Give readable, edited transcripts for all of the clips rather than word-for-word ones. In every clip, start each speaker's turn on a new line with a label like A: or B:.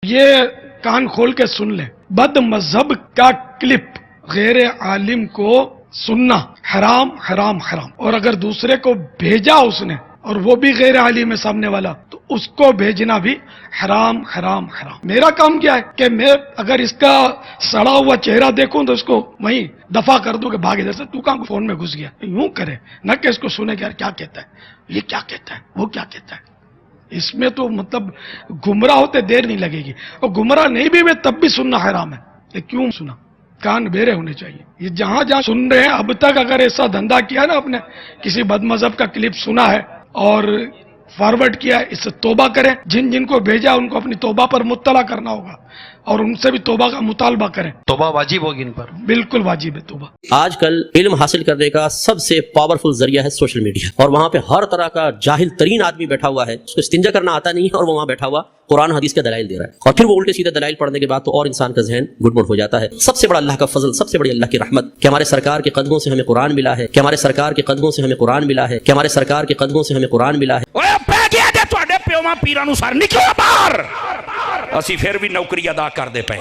A: یہ کان کھول کے سن لیں، بد مذہب کا کلپ غیر عالم کو سننا حرام حرام حرام، اور اگر دوسرے کو بھیجا اس نے اور وہ بھی غیر عالم ہے سامنے والا تو اس کو بھیجنا بھی حرام حرام حرام۔ میرا کام کیا ہے کہ میں اگر اس کا سڑا ہوا چہرہ دیکھوں تو اس کو وہیں دفع کر دوں کہ بھاگ ادھر سے، تو کہاں فون میں گھس گیا، یوں کرے نہ کہ اس کو سنے کہ یار کیا کہتا ہے، یہ کیا کہتا ہے، وہ کیا کہتا ہے۔ اس میں تو مطلب گمراہ ہوتے دیر نہیں لگے گی، اور گمراہ نہیں بھی ہوئے تب بھی سننا حرام ہے۔ یہ کیوں سنا؟ کان بیرے ہونے چاہیے۔ یہ جہاں جہاں سن رہے ہیں اب تک اگر ایسا دھندا کیا نا، آپ نے کسی بد مذہب کا کلپ سنا ہے اور فارورڈ کیا ہے، اس سے توبہ کریں۔ جن جن کو بھیجا ان کو اپنی توبہ پر مطلع کرنا ہوگا اور ان سے بھی توبہ کا مطالبہ کریں۔
B: توبہ واجب ہوگی ان پر،
A: بالکل واجب ہے توبہ۔
C: آج کل علم حاصل کرنے کا سب سے پاورفل ذریعہ ہے سوشل میڈیا، اور وہاں پہ ہر طرح کا جاہل ترین آدمی بیٹھا ہوا ہے، اس کو استنجا کرنا آتا نہیں ہے اور وہ وہاں بیٹھا ہوا قرآن حدیث کے دلائل دے رہا ہے، اور پھر وہ الٹے سیدھے دلائل پڑھنے کے بعد تو اور انسان کا ذہن گڑبڑ ہو جاتا ہے۔ سب سے بڑا اللہ کا فضل، سب سے بڑی اللہ کی رحمت کہ ہمارے سرکار کے قدموں سے ہمیں قرآن ملا ہے، کہ ہمارے سرکار کے قدموں سے ہمیں قرآن ملا ہے، کہ ہمارے سرکار کے قدموں سے ہمیں قرآن ملا ہے۔
D: پیواں پیران سار نکلو باہر، اسی پھر بھی نوکری ادا کر دے پے،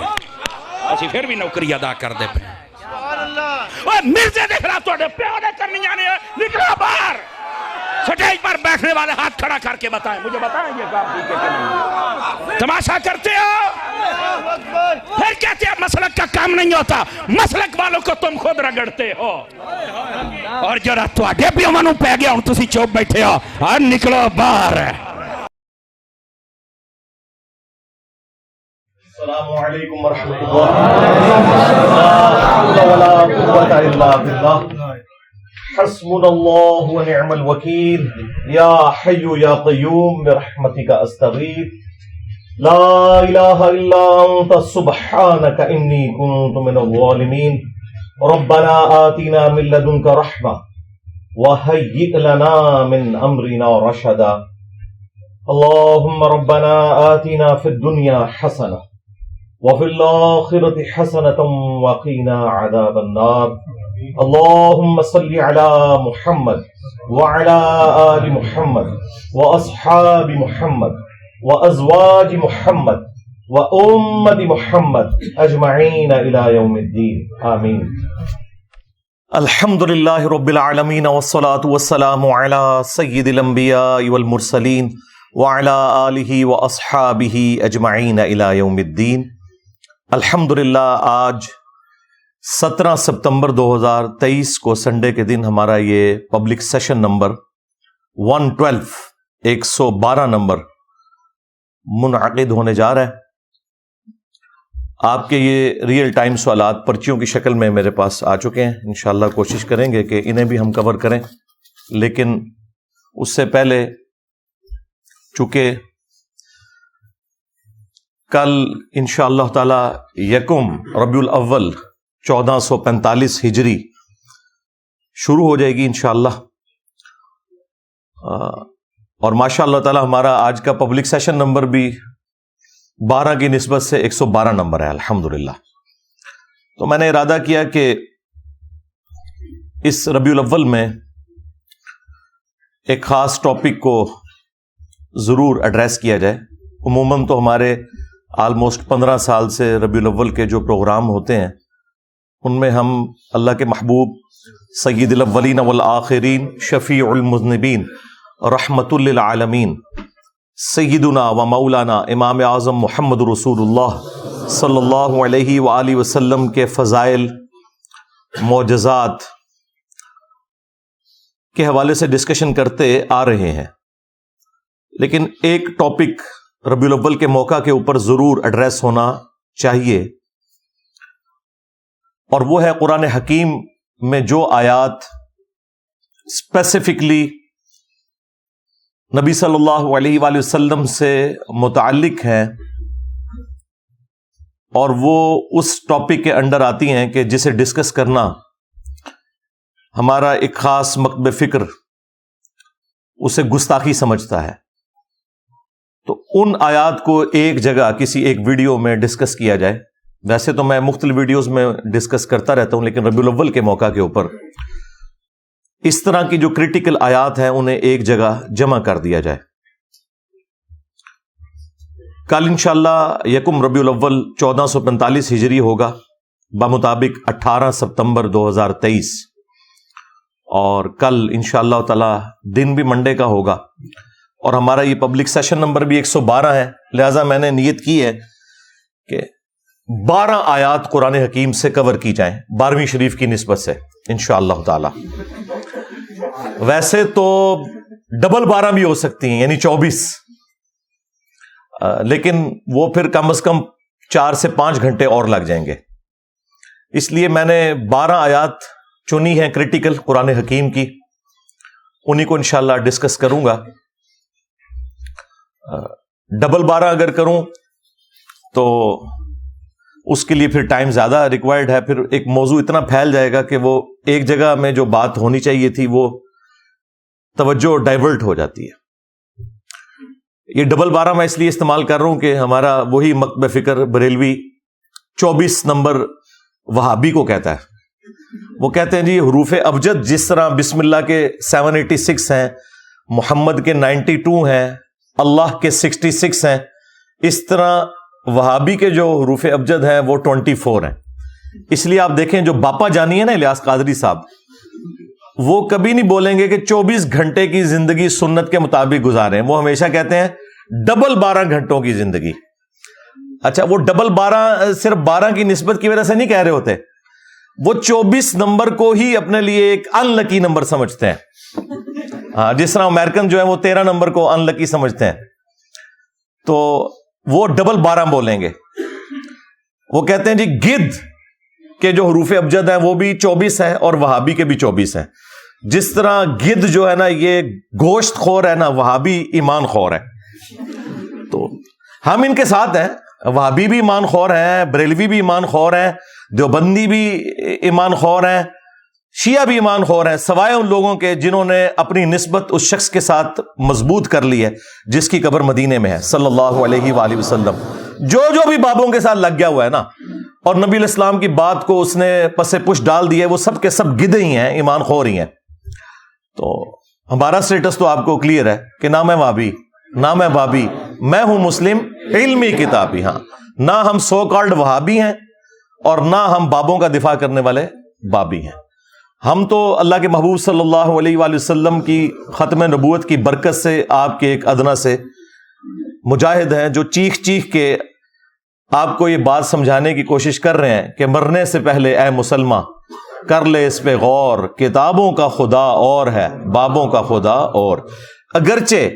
D: اسی پھر بھی نوکری ادا کر دے پے۔ اوہ مرزے دیکھ رہا تو پیو نے کرنی جانے، نکلو باہر۔ سٹیج پر بیٹھنے والے ہاتھ کھڑا کر کے بتائیں، مجھے بتائیں یہ کام ٹھیک ہے کہ نہیں؟ تماشا کرتے ہو، پھر کہتے ہیں مسلک کا کام نہیں ہوتا، مسلک والوں کو تم خود رگڑتے ہو، اور جڑا تو آڈے پیواں نو پہ گیا ہوں تسی چوپ بیٹھے ہو، اور نکلو باہر۔
E: السلام علیکم ورحمۃ اللہ۔ حسبنا اللہ ونعم الوکیل، یا حی یا قیوم برحمتک استغیث، لا الہ الا انت سبحانک انی کنت من الظالمین، ربنا آتنا من لدنک رحمہ وہیئ لنا من امرنا رشدا، اللہم ربنا آتنا فی الدنیا حسنہ وفي الآخرة حسنة وقنا عذاب النار، اللهم صل على محمد وعلى آل محمد وأصحاب محمد وأزواج محمد وأمة محمد أجمعين إلى يوم الدين آمين۔ الحمد لله رب العالمين والصلاة والسلام على سيد الأنبياء والمرسلين وعلى آله وأصحابه أجمعين إلى يوم الدين۔ الحمدللہ آج 17 ستمبر 2023 کو سنڈے کے دن ہمارا یہ پبلک سیشن نمبر 112 112 نمبر منعقد ہونے جا رہا ہے۔ آپ کے یہ ریئل ٹائم سوالات پرچیوں کی شکل میں میرے پاس آ چکے ہیں، انشاءاللہ کوشش کریں گے کہ انہیں بھی ہم کور کریں، لیکن اس سے پہلے چونکہ کل انشاءاللہ تعالی یکم ربیع الاول 1445 ہجری شروع ہو جائے گی انشاءاللہ، اور ماشاءاللہ تعالی ہمارا آج کا پبلک سیشن نمبر بھی 12 کی نسبت سے 112 نمبر ہے الحمدللہ۔ تو میں نے ارادہ کیا کہ اس ربیع الاول میں ایک خاص ٹاپک کو ضرور ایڈریس کیا جائے۔ عموماً تو ہمارے آلموسٹ 15 سال سے ربیع الاول کے جو پروگرام ہوتے ہیں ان میں ہم اللہ کے محبوب سید الاولین والآخرین شفیع المذنبین رحمت للعالمین سیدنا و مولانا امام اعظم محمد رسول اللہ صلی اللہ علیہ وآلہ وسلم کے فضائل، معجزات کے حوالے سے ڈسکشن کرتے آ رہے ہیں، لیکن ایک ٹاپک ربیع الاول کے موقع کے اوپر ضرور ایڈریس ہونا چاہیے، اور وہ ہے قرآن حکیم میں جو آیات اسپیسیفکلی نبی صلی اللہ علیہ وآلہ وسلم سے متعلق ہیں اور وہ اس ٹاپک کے انڈر آتی ہیں کہ جسے ڈسکس کرنا ہمارا ایک خاص مکتب فکر اسے گستاخی سمجھتا ہے۔ تو ان آیات کو ایک جگہ کسی ایک ویڈیو میں ڈسکس کیا جائے۔ ویسے تو میں مختلف ویڈیوز میں ڈسکس کرتا رہتا ہوں، لیکن ربیع الاول کے موقع کے اوپر اس طرح کی جو کریٹیکل آیات ہیں انہیں ایک جگہ جمع کر دیا جائے۔ کل انشاءاللہ یکم ربیع الاول 1445 ہجری ہوگا بمطابق 18 ستمبر 2023، اور کل انشاءاللہ تعالی دن بھی منڈے کا ہوگا، اور ہمارا یہ پبلک سیشن نمبر بھی 112 ہے، لہٰذا میں نے نیت کی ہے کہ 12 آیات قرآن حکیم سے کور کی جائیں 12ویں شریف کی نسبت سے انشاءاللہ تعالی۔ ویسے تو ڈبل 12 بھی ہو سکتی ہیں، یعنی 24، لیکن وہ پھر کم از کم 4 سے 5 گھنٹے اور لگ جائیں گے، اس لیے میں نے 12 آیات چنی ہیں کریٹیکل قرآن حکیم کی، انہی کو انشاءاللہ ڈسکس کروں گا۔ ڈبل 12 اگر کروں تو اس کے لیے پھر ٹائم زیادہ ریکوائرڈ ہے، پھر ایک موضوع اتنا پھیل جائے گا کہ وہ ایک جگہ میں جو بات ہونی چاہیے تھی وہ توجہ ڈائیورٹ ہو جاتی ہے۔ یہ ڈبل 12 میں اس لیے استعمال کر رہا ہوں کہ ہمارا وہی مکتب فکر بریلوی 24 نمبر وہابی کو کہتا ہے، وہ کہتے ہیں جی حروف ابجد جس طرح بسم اللہ کے 786 ہیں، محمد کے 92 ہیں، اللہ کے 66 ہیں، اس طرح وہابی کے جو حروف ابجد ہیں وہ 24 ہیں۔ اس لیے آپ دیکھیں جو باپا جانی ہے نا الیاس قادری صاحب، وہ کبھی نہیں بولیں گے کہ 24 گھنٹے کی زندگی سنت کے مطابق گزاریں، وہ ہمیشہ کہتے ہیں ڈبل 12 گھنٹوں کی زندگی۔ اچھا، وہ ڈبل 12 صرف 12 کی نسبت کی وجہ سے نہیں کہہ رہے ہوتے، وہ 24 نمبر کو ہی اپنے لیے ایک ان لکی نمبر سمجھتے ہیں۔ ہاں، جس طرح امریکن جو ہے وہ 13 نمبر کو ان لکی سمجھتے ہیں، تو وہ ڈبل 12 بولیں گے۔ وہ کہتے ہیں جی گدھ کے جو حروف ابجد ہیں وہ بھی 24 ہیں اور وہابی کے بھی 24 ہیں۔ جس طرح گدھ جو ہے نا یہ گوشت خور ہے نا، وہابی ایمان خور ہے۔ تو ہم ان کے ساتھ ہیں، وہابی بھی ایمان خور ہیں، بریلوی بھی ایمان خور ہیں، دیوبندی بھی ایمان خور ہیں، شیعہ بھی ایمان خور ہیں، سوائے ان لوگوں کے جنہوں نے اپنی نسبت اس شخص کے ساتھ مضبوط کر لی ہے جس کی قبر مدینے میں ہے صلی اللہ علیہ وآلہ وسلم۔ جو بھی بابوں کے ساتھ لگ گیا ہوا ہے نا اور نبی علیہ السلام کی بات کو اس نے پس پش ڈال دی ہے، وہ سب کے سب گدھے ہی ہیں، ایمان خور ہی ہیں۔ تو ہمارا سٹیٹس تو آپ کو کلیئر ہے کہ نہ میں وابی نہ میں بابی، میں ہوں مسلم علمی کتابی۔ ہاں، نہ ہم سو کالڈ وہابی ہیں اور نہ ہم بابوں کا دفاع کرنے والے بابی ہیں۔ ہم تو اللہ کے محبوب صلی اللہ علیہ وآلہ وسلم کی ختم نبوت کی برکت سے آپ کے ایک ادنا سے مجاہد ہیں جو چیخ چیخ کے آپ کو یہ بات سمجھانے کی کوشش کر رہے ہیں کہ مرنے سے پہلے اے مسلمہ کر لے اس پہ غور، کتابوں کا خدا اور ہے، بابوں کا خدا اور۔ اگرچہ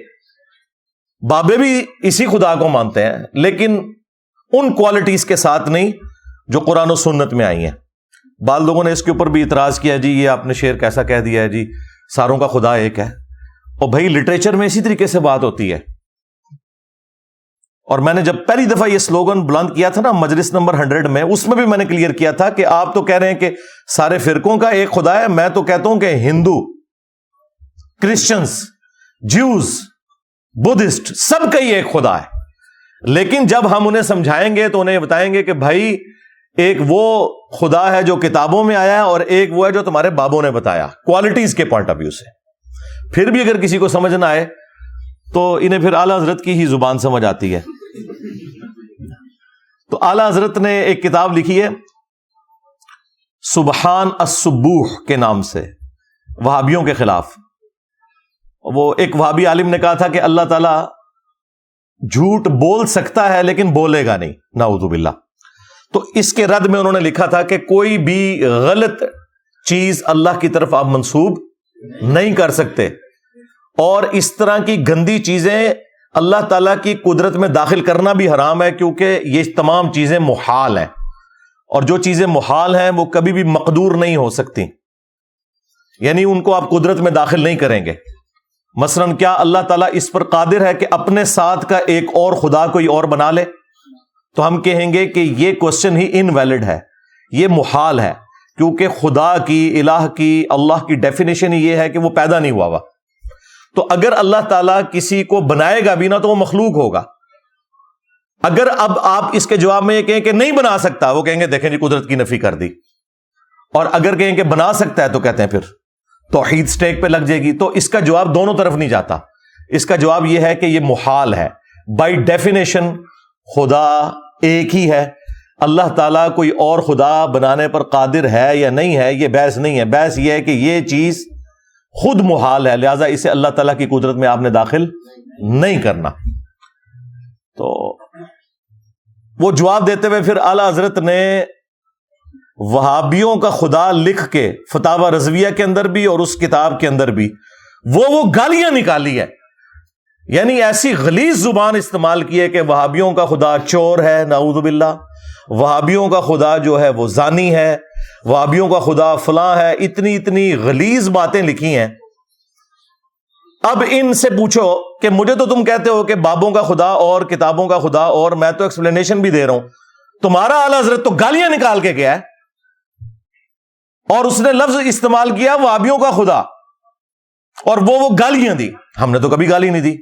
E: بابے بھی اسی خدا کو مانتے ہیں لیکن ان کوالٹیز کے ساتھ نہیں جو قرآن و سنت میں آئی ہیں۔ بعض لوگوں نے اس کے اوپر بھی اعتراض کیا، جی یہ آپ نے شعر کیسا کہہ دیا ہے، جی ساروں کا خدا ایک ہے۔ اور بھائی لٹریچر میں اسی طریقے سے بات ہوتی ہے۔ اور میں نے جب پہلی دفعہ یہ سلوگن بلند کیا تھا نا مجلس نمبر 100 میں، اس میں بھی میں نے کلیئر کیا تھا کہ آپ تو کہہ رہے ہیں کہ سارے فرقوں کا ایک خدا ہے، میں تو کہتا ہوں کہ ہندو، کرسچنز، جیوز، بدھسٹ سب کا ہی ایک خدا ہے۔ لیکن جب ہم انہیں سمجھائیں گے تو انہیں بتائیں گے کہ بھائی ایک وہ خدا ہے جو کتابوں میں آیا ہے اور ایک وہ ہے جو تمہارے بابوں نے بتایا، کوالٹیز کے پوائنٹ آف ویو سے۔ پھر بھی اگر کسی کو سمجھ نہ آئے تو انہیں پھر اعلیٰ حضرت کی ہی زبان سمجھ آتی ہے۔ تو اعلیٰ حضرت نے ایک کتاب لکھی ہے سبحان السبوح کے نام سے، وہابیوں کے خلاف۔ وہ ایک وہابی عالم نے کہا تھا کہ اللہ تعالیٰ جھوٹ بول سکتا ہے لیکن بولے گا نہیں، نعوذ باللہ۔ تو اس کے رد میں انہوں نے لکھا تھا کہ کوئی بھی غلط چیز اللہ کی طرف آپ منسوب نہیں کر سکتے، اور اس طرح کی گندی چیزیں اللہ تعالیٰ کی قدرت میں داخل کرنا بھی حرام ہے، کیونکہ یہ تمام چیزیں محال ہیں، اور جو چیزیں محال ہیں وہ کبھی بھی مقدور نہیں ہو سکتی، یعنی ان کو آپ قدرت میں داخل نہیں کریں گے۔ مثلا کیا اللہ تعالیٰ اس پر قادر ہے کہ اپنے ساتھ کا ایک اور خدا کوئی اور بنا لے؟ تو ہم کہیں گے کہ یہ کوسچن ہی انویلڈ ہے، یہ محال ہے، کیونکہ خدا کی، الہ کی، اللہ کی ڈیفینیشن یہ ہے کہ وہ پیدا نہیں ہوا ہوا۔ تو اگر اللہ تعالیٰ کسی کو بنائے گا بھی نہ تو وہ مخلوق ہوگا۔ اگر اب آپ اس کے جواب میں یہ کہیں کہ نہیں بنا سکتا، وہ کہیں گے دیکھیں جی قدرت کی نفی کر دی، اور اگر کہیں کہ بنا سکتا ہے تو کہتے ہیں پھر توحید سٹیک پہ لگ جائے گی۔ تو اس کا جواب دونوں طرف نہیں جاتا، اس کا جواب یہ ہے کہ یہ محال ہے، بائی ڈیفینیشن خدا ایک ہی ہے، اللہ تعالیٰ کوئی اور خدا بنانے پر قادر ہے یا نہیں ہے، یہ بحث نہیں ہے. بحث یہ ہے کہ یہ چیز خود محال ہے، لہذا اسے اللہ تعالیٰ کی قدرت میں آپ نے داخل نہیں کرنا. تو وہ جواب دیتے ہوئے پھر اعلی حضرت نے وہابیوں کا خدا لکھ کے فتاوی رضویہ کے اندر بھی اور اس کتاب کے اندر بھی وہ گالیاں نکالی ہے. یعنی ایسی غلیظ زبان استعمال کی ہے کہ وہابیوں کا خدا چور ہے، نعوذ باللہ، وہابیوں کا خدا جو ہے وہ زانی ہے، وہابیوں کا خدا فلاں ہے. اتنی غلیظ باتیں لکھی ہیں. اب ان سے پوچھو کہ مجھے تو تم کہتے ہو کہ بابوں کا خدا اور کتابوں کا خدا، اور میں تو ایکسپلینیشن بھی دے رہا ہوں، تمہارا اعلی حضرت تو گالیاں نکال کے گیا ہے اور اس نے لفظ استعمال کیا وہابیوں کا خدا، اور وہ گالیاں دی. ہم نے تو کبھی گالی نہیں دی،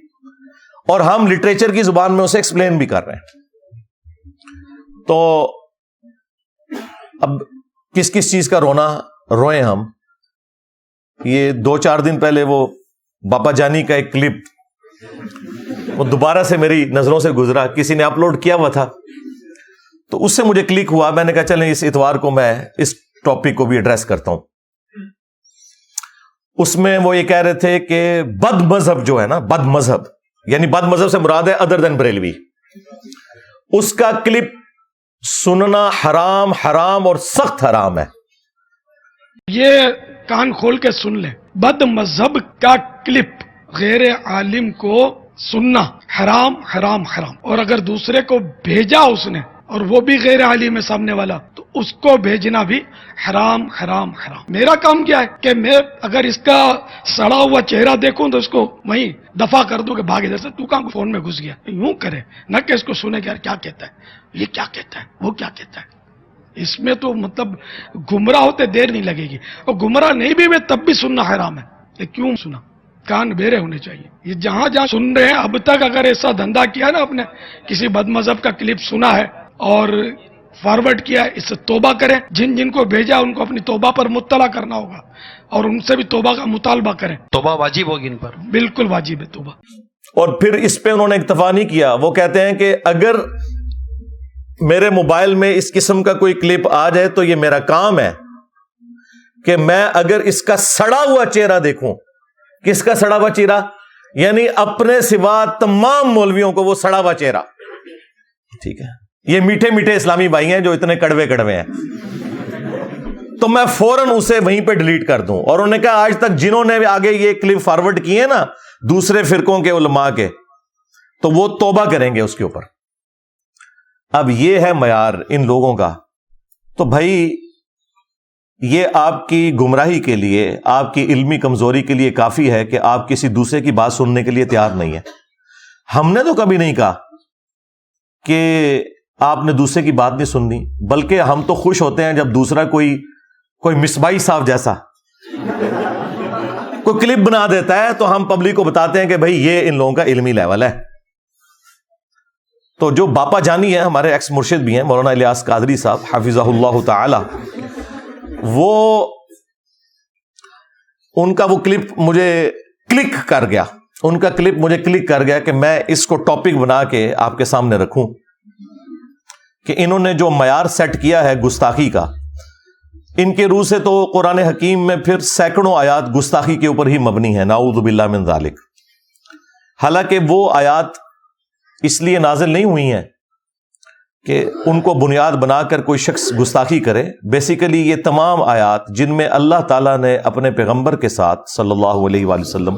E: اور ہم لٹریچر کی زبان میں اسے ایکسپلین بھی کر رہے ہیں. تو اب کس کس چیز کا رونا روئیں ہم. یہ 2-4 دن پہلے وہ باپا جانی کا ایک کلپ وہ دوبارہ سے میری نظروں سے گزرا، کسی نے اپلوڈ کیا ہوا تھا، تو اس سے مجھے کلک ہوا. میں نے کہا چلیں اس اتوار کو میں اس ٹاپک کو بھی ایڈریس کرتا ہوں. اس میں وہ یہ کہہ رہے تھے کہ بد مذہب جو ہے نا، بد مذہب یعنی بد مذہب سے مراد ہے ادر دین بریلوی، اس کا کلپ سننا حرام اور سخت حرام ہے.
A: یہ کان کھول کے سن لیں، بد مذہب کا کلپ غیر عالم کو سننا حرام حرام حرام، اور اگر دوسرے کو بھیجا اس نے اور وہ بھی غیر عالم ہے سامنے والا، تو اس کو بھیجنا بھی حرام حرام حرام. میرا کام کیا ہے کہ میں اگر اس کا سڑا ہوا چہرہ دیکھوں تو اس کو وہیں دفع کر دوں کہ بھاگے، جیسے تو کہاں فون میں گھس گیا، یوں کرے نہ کہ اس کو سنے کہ یار کیا کہتا ہے، یہ کیا کہتا ہے، وہ کیا کہتا ہے. اس میں تو مطلب گمراہ ہوتے دیر نہیں لگے گی، اور گمراہ نہیں بھی میں تب بھی سننا حرام ہے. یہ کیوں سنا؟ کان بیرے ہونے چاہیے. یہ جہاں جہاں سن رہے ہیں اب تک اگر ایسا دھندا کیا نا، آپ نے کسی بد مذہب کا کلپ سنا ہے اور فارورڈ کیا ہے، اس سے توبہ کریں. جن کو بھیجا ان کو اپنی توبہ پر مطلع کرنا ہوگا اور ان سے بھی توبہ کا مطالبہ کریں.
B: توبہ واجب ہوگی ان پر،
A: بالکل واجب ہے توبہ.
E: اور پھر اس پہ انہوں نے اکتفا نہیں کیا، وہ کہتے ہیں کہ اگر میرے موبائل میں اس قسم کا کوئی کلپ آ جائے تو یہ میرا کام ہے کہ میں اگر اس کا سڑا ہوا چہرہ دیکھوں. کس کا سڑا ہوا چہرہ؟ یعنی اپنے سوا تمام مولویوں کو وہ سڑا ہوا چہرہ. ٹھیک ہے، یہ میٹھے میٹھے اسلامی بھائی ہیں جو اتنے کڑوے کڑوے ہیں، تو میں فوراً اسے وہیں پہ ڈیلیٹ کر دوں. اور انہوں نے کہا آج تک جنہوں نے آگے یہ کلپ فارورڈ کیے نا دوسرے فرقوں کے علماء کے، تو وہ توبہ کریں گے اس کے اوپر. اب یہ ہے معیار ان لوگوں کا. تو بھائی یہ آپ کی گمراہی کے لیے، آپ کی علمی کمزوری کے لیے کافی ہے کہ آپ کسی دوسرے کی بات سننے کے لیے تیار نہیں ہے. ہم نے تو کبھی نہیں کہا کہ آپ نے دوسرے کی بات نہیں سننی، بلکہ ہم تو خوش ہوتے ہیں جب دوسرا کوئی مصباحی صاحب جیسا کوئی کلپ بنا دیتا ہے تو ہم پبلک کو بتاتے ہیں کہ بھائی یہ ان لوگوں کا علمی لیول ہے. تو جو باپا جانی ہے، ہمارے ایکس مرشد بھی ہیں، مولانا الیاس قادری صاحب حفظہ اللہ تعالی، وہ ان کا وہ کلپ مجھے کلک کر گیا، ان کا کلپ مجھے کلک کر گیا کہ میں اس کو ٹاپک بنا کے آپ کے سامنے رکھوں کہ انہوں نے جو معیار سیٹ کیا ہے گستاخی کا، ان کے روح سے تو قرآن حکیم میں پھر سینکڑوں آیات گستاخی کے اوپر ہی مبنی ہے، نعوذ باللہ من ذالک. حالانکہ وہ آیات اس لیے نازل نہیں ہوئی ہیں کہ ان کو بنیاد بنا کر کوئی شخص گستاخی کرے. بیسیکلی یہ تمام آیات جن میں اللہ تعالیٰ نے اپنے پیغمبر کے ساتھ صلی اللہ علیہ وآلہ وسلم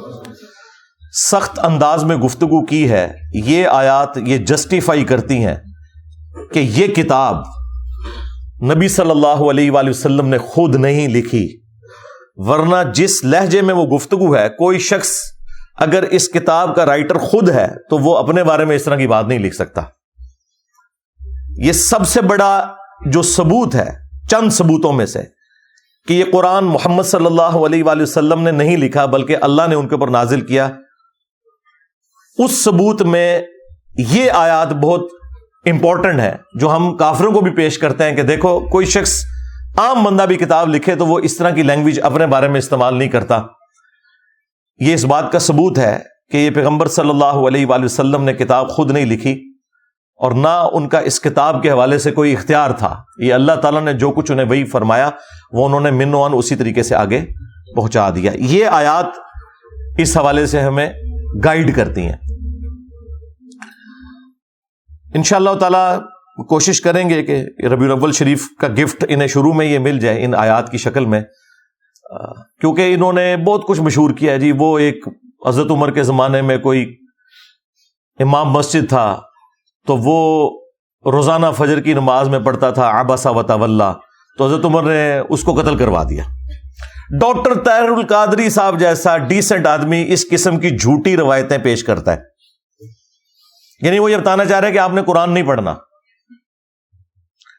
E: سخت انداز میں گفتگو کی ہے، یہ آیات یہ جسٹیفائی کرتی ہیں کہ یہ کتاب نبی صلی اللہ علیہ وآلہ وسلم نے خود نہیں لکھی، ورنہ جس لہجے میں وہ گفتگو ہے، کوئی شخص اگر اس کتاب کا رائٹر خود ہے تو وہ اپنے بارے میں اس طرح کی بات نہیں لکھ سکتا. یہ سب سے بڑا جو ثبوت ہے چند ثبوتوں میں سے کہ یہ قرآن محمد صلی اللہ علیہ وآلہ وسلم نے نہیں لکھا بلکہ اللہ نے ان کے اوپر نازل کیا. اس ثبوت میں یہ آیات بہت امپورٹنٹ ہے جو ہم کافروں کو بھی پیش کرتے ہیں کہ دیکھو کوئی شخص عام بندہ بھی کتاب لکھے تو وہ اس طرح کی لینگویج اپنے بارے میں استعمال نہیں کرتا. یہ اس بات کا ثبوت ہے کہ یہ پیغمبر صلی اللہ علیہ وآلہ وسلم نے کتاب خود نہیں لکھی اور نہ ان کا اس کتاب کے حوالے سے کوئی اختیار تھا. یہ اللہ تعالیٰ نے جو کچھ انہیں وہی فرمایا وہ انہوں نے من و عن اسی طریقے سے آگے پہنچا دیا. یہ آیات اس حوالے سے ہمیں گائیڈ کرتی ہیں. انشاءاللہ تعالی کوشش کریں گے کہ ربیع الاول شریف کا گفٹ انہیں شروع میں یہ مل جائے ان آیات کی شکل میں، کیونکہ انہوں نے بہت کچھ مشہور کیا ہے جی. وہ ایک حضرت عمر کے زمانے میں کوئی امام مسجد تھا تو وہ روزانہ فجر کی نماز میں پڑھتا تھا عبس و تولی، تو حضرت عمر نے اس کو قتل کروا دیا. ڈاکٹر طاہر القادری صاحب جیسا ڈیسنٹ آدمی اس قسم کی جھوٹی روایتیں پیش کرتا ہے، یعنی وہ یہ بتانا چاہ رہے ہیں کہ آپ نے قرآن نہیں پڑھنا.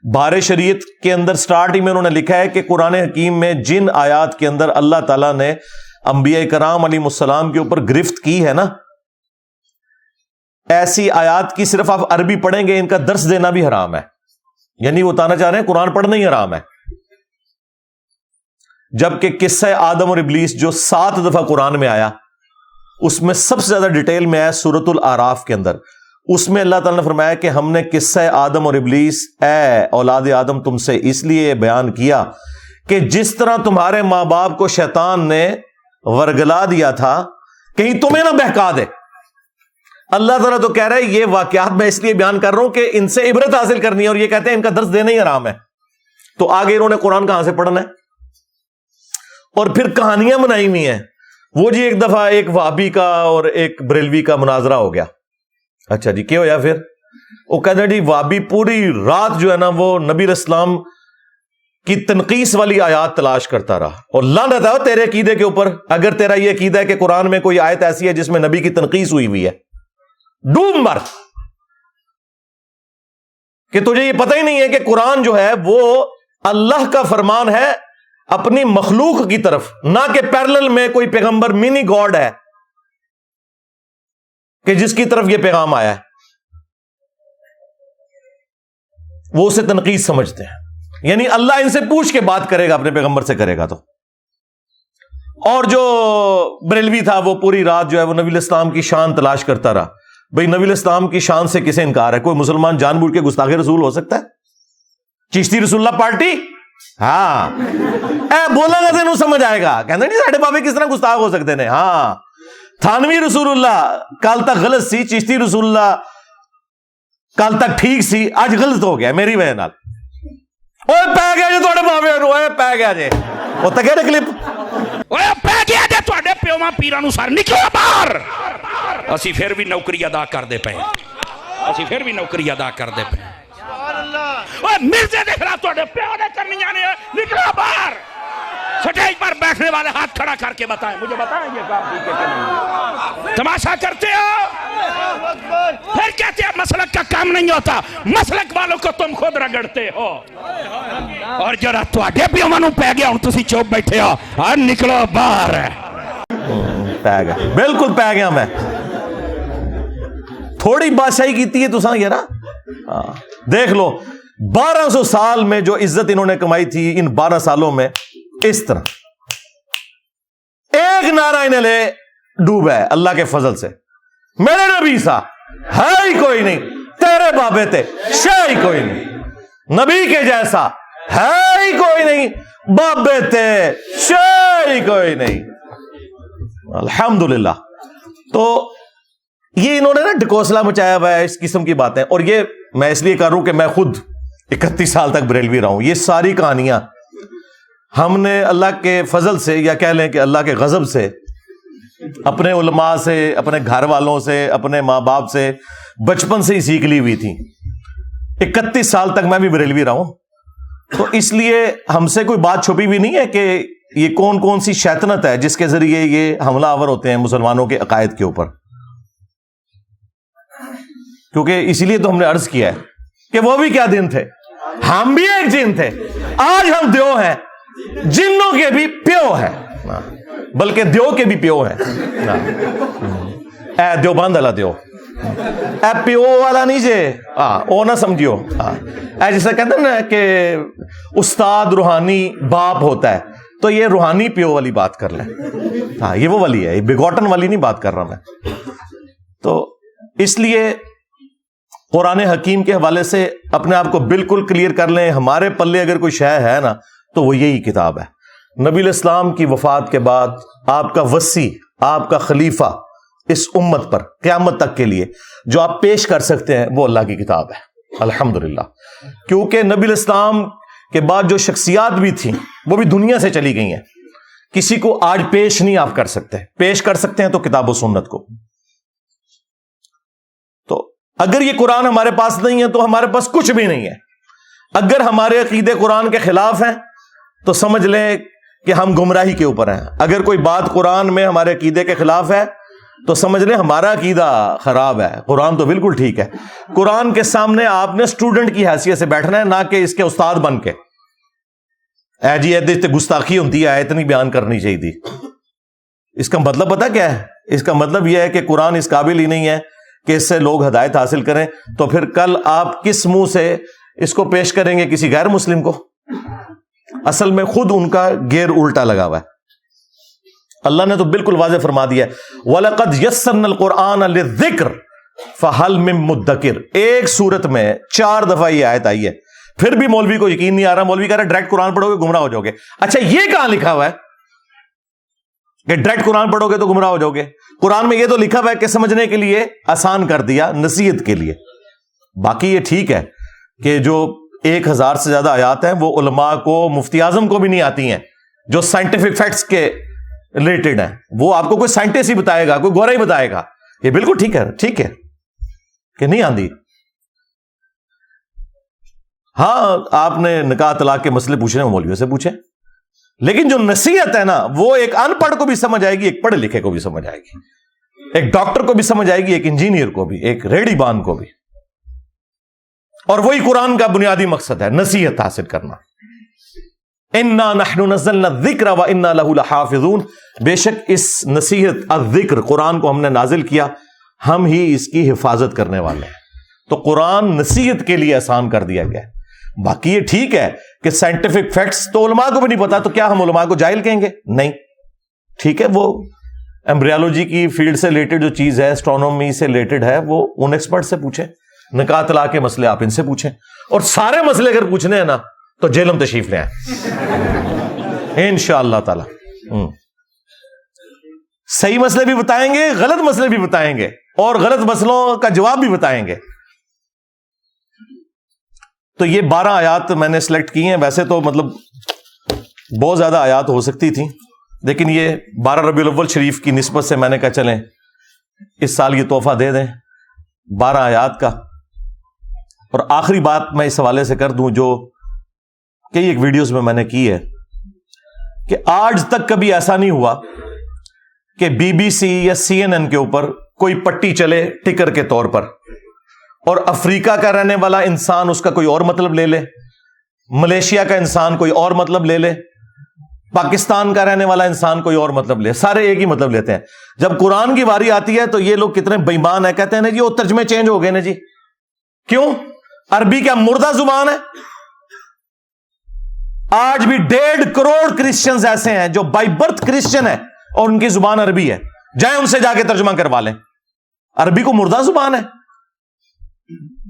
E: بہار شریعت کے اندر سٹارٹ ہی میں انہوں نے لکھا ہے کہ قرآن حکیم میں جن آیات کے اندر اللہ تعالیٰ نے انبیاء کرام علیہ السلام کے اوپر گرفت کی ہے نا، ایسی آیات کی صرف آپ عربی پڑھیں گے ان کا درس دینا بھی حرام ہے. یعنی وہ بتانا چاہ رہے ہیں قرآن پڑھنا ہی حرام ہے. جبکہ قصہ آدم اور ابلیس جو 7 دفعہ قرآن میں آیا اس میں سب سے زیادہ ڈیٹیل میں آیا سورۃ الاعراف کے اندر. اس میں اللہ تعالیٰ نے فرمایا کہ ہم نے قصہ آدم اور ابلیس اے اولاد آدم تم سے اس لیے بیان کیا کہ جس طرح تمہارے ماں باپ کو شیطان نے ورگلا دیا تھا کہیں تمہیں نہ بہکا دے. اللہ تعالیٰ تو کہہ رہا ہے یہ واقعات میں اس لیے بیان کر رہا ہوں کہ ان سے عبرت حاصل کرنی ہے، اور یہ کہتے ہیں ان کا درس دینا ہی حرام ہے. تو آگے انہوں نے قرآن کہاں سے پڑھنا ہے؟ اور پھر کہانیاں بنائی ہوئی ہیں. وہ جی ایک دفعہ ایک وہابی کا اور ایک بریلوی کا مناظرہ ہو گیا. اچھا جی کیا ہوا پھر؟ وہ کہتے ہیں جی وہابی پوری رات جو ہے نا وہ نبی علیہ السلام کی تنقیص والی آیات تلاش کرتا رہا، اور لعنت ہے تیرے عقیدے کے اوپر اگر تیرا یہ عقیدہ ہے کہ قرآن میں کوئی آیت ایسی ہے جس میں نبی کی تنقیص ہوئی ہے. ڈوب مر کہ تجھے یہ پتہ ہی نہیں ہے کہ قرآن جو ہے وہ اللہ کا فرمان ہے اپنی مخلوق کی طرف، نہ کہ پیرلل میں کوئی پیغمبر منی گاڈ ہے کہ جس کی طرف یہ پیغام آیا ہے. وہ اسے تنقید سمجھتے ہیں، یعنی اللہ ان سے پوچھ کے بات کرے گا، اپنے پیغمبر سے کرے گا. تو اور جو بریلوی تھا وہ پوری رات جو ہے وہ نبی علیہ السلام کی شان تلاش کرتا رہا. بھئی نبی علیہ السلام کی شان سے کسے انکار ہے؟ کوئی مسلمان جان بوجھ کے گستاخ رسول ہو سکتا ہے؟ چشتی رسول اللہ پارٹی ہاں بولا گا تینوں سمجھ آئے گا. کہنا نہیں ساڈے بابے کس طرح گستاخ ہو سکتے ہیں. ہاں تھانوی رسول اللہ کل تک غلط سی، چشتی رسول اللہ کل تک ٹھیک سی، آج غلط ہو گیا میری وجہ نال. اوے پے گیا جی تھوڑے بابے نو، اوے پے گیا جی وہ تک ہے کلپ،
D: اوے پے گیا جی تھوڑے پیواں پیراں نو سر نکلو باہر. اسی پھر بھی نوکری ادا کردے پے، اسی پھر بھی نوکری ادا کردے پے. اوے مرزے دے خلاف تھوڑے پیو نے کرنیاں نے، نکلو باہر. سٹیج پر بیٹھنے والے ہاتھ کھڑا کر کے بتائیں، مجھے بتائیں یہ کام ٹھیک ہے کہ نہیں؟ تماشا کرتے ہو، پھر کہتے ہیں مسلک کا کام نہیں ہوتا. مسلک والوں کو تم خود رگڑتے ہو. اور جڑا تواڈے پیواں نو پے گیا ہن تسی چوپ بیٹھے ہو، ہاں نکلو باہر.
E: پے گیا، بالکل پے گیا. میں تھوڑی بادشاہی کیتی ہے تساں یار. دیکھ لو 1200 سال میں جو عزت انہوں نے کمائی تھی، ان 12 سالوں میں اس طرح ایک نعرہ انہیں لے ڈوبا ہے اللہ کے فضل سے. میرے نبی سا ہے ہی کوئی نہیں، تیرے بابے تے شے ہی کوئی نہیں، نبی کے جیسا ہے ہی کوئی نہیں، بابے تے شے ہی کوئی نہیں. الحمدللہ. تو یہ انہوں نے نا ڈکوسلا مچایا ہوا ہے اس قسم کی باتیں. اور یہ میں اس لیے کر رہا ہوں کہ میں خود 31 سال تک بریلوی رہا ہوں. یہ ساری کہانیاں ہم نے اللہ کے فضل سے، یا کہہ لیں کہ اللہ کے غضب سے، اپنے علماء سے، اپنے گھر والوں سے، اپنے ماں باپ سے بچپن سے ہی سیکھ لی ہوئی تھی. 31 سال تک میں بھی بریلوی رہا ہوں. تو اس لیے ہم سے کوئی بات چھپی بھی نہیں ہے کہ یہ کون کون سی شیطنت ہے جس کے ذریعے یہ حملہ آور ہوتے ہیں مسلمانوں کے عقائد کے اوپر. کیونکہ اسی لیے تو ہم نے عرض کیا ہے کہ وہ بھی کیا دن تھے، ہم بھی ایک جن تھے. آج ہم دیو ہیں، جنوں کے بھی پیو ہیں، بلکہ دیو کے بھی پیو ہیں. اے دیو بند والا دیو، اے پیو والا نہیں جے، او نہ سمجھیو. اے جیسے کہتے ہیں نا کہ استاد روحانی باپ ہوتا ہے، تو یہ روحانی پیو والی بات کر لیں. ہاں یہ وہ والی ہے، یہ بگوٹن والی نہیں بات کر رہا میں. تو اس لیے قرآن حکیم کے حوالے سے اپنے آپ کو بالکل کلیئر کر لیں. ہمارے پلے اگر کوئی شے ہے نا تو وہ یہی کتاب ہے. نبی علیہ السلام کی وفات کے بعد آپ کا وصی، آپ کا خلیفہ اس امت پر قیامت تک کے لیے جو آپ پیش کر سکتے ہیں وہ اللہ کی کتاب ہے. الحمدللہ. کیونکہ نبی علیہ السلام کے بعد جو شخصیات بھی تھیں وہ بھی دنیا سے چلی گئی ہیں. کسی کو آج پیش نہیں آپ کر سکتے. پیش کر سکتے ہیں تو کتاب و سنت کو. تو اگر یہ قرآن ہمارے پاس نہیں ہے تو ہمارے پاس کچھ بھی نہیں ہے. اگر ہمارے عقیدے قرآن کے خلاف ہیں تو سمجھ لیں کہ ہم گمراہی کے اوپر ہیں. اگر کوئی بات قرآن میں ہمارے عقیدے کے خلاف ہے تو سمجھ لیں ہمارا عقیدہ خراب ہے. قرآن تو بالکل ٹھیک ہے. قرآن کے سامنے آپ نے اسٹوڈنٹ کی حیثیت سے بیٹھنا ہے، نہ کہ اس کے استاد بن کے. اے جی اتنی گستاخی ہوتی ہے، اتنی بیان کرنی چاہیے تھی. اس کا مطلب پتہ کیا ہے؟ اس کا مطلب یہ ہے کہ قرآن اس قابل ہی نہیں ہے کہ اس سے لوگ ہدایت حاصل کریں. تو پھر کل آپ کس منہ سے اس کو پیش کریں گے کسی غیر مسلم کو؟ اصل میں خود ان کا گیئر الٹا لگا ہوا ہے. اللہ نے تو بالکل واضح فرما دیا ہے وَلَقَدْ يَسَّرْنَا الْقُرْآنَ لِلذِّكْرِ فَهَلْ مِن مُدَّكِرٍ. ایک سورت میں 4 دفعہ یہ آیت آئی ہے. پھر بھی مولوی کو یقین نہیں آ رہا. مولوی کہہ رہا ہے ڈائریکٹ قرآن پڑھو گے گمراہ ہو جاؤ گے. اچھا یہ کہاں لکھا ہوا ہے کہ ڈائریکٹ قرآن پڑھو گے تو گمراہ ہو جاؤ گے؟ قرآن میں یہ تو لکھا ہوا ہے کہ سمجھنے کے لیے آسان کر دیا، نصیحت کے لیے. باقی یہ ٹھیک ہے کہ جو 1000 سے زیادہ آیات ہیں وہ علماء کو، مفتی اعظم کو بھی نہیں آتی ہیں، جو سائنٹیفک فیکٹس کے ریلیٹڈ ہیں. وہ آپ کو کوئی سائنٹسٹ ہی بتائے گا، کوئی گورا ہی بتائے گا. یہ بالکل ٹھیک ہے، ٹھیک ہے کہ نہیں آندی. ہاں آپ نے نکاح طلاق کے مسئلے پوچھنے ہیں مولویوں سے پوچھیں، لیکن جو نصیحت ہے نا وہ ایک ان پڑھ کو بھی سمجھ آئے گی، ایک پڑھے لکھے کو بھی سمجھ آئے گی، ایک ڈاکٹر کو بھی سمجھ آئے گی، ایک انجینئر کو بھی، ایک ریڑھی بان کو بھی. اور وہی قرآن کا بنیادی مقصد ہے، نصیحت حاصل کرنا. اِنَّا نَحْنُ نَزَّلْنَا الذِّكْرَ وَإِنَّا لَهُ لَحَافِظُونَ. بے شک اس نصیحت الذکر قرآن کو ہم نے نازل کیا، ہم ہی اس کی حفاظت کرنے والے ہیں. تو قرآن نصیحت کے لیے آسان کر دیا گیا ہے. باقی یہ ٹھیک ہے کہ سائنٹیفک فیکٹس تو علماء کو بھی نہیں پتا، تو کیا ہم علماء کو جاہل کہیں گے؟ نہیں. ٹھیک ہے، وہ ایمبریالوجی کی فیلڈ سے ریلیٹڈ جو چیز ہے، اسٹرونومی سے ریلیٹڈ ہے، وہ ان ایکسپرٹ سے پوچھیں. نکاح طلاق کے مسئلے آپ ان سے پوچھیں. اور سارے مسئلے اگر پوچھنے ہیں نا تو جیلم تشریف لے آئیں انشاءاللہ تعالی. صحیح مسئلے بھی بتائیں گے، غلط مسئلے بھی بتائیں گے، اور غلط مسئلوں کا جواب بھی بتائیں گے. تو یہ 12 آیات میں نے سلیکٹ کی ہیں. ویسے تو مطلب بہت زیادہ آیات ہو سکتی تھیں، لیکن یہ 12 ربیع الاول شریف کی نسبت سے میں نے کہا چلیں اس سال یہ تحفہ دے دیں 12 آیات کا. اور آخری بات میں اس حوالے سے کر دوں جو کئی ایک ویڈیوز میں نے کی ہے کہ آج تک کبھی ایسا نہیں ہوا کہ BBC یا CNN کے اوپر کوئی پٹی چلے ٹکر کے طور پر، اور افریقہ کا رہنے والا انسان اس کا کوئی اور مطلب لے لے، ملیشیا کا انسان کوئی اور مطلب لے لے، پاکستان کا رہنے والا انسان کوئی اور مطلب لے. سارے ایک ہی مطلب لیتے ہیں. جب قرآن کی باری آتی ہے تو یہ لوگ کتنے بے ایمان ہیں، کہتے ہیں نا جی وہ ترجمے چینج ہو گئے نا جی. کیوں؟ عربی کیا مردہ زبان ہے؟ آج بھی 1.5 کروڑ کرسچنز ایسے ہیں جو بائی برتھ کرسچن ہے اور ان کی زبان عربی ہے. جائیں ان سے جا کے ترجمہ کروا لیں. عربی کو مردہ زبان ہے.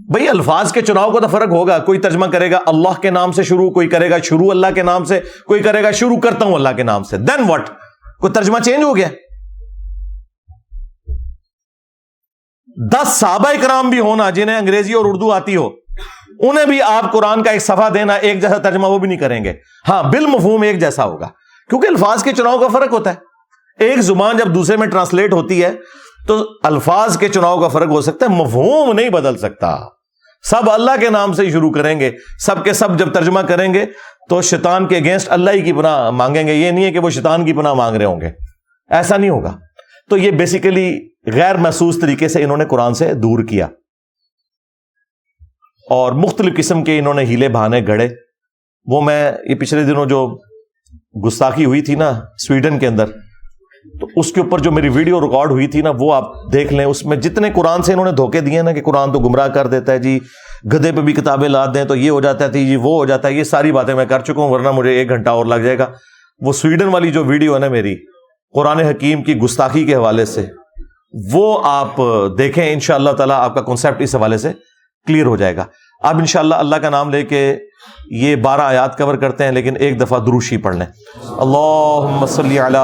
E: بھئی الفاظ کے چناؤ کو تو فرق ہوگا. کوئی ترجمہ کرے گا اللہ کے نام سے شروع، کوئی کرے گا شروع اللہ کے نام سے، کوئی کرے گا شروع کرتا ہوں اللہ کے نام سے. دین واٹ؟ کوئی ترجمہ چینج ہو گیا؟ 10 صحابہ کرام بھی ہونا جنہیں انگریزی اور اردو آتی ہو، انہیں بھی آپ قرآن کا ایک صفحہ دینا، ایک جیسا ترجمہ وہ بھی نہیں کریں گے. ہاں بالمفہوم ایک جیسا ہوگا، کیونکہ الفاظ کے چناؤ کا فرق ہوتا ہے. ایک زبان جب دوسرے میں ٹرانسلیٹ ہوتی ہے تو الفاظ کے چناؤ کا فرق ہو سکتا ہے، مفہوم نہیں بدل سکتا. سب اللہ کے نام سے ہی شروع کریں گے، سب کے سب جب ترجمہ کریں گے تو شیطان کے اگینسٹ اللہ ہی کی پناہ مانگیں گے. یہ نہیں ہے کہ وہ شیطان کی پناہ مانگ رہے ہوں گے، ایسا نہیں ہوگا. تو یہ بیسیکلی غیر محسوس طریقے سے انہوں نے قرآن سے دور کیا، اور مختلف قسم کے انہوں نے ہیلے بہانے گھڑے. وہ میں یہ پچھلے دنوں جو گستاخی ہوئی تھی نا سویڈن کے اندر، تو اس کے اوپر جو میری ویڈیو ریکارڈ ہوئی تھی نا وہ آپ دیکھ لیں. اس میں جتنے قرآن سے انہوں نے دھوکے دیے نا کہ قرآن تو گمراہ کر دیتا ہے جی، گدھے پہ بھی کتابیں لا دیں تو یہ ہو جاتا ہے جی، وہ ہو جاتا ہے، یہ ساری باتیں میں کر چکا ہوں، ورنہ مجھے 1 گھنٹہ اور لگ جائے گا. وہ سویڈن والی جو ویڈیو ہے نا میری قرآن حکیم کی گستاخی کے حوالے سے، وہ آپ دیکھیں. انشاءاللہ تعالی آپ کا کنسیپٹ اس حوالے سے کلیئر ہو جائے گا. اب انشاءاللہ اللہ کا نام لے کے یہ 12 آیات کور کرتے ہیں، لیکن ایک دفعہ دروشی پڑھ لیں. اللہم صلی علی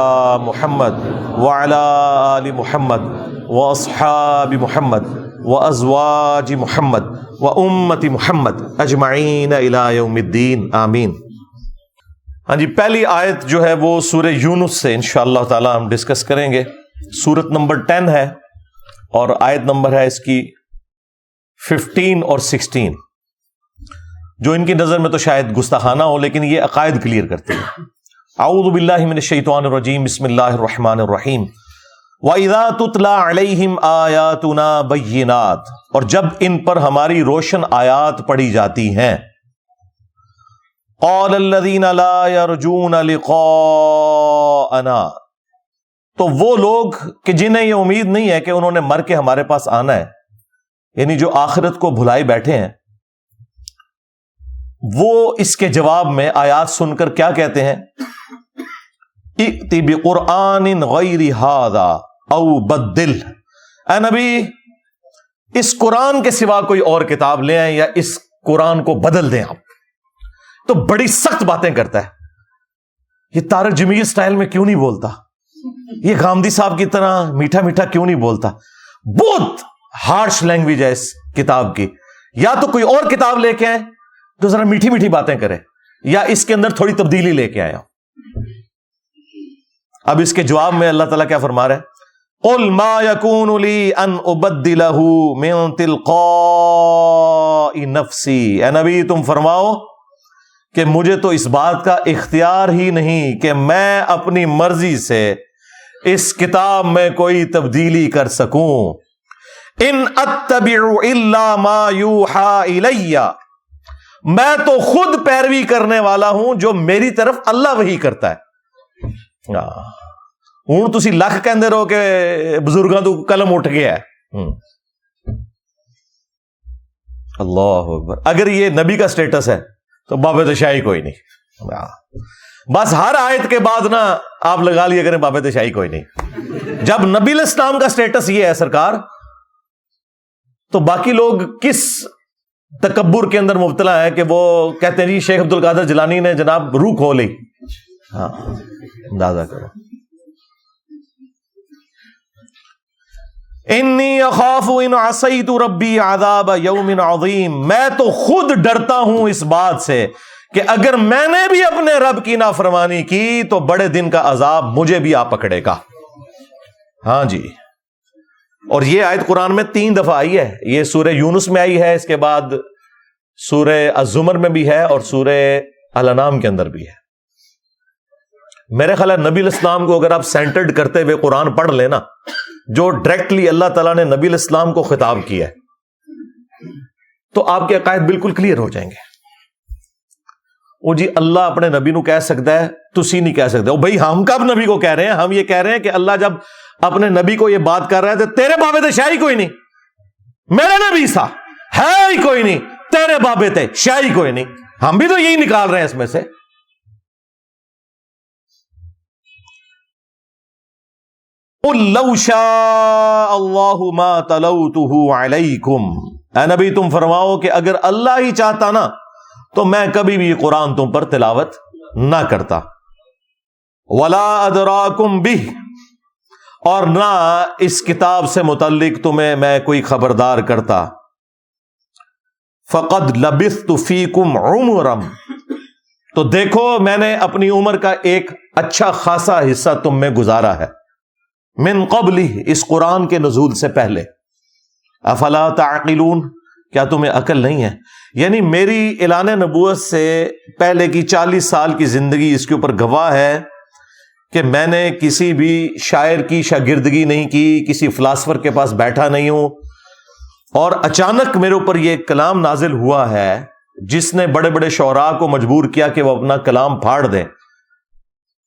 E: محمد وعلی آل محمد واصحاب محمد وازواج محمد وامت محمد اجمعین الی یوم الدین آمین. ہاں جی، پہلی آیت جو ہے وہ سورہ یونس سے انشاءاللہ تعالی ہم ڈسکس کریں گے. سورت نمبر 10 ہے اور آیت نمبر ہے اس کی 15 اور 16، جو ان کی نظر میں تو شاید گستاخانہ ہو لیکن یہ عقائد کلیئر کرتے ہیں. اعوذ باللہ من الشیطان الرجیم، بسم اللہ الرحمن الرحیم. وَإِذَا تُتْلَى عَلَيْهِمْ آيَاتُنَا بَيِّنَاتٍ، اور جب ان پر ہماری روشن آیات پڑھی جاتی ہیں. قَالَ الَّذِينَ لَا يَرْجُونَ لِقَاءَنَا، تو وہ لوگ کہ جنہیں یہ امید نہیں ہے کہ انہوں نے مر کے ہمارے پاس آنا ہے، یعنی جو آخرت کو بھلائے بیٹھے ہیں، وہ اس کے جواب میں آیات سن کر کیا کہتے ہیں؟ ائْتِ بِقُرْآنٍ غَيْرِ هَذَا او بدل، اے نبی اس قرآن کے سوا کوئی اور کتاب لے آئیں یا اس قرآن کو بدل دیں آپ. تو بڑی سخت باتیں کرتا ہے. یہ طارق جمیل سٹائل میں کیوں نہیں بولتا؟ یہ غامدی صاحب کی طرح میٹھا میٹھا کیوں نہیں بولتا؟ بہت ہارش لینگویج ہے اس کتاب کی. یا تو کوئی اور کتاب لے کے آئے تو ذرا میٹھی میٹھی باتیں کرے، یا اس کے اندر تھوڑی تبدیلی لے کے آیا. اب اس کے جواب میں اللہ تعالیٰ کیا فرما رہا ہے؟ قُلْ مَا يَكُونُ لِي أَنْ أُبَدِّلَهُ مِنْ تِلْقَاءِ نَفْسِي، اے نبی تم فرماؤ کہ مجھے تو اس بات کا اختیار ہی نہیں کہ میں اپنی مرضی سے اس کتاب میں کوئی تبدیلی کر سکوں. ان اتبع الا ما یوحى الی، میں تو خود پیروی کرنے والا ہوں جو میری طرف اللہ وحی کرتا ہے. ہوں تسی لکھ کہندے رہو کہ بزرگاں تو قلم اٹھ گیا ہے. اللہ اکبر. اگر یہ نبی کا سٹیٹس ہے تو باب تشائی کوئی نہیں. بس ہر آیت کے بعد نا آپ لگا لیے کریں باب تشائی کوئی نہیں. جب نبی الاسلام کا سٹیٹس یہ ہے سرکار، تو باقی لوگ کس تکبر کے اندر مبتلا ہے کہ وہ کہتے ہیں جی شیخ عبد القادر جیلانی نے جناب روح کھو لی. ہاں اندازہ کرو. انی اخاف ان عصیت ربی عذاب یوم عظیم، میں تو خود ڈرتا ہوں اس بات سے کہ اگر میں نے بھی اپنے رب کی نافرمانی کی تو بڑے دن کا عذاب مجھے بھی آ پکڑے گا. ہاں جی. اور یہ آیت قرآن میں 3 دفعہ آئی ہے. یہ سورہ یونس میں آئی ہے، اس کے بعد سورہ الزمر میں بھی ہے اور سورہ الانعام کے اندر بھی ہے. میرے خیال ہے نبی الاسلام کو اگر آپ سینٹرڈ کرتے ہوئے قرآن پڑھ لینا، جو ڈائریکٹلی اللہ تعالیٰ نے نبی الاسلام کو خطاب کیا ہے، تو آپ کے عقائد بالکل کلیئر ہو جائیں گے. وہ جی اللہ اپنے نبی نو کہہ سکتا ہے، تسی نہیں کہہ سکتے. بھائی ہم کب نبی کو کہہ رہے ہیں؟ ہم یہ کہہ رہے ہیں کہ اللہ جب اپنے نبی کو یہ بات کر رہا ہے تو تیرے بابے تے شاہی کوئی نہیں، میرا نبی سا ہے ہی کوئی نہیں، تیرے بابے تے شاہی کوئی نہیں. ہم بھی تو یہی نکال رہے ہیں اس میں سے. قُلْ لَوْ شَاءَ اللَّهُ مَا تَلَوْتُهُ عَلَيْكُمْ، اے نبی تم فرماؤ کہ اگر اللہ ہی چاہتا نا تو میں کبھی بھی قرآن تم پر تلاوت نہ کرتا. وَلَا أَدْرَاكُمْ بِهِ، اور نہ اس کتاب سے متعلق تمہیں میں کوئی خبردار کرتا. فَقَدْ لَبِثْتُ فِيكُمْ عُمُرًا، تو دیکھو میں نے اپنی عمر کا ایک اچھا خاصا حصہ تم میں گزارا ہے. من قبل، اس قرآن کے نزول سے پہلے. افلا تعقلون، کیا تمہیں عقل نہیں ہے؟ یعنی میری اعلان نبوت سے پہلے کی 40 سال کی زندگی اس کے اوپر گواہ ہے کہ میں نے کسی بھی شاعر کی شاگردگی نہیں کی، کسی فلاسفر کے پاس بیٹھا نہیں ہوں، اور اچانک میرے اوپر یہ کلام نازل ہوا ہے جس نے بڑے بڑے شعراء کو مجبور کیا کہ وہ اپنا کلام پھاڑ دیں.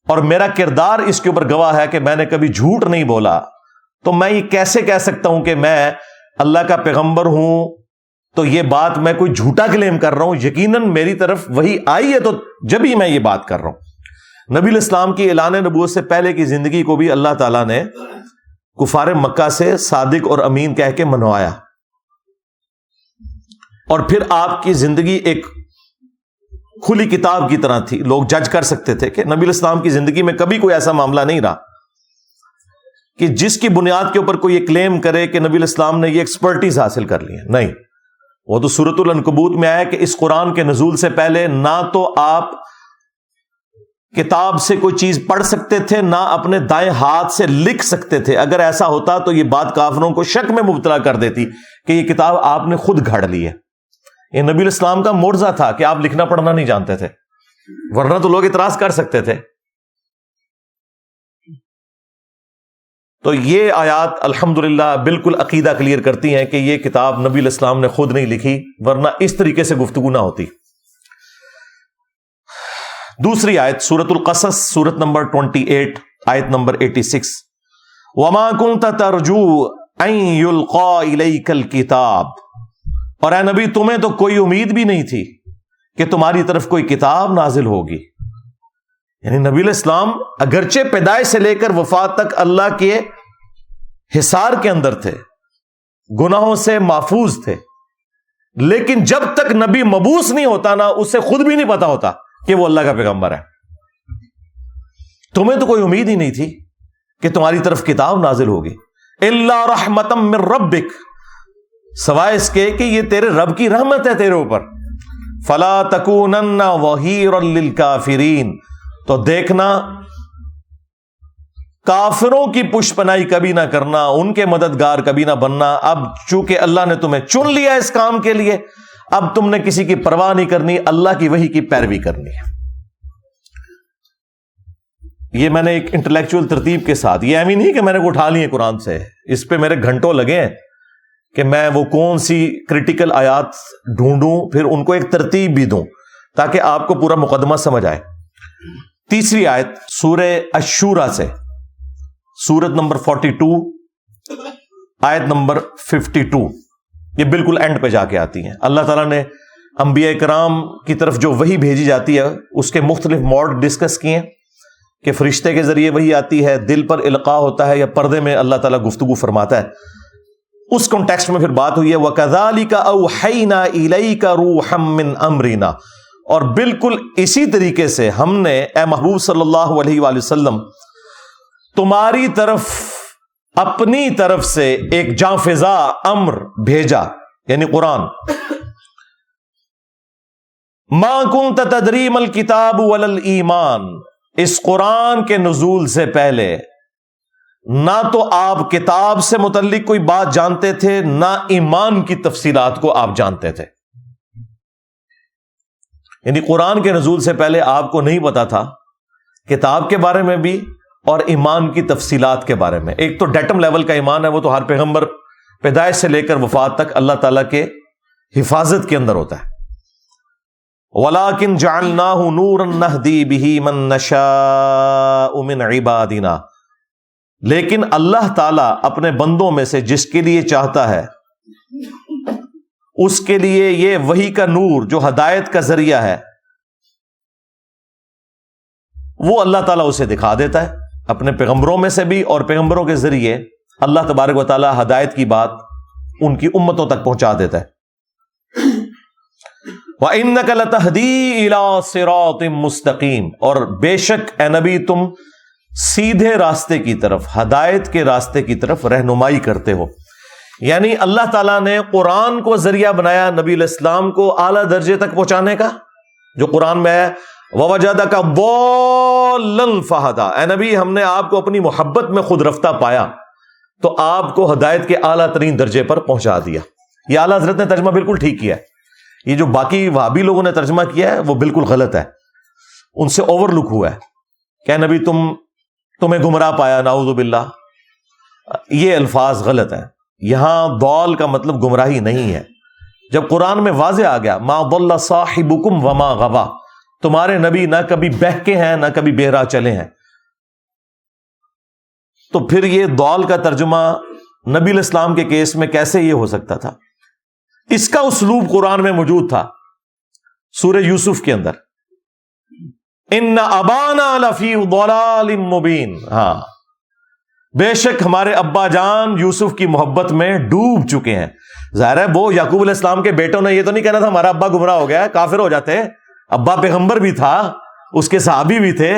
E: اور میرا کردار اس کے اوپر گواہ ہے کہ میں نے کبھی جھوٹ نہیں بولا. تو میں یہ کیسے کہہ سکتا ہوں کہ میں اللہ کا پیغمبر ہوں تو یہ بات میں کوئی جھوٹا کلیم کر رہا ہوں؟ یقیناً میری طرف وہی آئی ہے تو جب ہی میں یہ بات کر رہا ہوں. نبی الاسلام کی اعلان نبوت سے پہلے کی زندگی کو بھی اللہ تعالیٰ نے کفار مکہ سے صادق اور امین کہہ کے منوایا. اور پھر آپ کی زندگی ایک کھلی کتاب کی طرح تھی. لوگ جج کر سکتے تھے کہ نبی الاسلام کی زندگی میں کبھی کوئی ایسا معاملہ نہیں رہا کہ جس کی بنیاد کے اوپر کوئی یہ کلیم کرے کہ نبی الاسلام نے یہ ایکسپرٹیز حاصل کر لی ہے. نہیں، وہ تو سورۃ العنکبوت میں آیا کہ اس قرآن کے نزول سے پہلے نہ تو آپ کتاب سے کوئی چیز پڑھ سکتے تھے، نہ اپنے دائیں ہاتھ سے لکھ سکتے تھے. اگر ایسا ہوتا تو یہ بات کافروں کو شک میں مبتلا کر دیتی کہ یہ کتاب آپ نے خود گھڑ لی ہے. یہ نبی الاسلام کا معجزہ تھا کہ آپ لکھنا پڑھنا نہیں جانتے تھے، ورنہ تو لوگ اعتراض کر سکتے تھے. تو یہ آیات الحمدللہ بالکل عقیدہ کلیئر کرتی ہیں کہ یہ کتاب نبی الاسلام نے خود نہیں لکھی، ورنہ اس طریقے سے گفتگو نہ ہوتی. دوسری آیت سورۃ القصص، سورت نمبر 28 آیت نمبر 86. وما كنت ترجو ان يلقى اليك الكتاب، اور اے نبی تمہیں تو کوئی امید بھی نہیں تھی کہ تمہاری طرف کوئی کتاب نازل ہوگی. یعنی نبی الاسلام اگرچہ پیدائش سے لے کر وفات تک اللہ کے حصار کے اندر تھے، گناہوں سے محفوظ تھے، لیکن جب تک نبی مبعوث نہیں ہوتا نا، اسے خود بھی نہیں پتا ہوتا کہ وہ اللہ کا پیغمبر ہے. تمہیں تو کوئی امید ہی نہیں تھی کہ تمہاری طرف کتاب نازل ہوگی. الا رحمتا من ربک، سوائے اس کے کہ یہ تیرے رب کی رحمت ہے تیرے اوپر. فلا تکونن ظہیرا للکافرین، تو دیکھنا کافروں کی پشپنائی کبھی نہ کرنا، ان کے مددگار کبھی نہ بننا. اب چونکہ اللہ نے تمہیں چن لیا اس کام کے لیے، اب تم نے کسی کی پرواہ نہیں کرنی، اللہ کی وحی کی پیروی کرنی ہے. یہ میں نے ایک انٹلیکچوئل ترتیب کے ساتھ، یہ اہم ہی نہیں کہ میں نے کو اٹھا لیے قرآن سے، اس پہ میرے گھنٹوں لگے ہیں کہ میں وہ کون سی کریٹیکل آیات ڈھونڈوں، پھر ان کو ایک ترتیب بھی دوں تاکہ آپ کو پورا مقدمہ سمجھ آئے. تیسری آیت سورہ الشورى سے، سورت نمبر 42 آیت نمبر 52، یہ بالکل اینڈ پہ جا کے آتی ہیں. اللہ تعالیٰ نے انبیاء کرام کی طرف جو وحی بھیجی جاتی ہے اس کے مختلف موڈ ڈسکس کیے ہیں کہ فرشتے کے ذریعے وحی آتی ہے، دل پر القاء ہوتا ہے، یا پردے میں اللہ تعالیٰ گفتگو فرماتا ہے. اس کانٹیکسٹ میں پھر بات ہوئی ہے وَكَذَلِكَ أَوْحَيْنَا إِلَيْكَ رُوحًا مِّنْ أَمْرِنَا، اور بالکل اسی طریقے سے ہم نے اے محبوب صلی اللہ علیہ وآلہ وسلم تمہاری طرف اپنی طرف سے ایک جاں فضا امر بھیجا، یعنی قرآن. مَا كُنْتَ تَدْرِي مَا الْكِتَابُ وَلَا الْإِيمَانُ، اس قرآن کے نزول سے پہلے نہ تو آپ کتاب سے متعلق کوئی بات جانتے تھے، نہ ایمان کی تفصیلات کو آپ جانتے تھے. یعنی قرآن کے نزول سے پہلے آپ کو نہیں پتا تھا کتاب کے بارے میں بھی اور ایمان کی تفصیلات کے بارے میں. ایک تو ڈیٹم لیول کا ایمان ہے، وہ تو ہر پیغمبر پیدائش سے لے کر وفات تک اللہ تعالیٰ کے حفاظت کے اندر ہوتا ہے. وَلَٰكِن جَعَلْنَاهُ نُورًا نَهْدِي بِهِ مَن نَّشَاءُ مِنْ عِبَادِنَا، لیکن اللہ تعالیٰ اپنے بندوں میں سے جس کے لیے چاہتا ہے اس کے لیے یہ وحی کا نور جو ہدایت کا ذریعہ ہے وہ اللہ تعالیٰ اسے دکھا دیتا ہے اپنے پیغمبروں میں سے بھی، اور پیغمبروں کے ذریعے اللہ تبارک و تعالیٰ ہدایت کی بات ان کی امتوں تک پہنچا دیتا ہے. وَإِنَّكَ لَتَهْدِي إِلَىٰ صِرَاطٍ مُسْتَقِيمٍ، اور بے شک اے نبی تم سیدھے راستے کی طرف، ہدایت کے راستے کی طرف رہنمائی کرتے ہو. یعنی اللہ تعالیٰ نے قرآن کو ذریعہ بنایا نبی علیہ السلام کو اعلیٰ درجے تک پہنچانے کا، جو قرآن میں ہے وَوَجَدَكَ ضَالًّا فَهَدَىٰ، اے نبی ہم نے آپ کو اپنی محبت میں خود رفتہ پایا تو آپ کو ہدایت کے اعلیٰ ترین درجے پر پہنچا دیا. یہ اعلیٰ حضرت نے ترجمہ بالکل ٹھیک کیا ہے. یہ جو باقی وہابی لوگوں نے ترجمہ کیا ہے وہ بالکل غلط ہے، ان سے اوور لک ہوا ہے کہ نبی تمہیں گمراہ پایا، نعوذ باللہ. یہ الفاظ غلط ہیں. یہاں ضال کا مطلب گمراہی نہیں ہے. جب قرآن میں واضح آ گیا ما ضل صاحبکم وما غوا، تمہارے نبی نہ کبھی بہکے ہیں نہ کبھی بہرا چلے ہیں، تو پھر یہ ضال کا ترجمہ نبی علیہ السلام کے کیس میں کیسے یہ ہو سکتا تھا؟ اس کا اسلوب قرآن میں موجود تھا سورہ یوسف کے اندر، ان ابانا لفی ضلال مبین. ہاں بے شک ہمارے ابا جان یوسف کی محبت میں ڈوب چکے ہیں. ظاہر ہے وہ یعقوب علیہ السلام کے بیٹوں نے یہ تو نہیں کہنا تھا ہمارا ابا گمراہ ہو گیا کافر ہو جاتے. ابا پیغمبر بھی تھا, اس کے صحابی بھی تھے,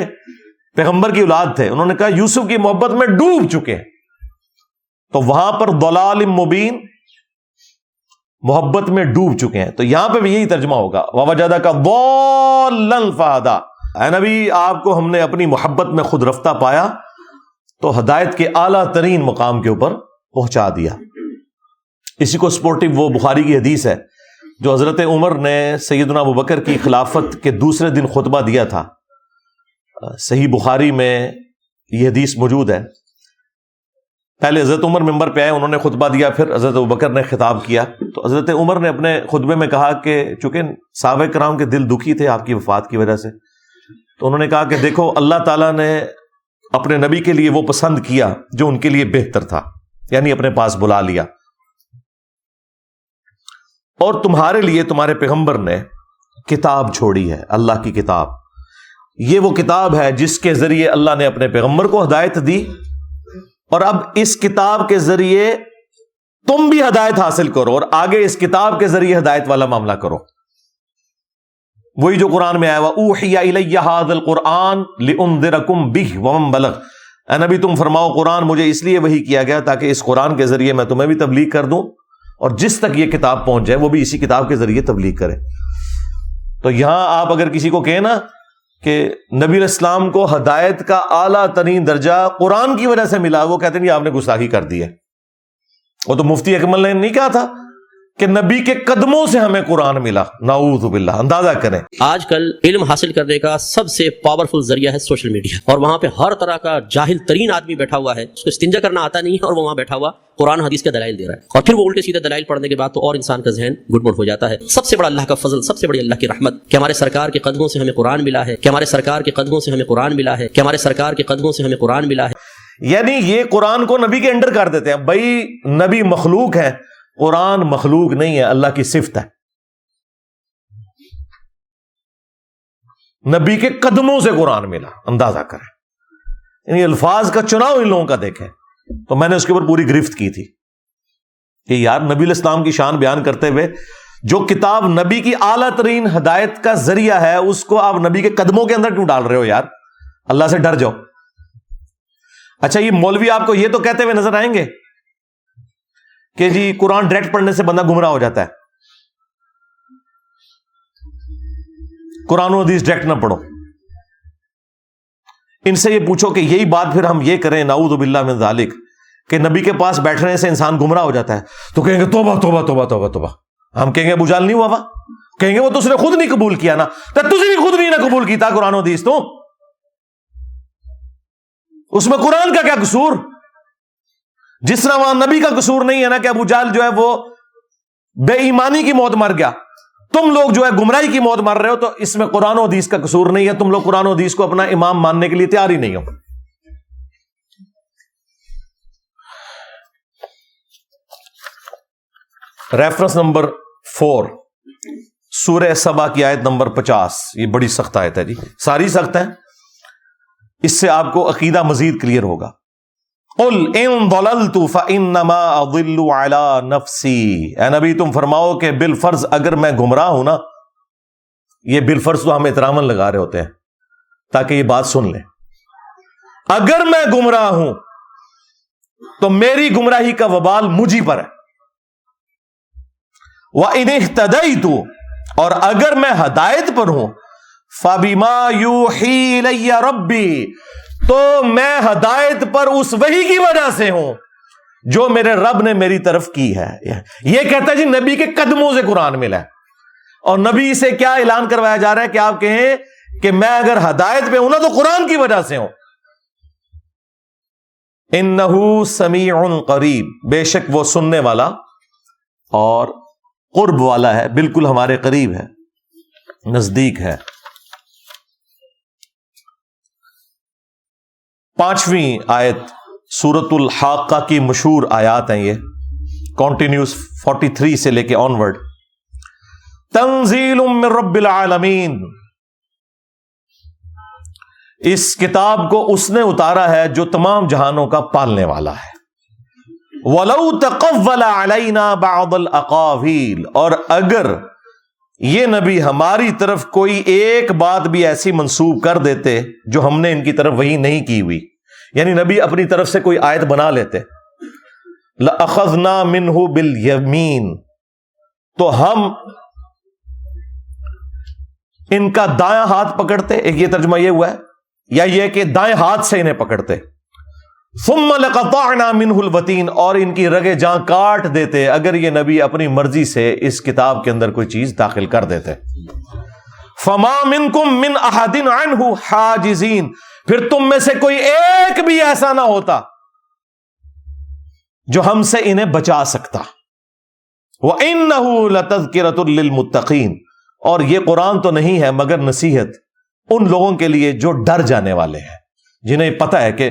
E: پیغمبر کی اولاد تھے. انہوں نے کہا یوسف کی محبت میں ڈوب چکے ہیں. تو وہاں پر ضلال مبین, محبت میں ڈوب چکے ہیں. تو یہاں پہ بھی یہی ترجمہ ہوگا ووجدک ضالا فہدی. اے نبی آپ کو ہم نے اپنی محبت میں خود رفتہ پایا تو ہدایت کے اعلیٰ ترین مقام کے اوپر پہنچا دیا. اسی کو سپورٹنگ وہ بخاری کی حدیث ہے جو حضرت عمر نے سیدنا ابوبکر کی خلافت کے دوسرے دن خطبہ دیا تھا. صحیح بخاری میں یہ حدیث موجود ہے. پہلے حضرت عمر ممبر پہ آئے, انہوں نے خطبہ دیا, پھر حضرت ابوبکر نے خطاب کیا. تو حضرت عمر نے اپنے خطبے میں کہا کہ چونکہ صحابہ کرام کے دل دکھی تھے آپ کی وفات کی وجہ سے, تو انہوں نے کہا کہ دیکھو اللہ تعالیٰ نے اپنے نبی کے لیے وہ پسند کیا جو ان کے لیے بہتر تھا, یعنی اپنے پاس بلا لیا. اور تمہارے لیے تمہارے پیغمبر نے کتاب چھوڑی ہے, اللہ کی کتاب. یہ وہ کتاب ہے جس کے ذریعے اللہ نے اپنے پیغمبر کو ہدایت دی, اور اب اس کتاب کے ذریعے تم بھی ہدایت حاصل کرو اور آگے اس کتاب کے ذریعے ہدایت والا معاملہ کرو. وہی جو قرآن میں آیا ہوا اوحی الی ھذا القرآن لانذرکم بہ ومن بلغ. اے نبی تم فرماؤ قرآن مجھے اس لیے وحی کیا گیا تاکہ اس قرآن کے ذریعے میں تمہیں بھی تبلیغ کر دوں, اور جس تک یہ کتاب پہنچ جائے وہ بھی اسی کتاب کے ذریعے تبلیغ کرے. تو یہاں آپ اگر کسی کو کہیں نا کہ نبی علیہ السلام کو ہدایت کا اعلیٰ ترین درجہ قرآن کی وجہ سے ملا, وہ کہتے ہیں آپ نے گستاخی کر دی ہے. وہ تو مفتی اکمل نے نہیں کہا تھا کہ نبی کے قدموں سے ہمیں قرآن ملا, نعوذ باللہ. اندازہ کریں
C: آج کل علم حاصل کرنے کا سب سے پاورفل ذریعہ ہے سوشل میڈیا, اور وہاں پہ ہر طرح کا جاہل ترین آدمی بیٹھا ہوا ہے, اس کو استنجا کرنا آتا نہیں ہے, اور وہ وہاں بیٹھا ہوا قرآن حدیث کے دلائل دے رہا ہے. اور پھر وہ الٹے سیدھے دلائل پڑھنے کے بعد تو اور انسان کا ذہن گڑبڑ ہو جاتا ہے. سب سے بڑا اللہ کا فضل, سب سے بڑی اللہ کی رحمت کہ ہمارے سرکار کے قدموں سے ہمیں قرآن ملا ہے, کہ ہمارے سرکار کے قدموں سے ہمیں قرآن ملا ہے, کہ ہمارے سرکار کے قدموں سے ہمیں قرآن ملا ہے.
E: یعنی یہ قرآن کو نبی کے انڈر کر دیتے ہیں. بھائی نبی مخلوق ہے, قرآن مخلوق نہیں ہے, اللہ کی صفت ہے. نبی کے قدموں سے قرآن ملا, اندازہ کریں. یعنی الفاظ کا چناؤ ان لوگوں کا دیکھیں. تو میں نے اس کے اوپر پوری گرفت کی تھی کہ یار نبی علیہ السلام کی شان بیان کرتے ہوئے جو کتاب نبی کی اعلیٰ ترین ہدایت کا ذریعہ ہے اس کو آپ نبی کے قدموں کے اندر کیوں ڈال رہے ہو یار؟ اللہ سے ڈر جاؤ. اچھا یہ مولوی آپ کو یہ تو کہتے ہوئے نظر آئیں گے کہ جی قرآن ڈائریکٹ پڑھنے سے بندہ گمراہ ہو جاتا ہے, قرآن و حدیث ڈائریکٹ نہ پڑھو. ان سے یہ پوچھو کہ یہی بات پھر ہم یہ کریں نعوذ باللہ من ذالک کہ نبی کے پاس بیٹھنے سے انسان گمراہ ہو جاتا ہے, تو کہیں گے توبہ توبہ توبہ توبہ توبہ. ہم کہیں گے ابو جہل نہیں ہوا وا, کہیں گے وہ تو اس نے خود نہیں قبول کیا نا, تو تجھے بھی خود نہیں نہ قبول کیتا قرآن و حدیث, تو اس میں قرآن کا کیا قصور؟ جس طرح وہاں نبی کا قصور نہیں ہے نا کہ ابو جہل جو ہے وہ بے ایمانی کی موت مر گیا, تم لوگ جو ہے گمراہی کی موت مر رہے ہو, تو اس میں قرآن و حدیث کا قصور نہیں ہے. تم لوگ قرآن و حدیث کو اپنا امام ماننے کے لیے تیار ہی نہیں ہو. ریفرنس نمبر 4 سورہ سبا کی آیت نمبر 50. یہ بڑی سخت آیت ہے جی, ساری سخت ہے, اس سے آپ کو عقیدہ مزید کلیئر ہوگا. قل ان ضللت فانما اضل على نفسی. اے نبی تم فرماؤ کہ بالفرض اگر میں گمراہ ہوں نا, یہ بالفرض تو ہم احتراماً لگا رہے ہوتے ہیں تاکہ یہ بات سن لیں, اگر میں گمراہ ہوں تو میری گمراہی کا وبال مجھی پر ہے. وَإِنِ اهْتَدَيْتُ, اور اگر میں ہدایت پر ہوں, فَبِمَا يُوحِي إِلَيَّ رَبِّي, تو میں ہدایت پر اس وحی کی وجہ سے ہوں جو میرے رب نے میری طرف کی ہے. یہ کہتا ہے جی نبی کے قدموں سے قرآن ملا ہے, اور نبی سے کیا اعلان کروایا جا رہا ہے کہ آپ کہیں کہ میں اگر ہدایت پہ ہوں نا تو قرآن کی وجہ سے ہوں. اِنَّهُ سَمِيعٌ قَرِيبٌ, بے شک وہ سننے والا اور قرب والا ہے, بالکل ہمارے قریب ہے, نزدیک ہے. 5ویں آیت سورۃ الحاقہ کی مشہور آیات ہیں, یہ کنٹینیوس 43 سے لے کے آنورڈ. تنزیل من رب العالمین, اس کتاب کو اس نے اتارا ہے جو تمام جہانوں کا پالنے والا ہے. وَلَوْ تَقَوَّلَ عَلَيْنَا بَعْضَ الْأَقَاوِيلِ، اور اگر یہ نبی ہماری طرف کوئی ایک بات بھی ایسی منسوب کر دیتے جو ہم نے ان کی طرف وحی نہیں کی ہوئی، یعنی نبی اپنی طرف سے کوئی آیت بنا لیتے، لَأَخَذْنَا مِنْهُ بِالْيَمِينِ، تو ہم ان کا دائیں ہاتھ پکڑتے، ایک یہ ترجمہ یہ ہوا ہے، یا یہ کہ دائیں ہاتھ سے انہیں پکڑتے، ثم لقطعنا منه الوتین، اور ان کی رگیں جاں کاٹ دیتے اگر یہ نبی اپنی مرضی سے اس کتاب کے اندر کوئی چیز داخل کر دیتے۔ فما منکم من احد عنہ حاجزین، پھر تم میں سے کوئی ایک بھی ایسا نہ ہوتا جو ہم سے انہیں بچا سکتا۔ وَإِنَّهُ لَتَذْكِرَةٌ لِّلْمُتَّقِينَ، اور یہ قرآن تو نہیں ہے مگر نصیحت ان لوگوں کے لیے جو ڈر جانے والے ہیں، جنہیں پتہ ہے کہ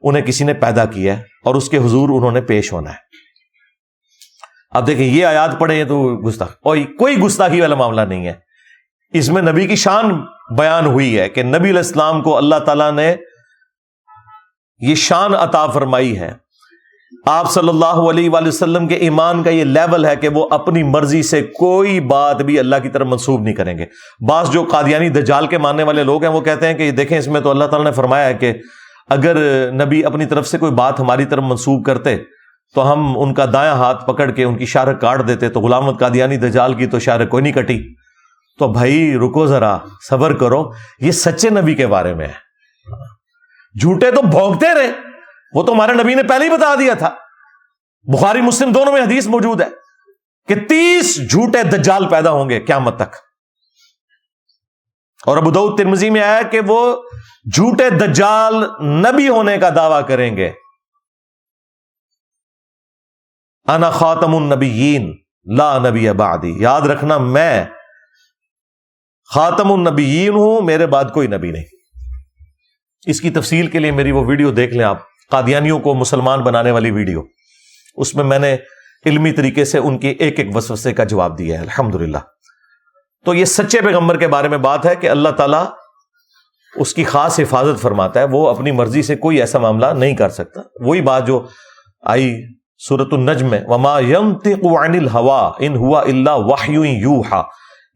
E: انہیں کسی نے پیدا کیا ہے اور اس کے حضور انہوں نے پیش ہونا ہے۔ اب دیکھیں یہ آیات پڑھیں تو گستاخ، اور کوئی گستاخی والا معاملہ نہیں ہے، اس میں نبی کی شان بیان ہوئی ہے کہ نبی علیہ السلام کو اللہ تعالیٰ نے یہ شان عطا فرمائی ہے، آپ صلی اللہ علیہ وآلہ وسلم کے ایمان کا یہ لیول ہے کہ وہ اپنی مرضی سے کوئی بات بھی اللہ کی طرف منسوب نہیں کریں گے۔ بعض جو قادیانی دجال کے ماننے والے لوگ ہیں وہ کہتے ہیں کہ دیکھیں اس میں تو اللہ تعالیٰ نے فرمایا ہے کہ اگر نبی اپنی طرف سے کوئی بات ہماری طرف منسوب کرتے تو ہم ان کا دایاں ہاتھ پکڑ کے ان کی شارک کاٹ دیتے، تو غلام احمد قادیانی دجال کی تو شارک کوئی نہیں کٹی۔ تو بھائی رکو ذرا، صبر کرو، یہ سچے نبی کے بارے میں ہے، جھوٹے تو بھونکتے رہے، وہ تو ہمارے نبی نے پہلے ہی بتا دیا تھا، بخاری مسلم دونوں میں حدیث موجود ہے کہ 30 جھوٹے دجال پیدا ہوں گے قیامت تک، اور ابو داؤد ترمذی میں آیا کہ وہ جھوٹے دجال نبی ہونے کا دعویٰ کریں گے، انا خاتم النبیین لا نبی بعدی، یاد رکھنا میں خاتم النبیین ہوں، میرے بعد کوئی نبی نہیں۔ اس کی تفصیل کے لیے میری وہ ویڈیو دیکھ لیں آپ، قادیانیوں کو مسلمان بنانے والی ویڈیو، اس میں میں نے علمی طریقے سے ان کے ایک ایک وسوسے کا جواب دیا ہے الحمدللہ۔ تو یہ سچے پیغمبر کے بارے میں بات ہے کہ اللہ تعالیٰ اس کی خاص حفاظت فرماتا ہے، وہ اپنی مرضی سے کوئی ایسا معاملہ نہیں کر سکتا۔ وہی بات جو آئی سورۃ النجم میں، وما ينطق عن الهوى ان هو الا وحی یوحى،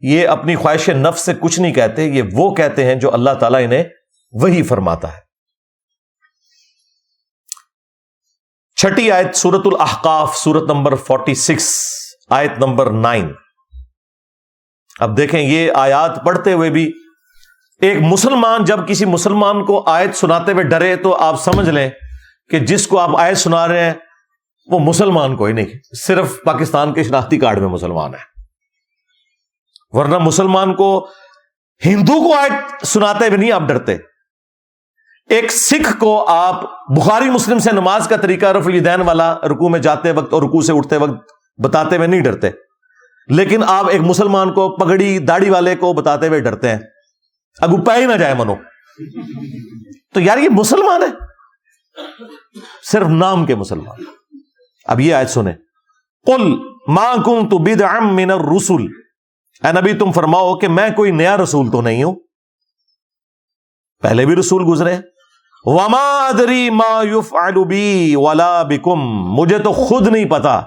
E: یہ اپنی خواہش نفس سے کچھ نہیں کہتے، یہ وہ کہتے ہیں جو اللہ تعالیٰ انہیں وحی فرماتا ہے۔ چھٹی آیت سورۃ الاحقاف، سورت نمبر 46 آیت نمبر 9۔ اب دیکھیں یہ آیات پڑھتے ہوئے بھی ایک مسلمان جب کسی مسلمان کو آیت سناتے ہوئے ڈرے تو آپ سمجھ لیں کہ جس کو آپ آیت سنا رہے ہیں وہ مسلمان کوئی نہیں، صرف پاکستان کے شناختی کارڈ میں مسلمان ہے، ورنہ مسلمان کو ہندو کو آیت سناتے ہوئے نہیں آپ ڈرتے۔ ایک سکھ کو آپ بخاری مسلم سے نماز کا طریقہ رفع الیدین والا رکوع میں جاتے وقت اور رکوع سے اٹھتے وقت بتاتے ہوئے نہیں ڈرتے، لیکن آپ ایک مسلمان کو پگڑی داڑھی والے کو بتاتے ہوئے ڈرتے ہیں، اگو پہ ہی نہ جائے منو۔ تو یار یہ مسلمان ہے، صرف نام کے مسلمان۔ اب یہ آیت سنیں، قل ما کنت بدعا من الرسل، اے نبی تم فرماؤ کہ میں کوئی نیا رسول تو نہیں ہوں، پہلے بھی رسول گزرے۔ وما ادری ما يفعل بی ولا بکم، مجھے تو خود نہیں پتا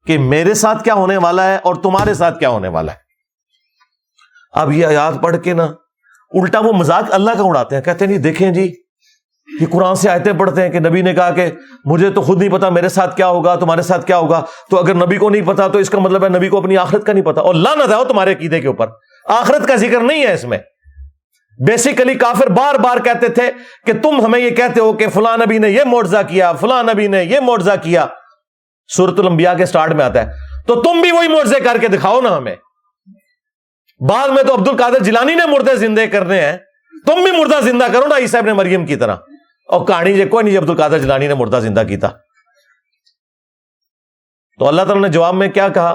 E: کہ میرے ساتھ کیا ہونے والا ہے اور تمہارے ساتھ کیا ہونے والا ہے۔ اب یہ آیات پڑھ کے نا الٹا وہ مذاق اللہ کا اڑاتے ہیں، کہتے ہیں جی دیکھیں جی یہ قرآن سے آیتیں پڑھتے ہیں کہ نبی نے کہا کہ مجھے تو خود نہیں پتا میرے ساتھ کیا ہوگا تمہارے ساتھ کیا ہوگا، تو اگر نبی کو نہیں پتا تو اس کا مطلب ہے نبی کو اپنی آخرت کا نہیں پتا، اور لعنت ہے تمہارے عقیدے کے اوپر، آخرت کا ذکر نہیں ہے اس میں۔ بیسیکلی کافر بار بار کہتے تھے کہ تم ہمیں یہ کہتے ہو کہ فلاں نبی نے یہ معجزہ کیا، فلاں نبی نے یہ معجزہ کیا، سورۃ الانبیاء کے سٹارٹ میں آتا ہے، تو تم بھی وہی معجزے کر کے دکھاؤ نا ہمیں۔ بعد میں تو عبد القادر جیلانی نے مردے زندے کرنے ہیں، تم بھی مردہ زندہ کرو نا عیسیٰ ابن مریم کی طرح۔ اور کہانی جو کوئی نہیں عبد القادر جیلانی نے مردہ زندہ کیتا۔ تو اللہ تعالیٰ نے جواب میں کیا کہا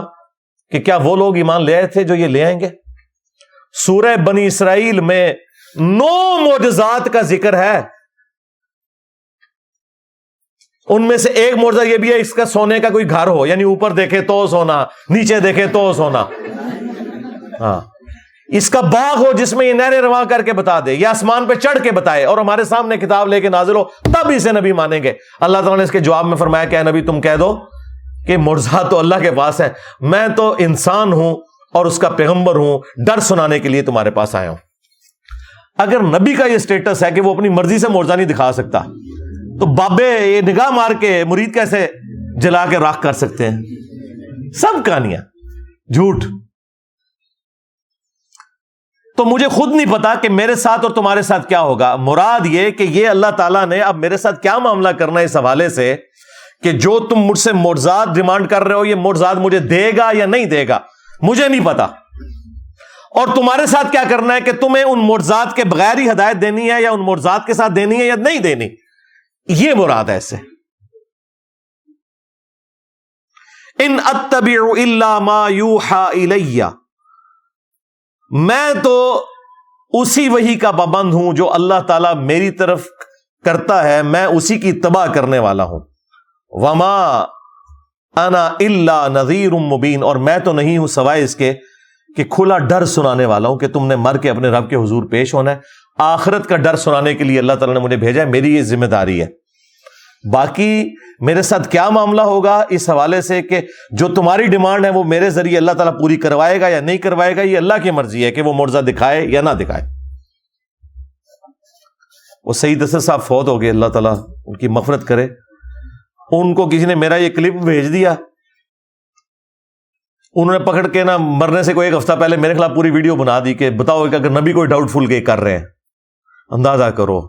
E: کہ کیا وہ لوگ ایمان لے آئے تھے جو یہ لے آئیں گے؟ سورہ بنی اسرائیل میں 9 معجزات کا ذکر ہے، ان میں سے ایک معجزہ یہ بھی ہے اس کا سونے کا کوئی گھر ہو، یعنی اوپر دیکھے تو سونا، نیچے دیکھے تو سونا، ہاں اس کا باغ ہو جس میں یہ نہریں رواں کر کے بتا دے، یا آسمان پہ چڑھ کے بتائے اور ہمارے سامنے کتاب لے کے نازل ہو، تب اسے نبی مانیں گے۔ اللہ تعالیٰ نے اس کے جواب میں فرمایا کہ اے نبی تم کہہ دو کہ معجزات تو اللہ کے پاس ہے، میں تو انسان ہوں اور اس کا پیغمبر ہوں، ڈر سنانے کے لیے تمہارے پاس آیا ہوں۔ اگر نبی کا یہ سٹیٹس ہے کہ وہ اپنی مرضی سے معجزہ نہیں دکھا سکتا، تو بابے یہ نگاہ مار کے مرید کیسے جلا کے راکھ کر سکتے ہیں؟ سب کہانیاں جھوٹ۔ تو مجھے خود نہیں پتا کہ میرے ساتھ اور تمہارے ساتھ کیا ہوگا۔ مراد یہ کہ یہ اللہ تعالیٰ نے اب میرے ساتھ کیا معاملہ کرنا ہے اس حوالے سے کہ جو تم مجھ سے معجزات ڈیمانڈ کر رہے ہو، یہ معجزات مجھے دے گا یا نہیں دے گا، مجھے نہیں پتا۔ اور تمہارے ساتھ کیا کرنا ہے کہ تمہیں ان معجزات کے بغیر ہی ہدایت دینی ہے یا ان معجزات کے ساتھ دینی ہے یا نہیں دینی، یہ مراد ہے اس سے۔ ان اتبع الا ما یوحى الی، میں تو اسی وحی کا پابند ہوں جو اللہ تعالیٰ میری طرف کرتا ہے، میں اسی کی اتباع کرنے والا ہوں۔ وما انا الا نذیر مبین، اور میں تو نہیں ہوں سوائے اس کے کہ کھلا ڈر سنانے والا ہوں کہ تم نے مر کے اپنے رب کے حضور پیش ہونا ہے۔ آخرت کا ڈر سنانے کے لیے اللہ تعالیٰ نے مجھے بھیجا ہے، میری یہ ذمہ داری ہے۔ باقی میرے ساتھ کیا معاملہ ہوگا اس حوالے سے کہ جو تمہاری ڈیمانڈ ہے وہ میرے ذریعے اللہ تعالیٰ پوری کروائے گا یا نہیں کروائے گا، یہ اللہ کی مرضی ہے کہ وہ معجزہ دکھائے یا نہ دکھائے۔ وہ سعید اسد صاحب فوت ہو گئے، اللہ تعالیٰ ان کی مغفرت کرے۔ ان کو کسی نے میرا یہ کلپ بھیج دیا، انہوں نے پکڑ کے نا مرنے سے کوئی ایک ہفتہ پہلے میرے خلاف پوری ویڈیو بنا دی کہ بتاؤ کہ اگر نبی کوئی ڈاؤٹ فل کر رہے ہیں، اندازہ کرو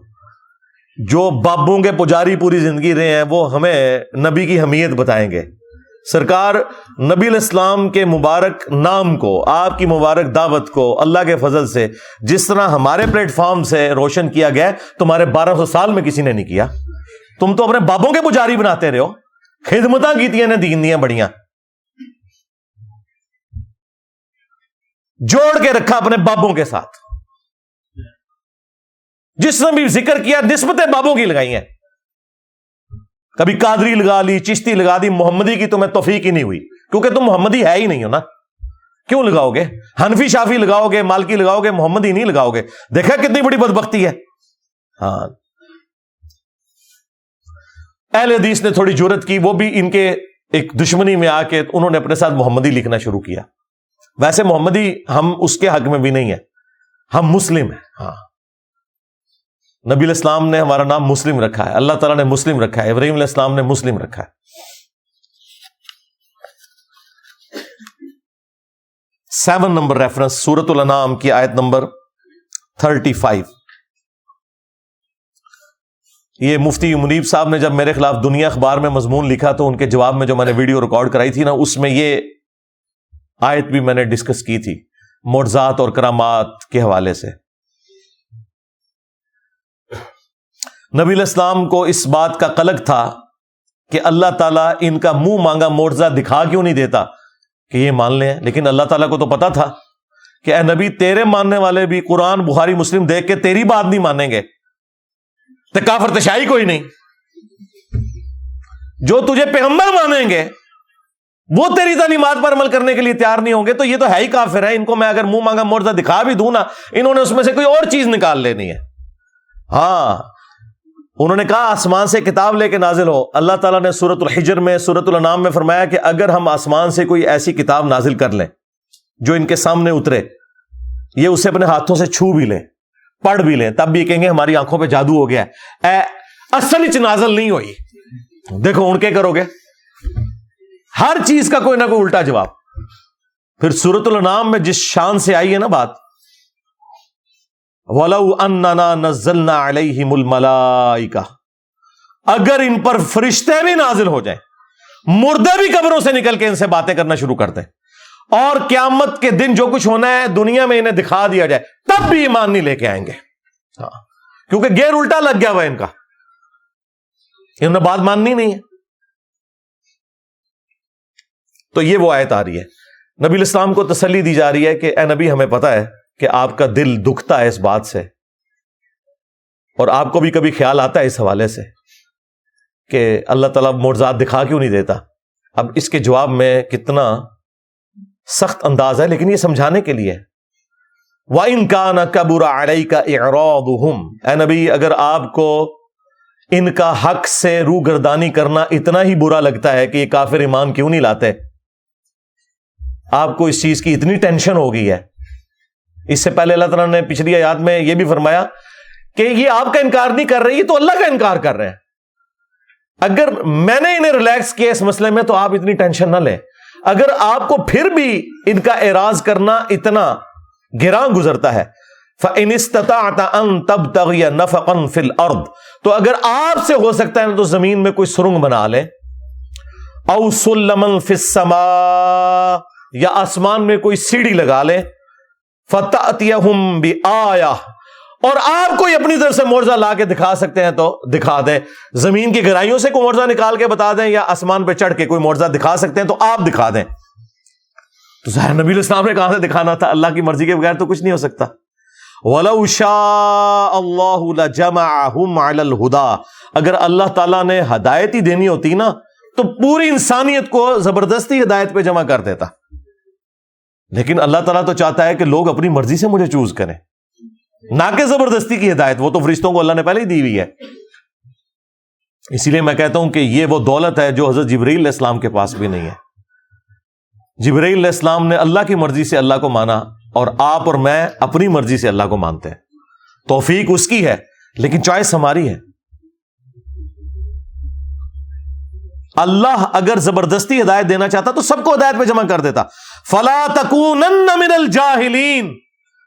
E: جو بابوں کے پجاری پوری زندگی رہے ہیں وہ ہمیں نبی کی اہمیت بتائیں گے۔ سرکار نبی علیہ السلام کے مبارک نام کو، آپ کی مبارک دعوت کو اللہ کے فضل سے جس طرح ہمارے پلیٹ فارم سے روشن کیا گیا تمہارے 1200 سال میں کسی نے نہیں کیا۔ تم تو اپنے بابوں کے پجاری بناتے رہے ہو، خدمتاں کیتیاں نے دین دیاں بڑیاں، جوڑ کے رکھا اپنے بابوں کے ساتھ، جس نے بھی ذکر کیا نسبتیں بابوں کی لگائی ہیں، کبھی قادری لگا لی، چشتی لگا دی، محمدی کی تمہیں توفیق ہی نہیں ہوئی کیونکہ تم محمدی ہے ہی نہیں ہو نا، کیوں لگاؤ گے؟ حنفی شافی لگاؤ گے، مالکی لگاؤ گے، محمدی نہیں لگاؤ گے۔ دیکھا کتنی بڑی بدبختی ہے۔ ہاں، اہل حدیث نے تھوڑی جرأت کی، وہ بھی ان کے ایک دشمنی میں آ کے انہوں نے اپنے ساتھ محمدی لکھنا شروع کیا۔ ویسے محمدی ہم اس کے حق میں بھی نہیں ہے، ہم مسلم ہیں۔ ہاں، نبی علیہ السلام نے ہمارا نام مسلم رکھا ہے، اللہ تعالیٰ نے مسلم رکھا ہے، ابراہیم علیہ السلام نے مسلم رکھا ہے۔ 7 نمبر ریفرنس سورۃ الانعام کی آیت نمبر 35۔ یہ مفتی منیب صاحب نے جب میرے خلاف دنیا اخبار میں مضمون لکھا تو ان کے جواب میں جو میں نے ویڈیو ریکارڈ کرائی تھی نا، اس میں یہ آیت بھی میں نے ڈسکس کی تھی معجزات اور کرامات کے حوالے سے۔ نبی علیہ السلام کو اس بات کا قلق تھا کہ اللہ تعالیٰ ان کا منہ مانگا معجزہ دکھا کیوں نہیں دیتا کہ یہ مان لیں، لیکن اللہ تعالیٰ کو تو پتا تھا کہ اے نبی تیرے ماننے والے بھی قرآن بخاری مسلم دیکھ کے تیری بات نہیں مانیں گے، تو کافر تشائی کوئی نہیں، جو تجھے پیغمبر مانیں گے وہ تیری تعلیمات پر عمل کرنے کے لیے تیار نہیں ہوں گے، تو یہ تو ہے ہی کافر ہے، ان کو میں اگر منہ مانگا معجزہ دکھا بھی دوں نا، انہوں نے اس میں سے کوئی اور چیز نکال لینی ہے۔ ہاں، انہوں نے کہا آسمان سے کتاب لے کے نازل ہو۔ اللہ تعالیٰ نے سورۃ الحجر میں، سورۃ الانعام میں فرمایا کہ اگر ہم آسمان سے کوئی ایسی کتاب نازل کر لیں جو ان کے سامنے اترے، یہ اسے اپنے ہاتھوں سے چھو بھی لیں، پڑھ بھی لیں، تب بھی کہیں گے ہماری آنکھوں پہ جادو ہو گیا ہے، اصل ہی نازل نہیں ہوئی، دیکھو ان کے کرو گے، ہر چیز کا کوئی نہ کوئی الٹا جواب۔ پھر سورۃ الانعام میں جس شان سے آئی ہے نا بات، وَلَوْ أَنَّنَا نَزَّلْنَا عَلَيْهِمُ الْمَلَائِكَةَ، اگر ان پر فرشتے بھی نازل ہو جائیں، مردے بھی قبروں سے نکل کے ان سے باتیں کرنا شروع کر دیں، اور قیامت کے دن جو کچھ ہونا ہے دنیا میں انہیں دکھا دیا جائے، تب بھی ایمان نہیں لے کے آئیں گے۔ ہاں، کیونکہ گیر الٹا لگ گیا ہوا ان کا، انہوں نے بات ماننی نہیں ہے۔ تو یہ وہ آیت آ رہی ہے، نبی علیہ السلام کو تسلی دی جا رہی ہے کہ اے نبی ہمیں پتا ہے کہ آپ کا دل دکھتا ہے اس بات سے، اور آپ کو بھی کبھی خیال آتا ہے اس حوالے سے کہ اللہ تعالیٰ معجزات دکھا کیوں نہیں دیتا۔ اب اس کے جواب میں کتنا سخت انداز ہے، لیکن یہ سمجھانے کے لیے۔ وَإِن كَانَ كَبُرَ عَلَيْكَ إِعْرَاضُهُمْ، اے نبی اگر آپ کو ان کا حق سے روگردانی کرنا اتنا ہی برا لگتا ہے کہ یہ کافر ایمان کیوں نہیں لاتے؟ آپ کو اس چیز کی اتنی ٹینشن ہو گئی ہے. اس سے پہلے اللہ تعالیٰ نے پچھلی آیات میں یہ بھی فرمایا کہ یہ آپ کا انکار نہیں کر رہی، یہ تو اللہ کا انکار کر رہے ہیں. اگر میں نے انہیں ریلیکس کیا اس مسئلے میں تو آپ اتنی ٹینشن نہ لیں. اگر آپ کو پھر بھی ان کا اعراض کرنا اتنا گراں گزرتا ہے، فَإِنِ اسْتَطَعْتَ أَن تَبْتَغِيَ نَفَقًا فِي الْأَرْضِ، تو اگر آپ سے ہو سکتا ہے تو زمین میں کوئی سرنگ بنا لیں، اَوْ سُلَّمًا فِي السَّمَاءِ، یا آسمان میں کوئی سیڑھی لگا لیں، فَتَأْتِيَهُمْ بِآيَةٍ، اور آپ کوئی اپنی طرف سے معجزہ لا کے دکھا سکتے ہیں تو دکھا دیں. زمین کی گہرائیوں سے کوئی معجزہ نکال کے بتا دیں، یا آسمان پہ چڑھ کے کوئی معجزہ دکھا سکتے ہیں تو آپ دکھا دیں. تو ظاہر نبی علیہ السلام نے کہاں سے دکھانا تھا؟ اللہ کی مرضی کے بغیر تو کچھ نہیں ہو سکتا. وَلَوْ شَاءَ اللَّهُ لَجَمَعَهُمْ عَلَى الْهُدَى، اگر اللہ تعالیٰ نے ہدایت ہی دینی ہوتی نا تو پوری انسانیت کو زبردستی ہدایت پہ جمع کر دیتا. لیکن اللہ تعالیٰ تو چاہتا ہے کہ لوگ اپنی مرضی سے مجھے چوز کریں، نہ کہ زبردستی کی ہدایت. وہ تو فرشتوں کو اللہ نے پہلے ہی دی ہوئی ہے. اسی لیے میں کہتا ہوں کہ یہ وہ دولت ہے جو حضرت جبرائیل علیہ السلام کے پاس بھی نہیں ہے. جبرائیل علیہ السلام نے اللہ کی مرضی سے اللہ کو مانا، اور آپ اور میں اپنی مرضی سے اللہ کو مانتے ہیں. توفیق اس کی ہے لیکن چوائس ہماری ہے. اللہ اگر زبردستی ہدایت دینا چاہتا تو سب کو ہدایت پہ جمع کر دیتا. فَلَا تَكُونَنَّ مِنَ الْجَاهِلِينَ،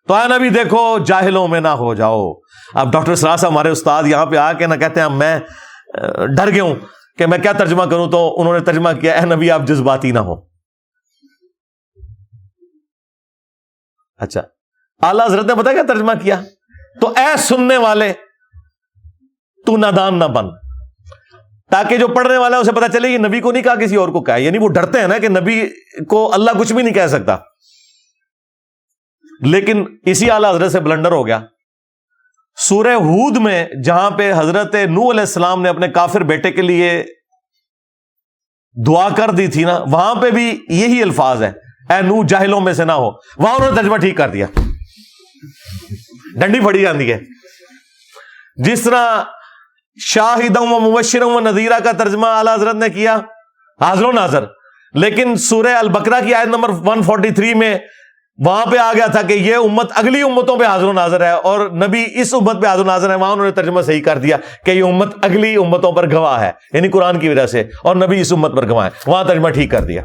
E: تو اے نبی دیکھو جاہلوں میں نہ ہو جاؤ. اب ڈاکٹر سراج صاحب ہمارے استاد یہاں پہ آ کے نہ کہتے ہیں میں ڈر گیا ہوں کہ میں کیا ترجمہ کروں، تو انہوں نے ترجمہ کیا اے نبی آپ جذباتی نہ ہو. اچھا، اعلیٰ حضرت نے پتا کیا ترجمہ کیا؟ تو اے سننے والے تو نادان نہ بن، تاکہ جو پڑھنے والا ہے اسے پتا چلے یہ نبی کو نہیں کہا کسی اور کو کہا. یعنی وہ ڈرتے ہیں نا کہ نبی کو اللہ کچھ بھی نہیں کہہ سکتا. لیکن اسی اعلیٰ حضرت سے بلنڈر ہو گیا. سورہ ہود میں جہاں پہ حضرت نوح علیہ السلام نے اپنے کافر بیٹے کے لیے دعا کر دی تھی نا، وہاں پہ بھی یہی الفاظ ہے، اے نوح جاہلوں میں سے نہ ہو. وہاں انہوں نے ترجمہ ٹھیک کر دیا، ڈنڈی پھڑی جاتی ہے. جس طرح شاہداً و مبشراً و نذیرا کا ترجمہ اعلیٰ حضرت نے کیا حاضر و ناظر، لیکن سورہ البقرہ کی آیت نمبر 143 میں وہاں پہ آ گیا تھا کہ یہ امت اگلی امتوں پہ حاضر و ناظر ہے اور نبی اس امت پہ حاضر و ناظر ہے. وہاں انہوں نے ترجمہ صحیح کر دیا کہ یہ امت اگلی امتوں پر گواہ ہے، یعنی قرآن کی وجہ سے، اور نبی اس امت پر گواہ ہے. وہاں ترجمہ ٹھیک کر دیا،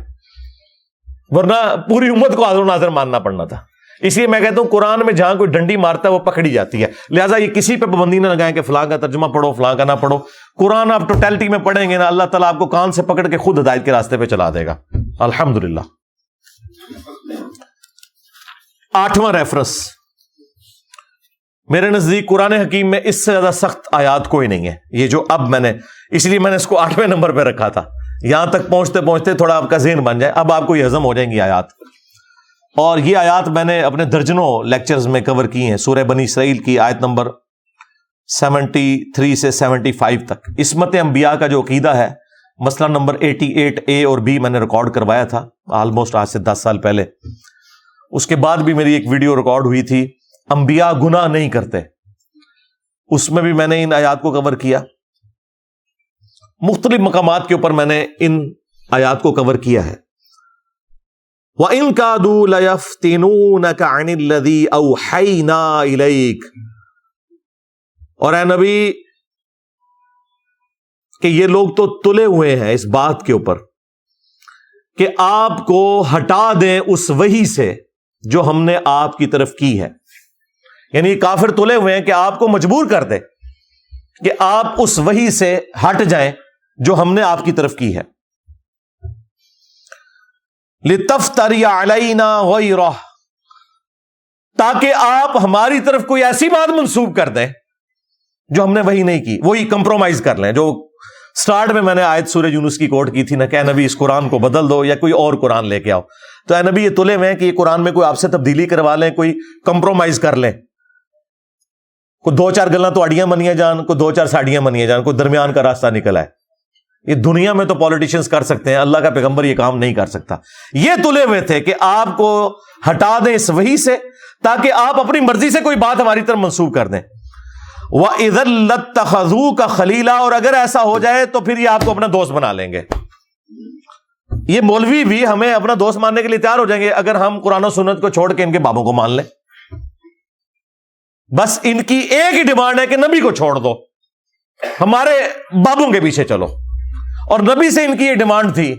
E: ورنہ پوری امت کو حاضر و ناظر ماننا پڑنا تھا. اس لیے میں کہتا ہوں قرآن میں جہاں کوئی ڈنڈی مارتا ہے وہ پکڑی جاتی ہے. لہٰذا یہ کسی پہ پابندی نہ لگائیں کہ فلاں کا ترجمہ پڑھو فلاں کا نہ پڑھو. قرآن آپ ٹوٹیلٹی میں پڑھیں گے نا، اللہ تعالیٰ آپ کو کان سے پکڑ کے خود ہدایت کے راستے پہ چلا دے گا. الحمدللہ. 8واں ریفرنس میرے نزدیک قرآن حکیم میں اس سے زیادہ سخت آیات کوئی نہیں ہے. یہ جو اب میں نے، اس لیے میں نے اس کو 8ویں نمبر پہ رکھا تھا. یہاں تک پہنچتے پہنچتے تھوڑا آپ کا ذہن بن جائے، اب آپ کو یہ ہضم ہو جائیں گی آیات. اور یہ آیات میں نے اپنے درجنوں لیکچرز میں کور کی ہیں. سورہ بنی اسرائیل کی آیت نمبر 73 سے 75 تک. عصمت انبیاء کا جو عقیدہ ہے، مسئلہ نمبر 88A اور B میں نے ریکارڈ کروایا تھا آلموسٹ آج سے 10 سال پہلے. اس کے بعد بھی میری ایک ویڈیو ریکارڈ ہوئی تھی، انبیاء گناہ نہیں کرتے. اس میں بھی میں نے ان آیات کو کور کیا. مختلف مقامات کے اوپر میں نے ان آیات کو کور کیا ہے. وَإِن كَادُوا لَيَفْتِنُونَكَ عَنِ الَّذِي أَوْحَيْنَا إِلَيْكَ، اور اے نبی کہ یہ لوگ تو تلے ہوئے ہیں اس بات کے اوپر کہ آپ کو ہٹا دیں اس وحی سے جو ہم نے آپ کی طرف کی ہے. یعنی کافر تلے ہوئے ہیں کہ آپ کو مجبور کر دیں کہ آپ اس وحی سے ہٹ جائیں جو ہم نے آپ کی طرف کی ہے. لِتَفْتَرِيَ عَلَيْنَا غَيْرَهُ، تاکہ آپ ہماری طرف کوئی ایسی بات منسوب کر دیں جو ہم نے وہی نہیں کی، وہی کمپرومائز کر لیں. جو سٹارٹ میں نے آیت سورہ یونس کی کوٹ کی تھی نا کہ اے نبی اس قرآن کو بدل دو یا کوئی اور قرآن لے کے آؤ. تو اے نبی یہ تلے ہوئے ہیں کہ یہ قرآن میں کوئی آپ سے تبدیلی کروا لیں، کوئی کمپرومائز کر لیں، کوئی 2-4 گلاں تو اڑیاں منیاں جان، کوئی 2-4 ساڑیاں منیاں جان، کوئی درمیان کا راستہ نکل آئے. یہ دنیا میں تو پولیٹیشنز کر سکتے ہیں، اللہ کا پیغمبر یہ کام نہیں کر سکتا. یہ تلے ہوئے تھے کہ آپ کو ہٹا دیں اس وحی سے تاکہ آپ اپنی مرضی سے کوئی بات ہماری طرف منسوب کر دیں. وَإِذًا لَاتَّخَذُوكَ خَلِيلًا، اور اگر ایسا ہو جائے تو پھر یہ آپ کو اپنا دوست بنا لیں گے. یہ مولوی بھی ہمیں اپنا دوست ماننے کے لیے تیار ہو جائیں گے اگر ہم قرآن و سنت کو چھوڑ کے ان کے بابوں کو مان لیں. بس ان کی ایک ہی ڈیمانڈ ہے کہ نبی کو چھوڑ دو، ہمارے بابوں کے پیچھے چلو. اور نبی سے ان کی یہ ڈیمانڈ تھی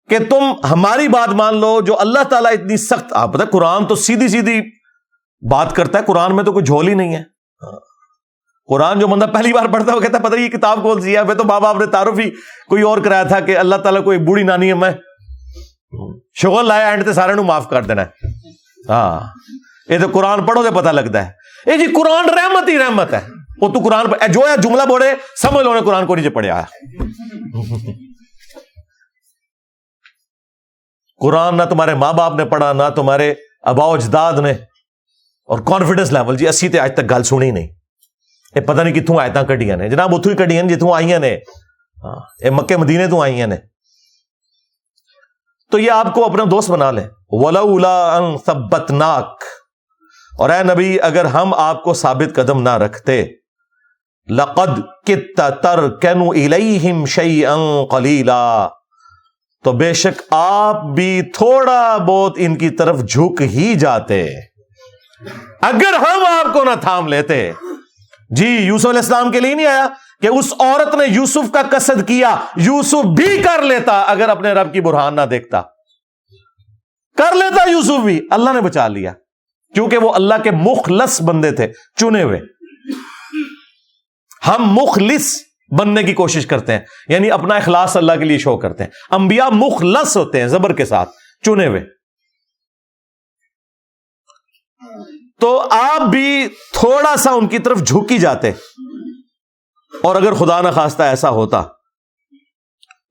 E: کہ تم ہماری بات مان لو جو اللہ تعالیٰ اتنی سخت. آپ پتہ قرآن تو سیدھی سیدھی بات کرتا ہے، قرآن میں تو کوئی جھول ہی نہیں ہے. قرآن جو بندہ پہلی بار پڑھتا ہے وہ کہتا ہے پتہ نہیں یہ کتاب کون سی ہے. میں تو ماں باپ نے تعارف ہی کوئی اور کرایا تھا کہ اللہ تعالیٰ کو ایک بوڑھی نانی ہے، میں شغل لایا اینڈ تے سارے نو معاف کر دینا ہے. ہاں یہ تو قرآن پڑھو تو پتہ لگتا ہے. یہ جی قرآن رحمت ہی رحمت ہے. وہ تو قرآن جو ہے جملہ بولے سمجھ لو نے قرآن کو نیچے پڑھیا. قرآن نہ تمہارے ماں باپ نے پڑھا نہ تمہارے آباء و اجداد نے. اور کانفیڈنس لیول جی اسی تے آج تک گل سنی نہیں. یہ پتہ نہیں کتوں آیتاں کڈیاں نے جناب، اتوں ہی کڈیاں نے جتوں آئیاں نے. یہ مکے مدینے تو آئیاں نے. تو یہ آپ کو اپنا دوست بنا لیں. وَلَوْلَا أَن ثَبَّتْنَاكَ، اور اے نبی اگر ہم آپ کو ثابت قدم نہ رکھتے، لَقَدْ كِدتَّ تَرْكَنُ إِلَيْهِمْ شَيْئًا قَلِيلًا، تو بے شک آپ بھی تھوڑا بہت ان کی طرف جھک ہی جاتے اگر ہم آپ کو نہ تھام لیتے. جی یوسف علیہ السلام کے لیے نہیں آیا کہ اس عورت نے یوسف کا قصد کیا، یوسف بھی کر لیتا اگر اپنے رب کی برہان نہ دیکھتا. کر لیتا یوسف بھی، اللہ نے بچا لیا کیونکہ وہ اللہ کے مخلص بندے تھے، چنے ہوئے. ہم مخلص بننے کی کوشش کرتے ہیں، یعنی اپنا اخلاص اللہ کے لیے شو کرتے ہیں. انبیاء مخلص ہوتے ہیں، زبر کے ساتھ چنے ہوئے. تو آپ بھی تھوڑا سا ان کی طرف جھک ہی جاتے. اور اگر خدا نہ خواستہ ایسا ہوتا،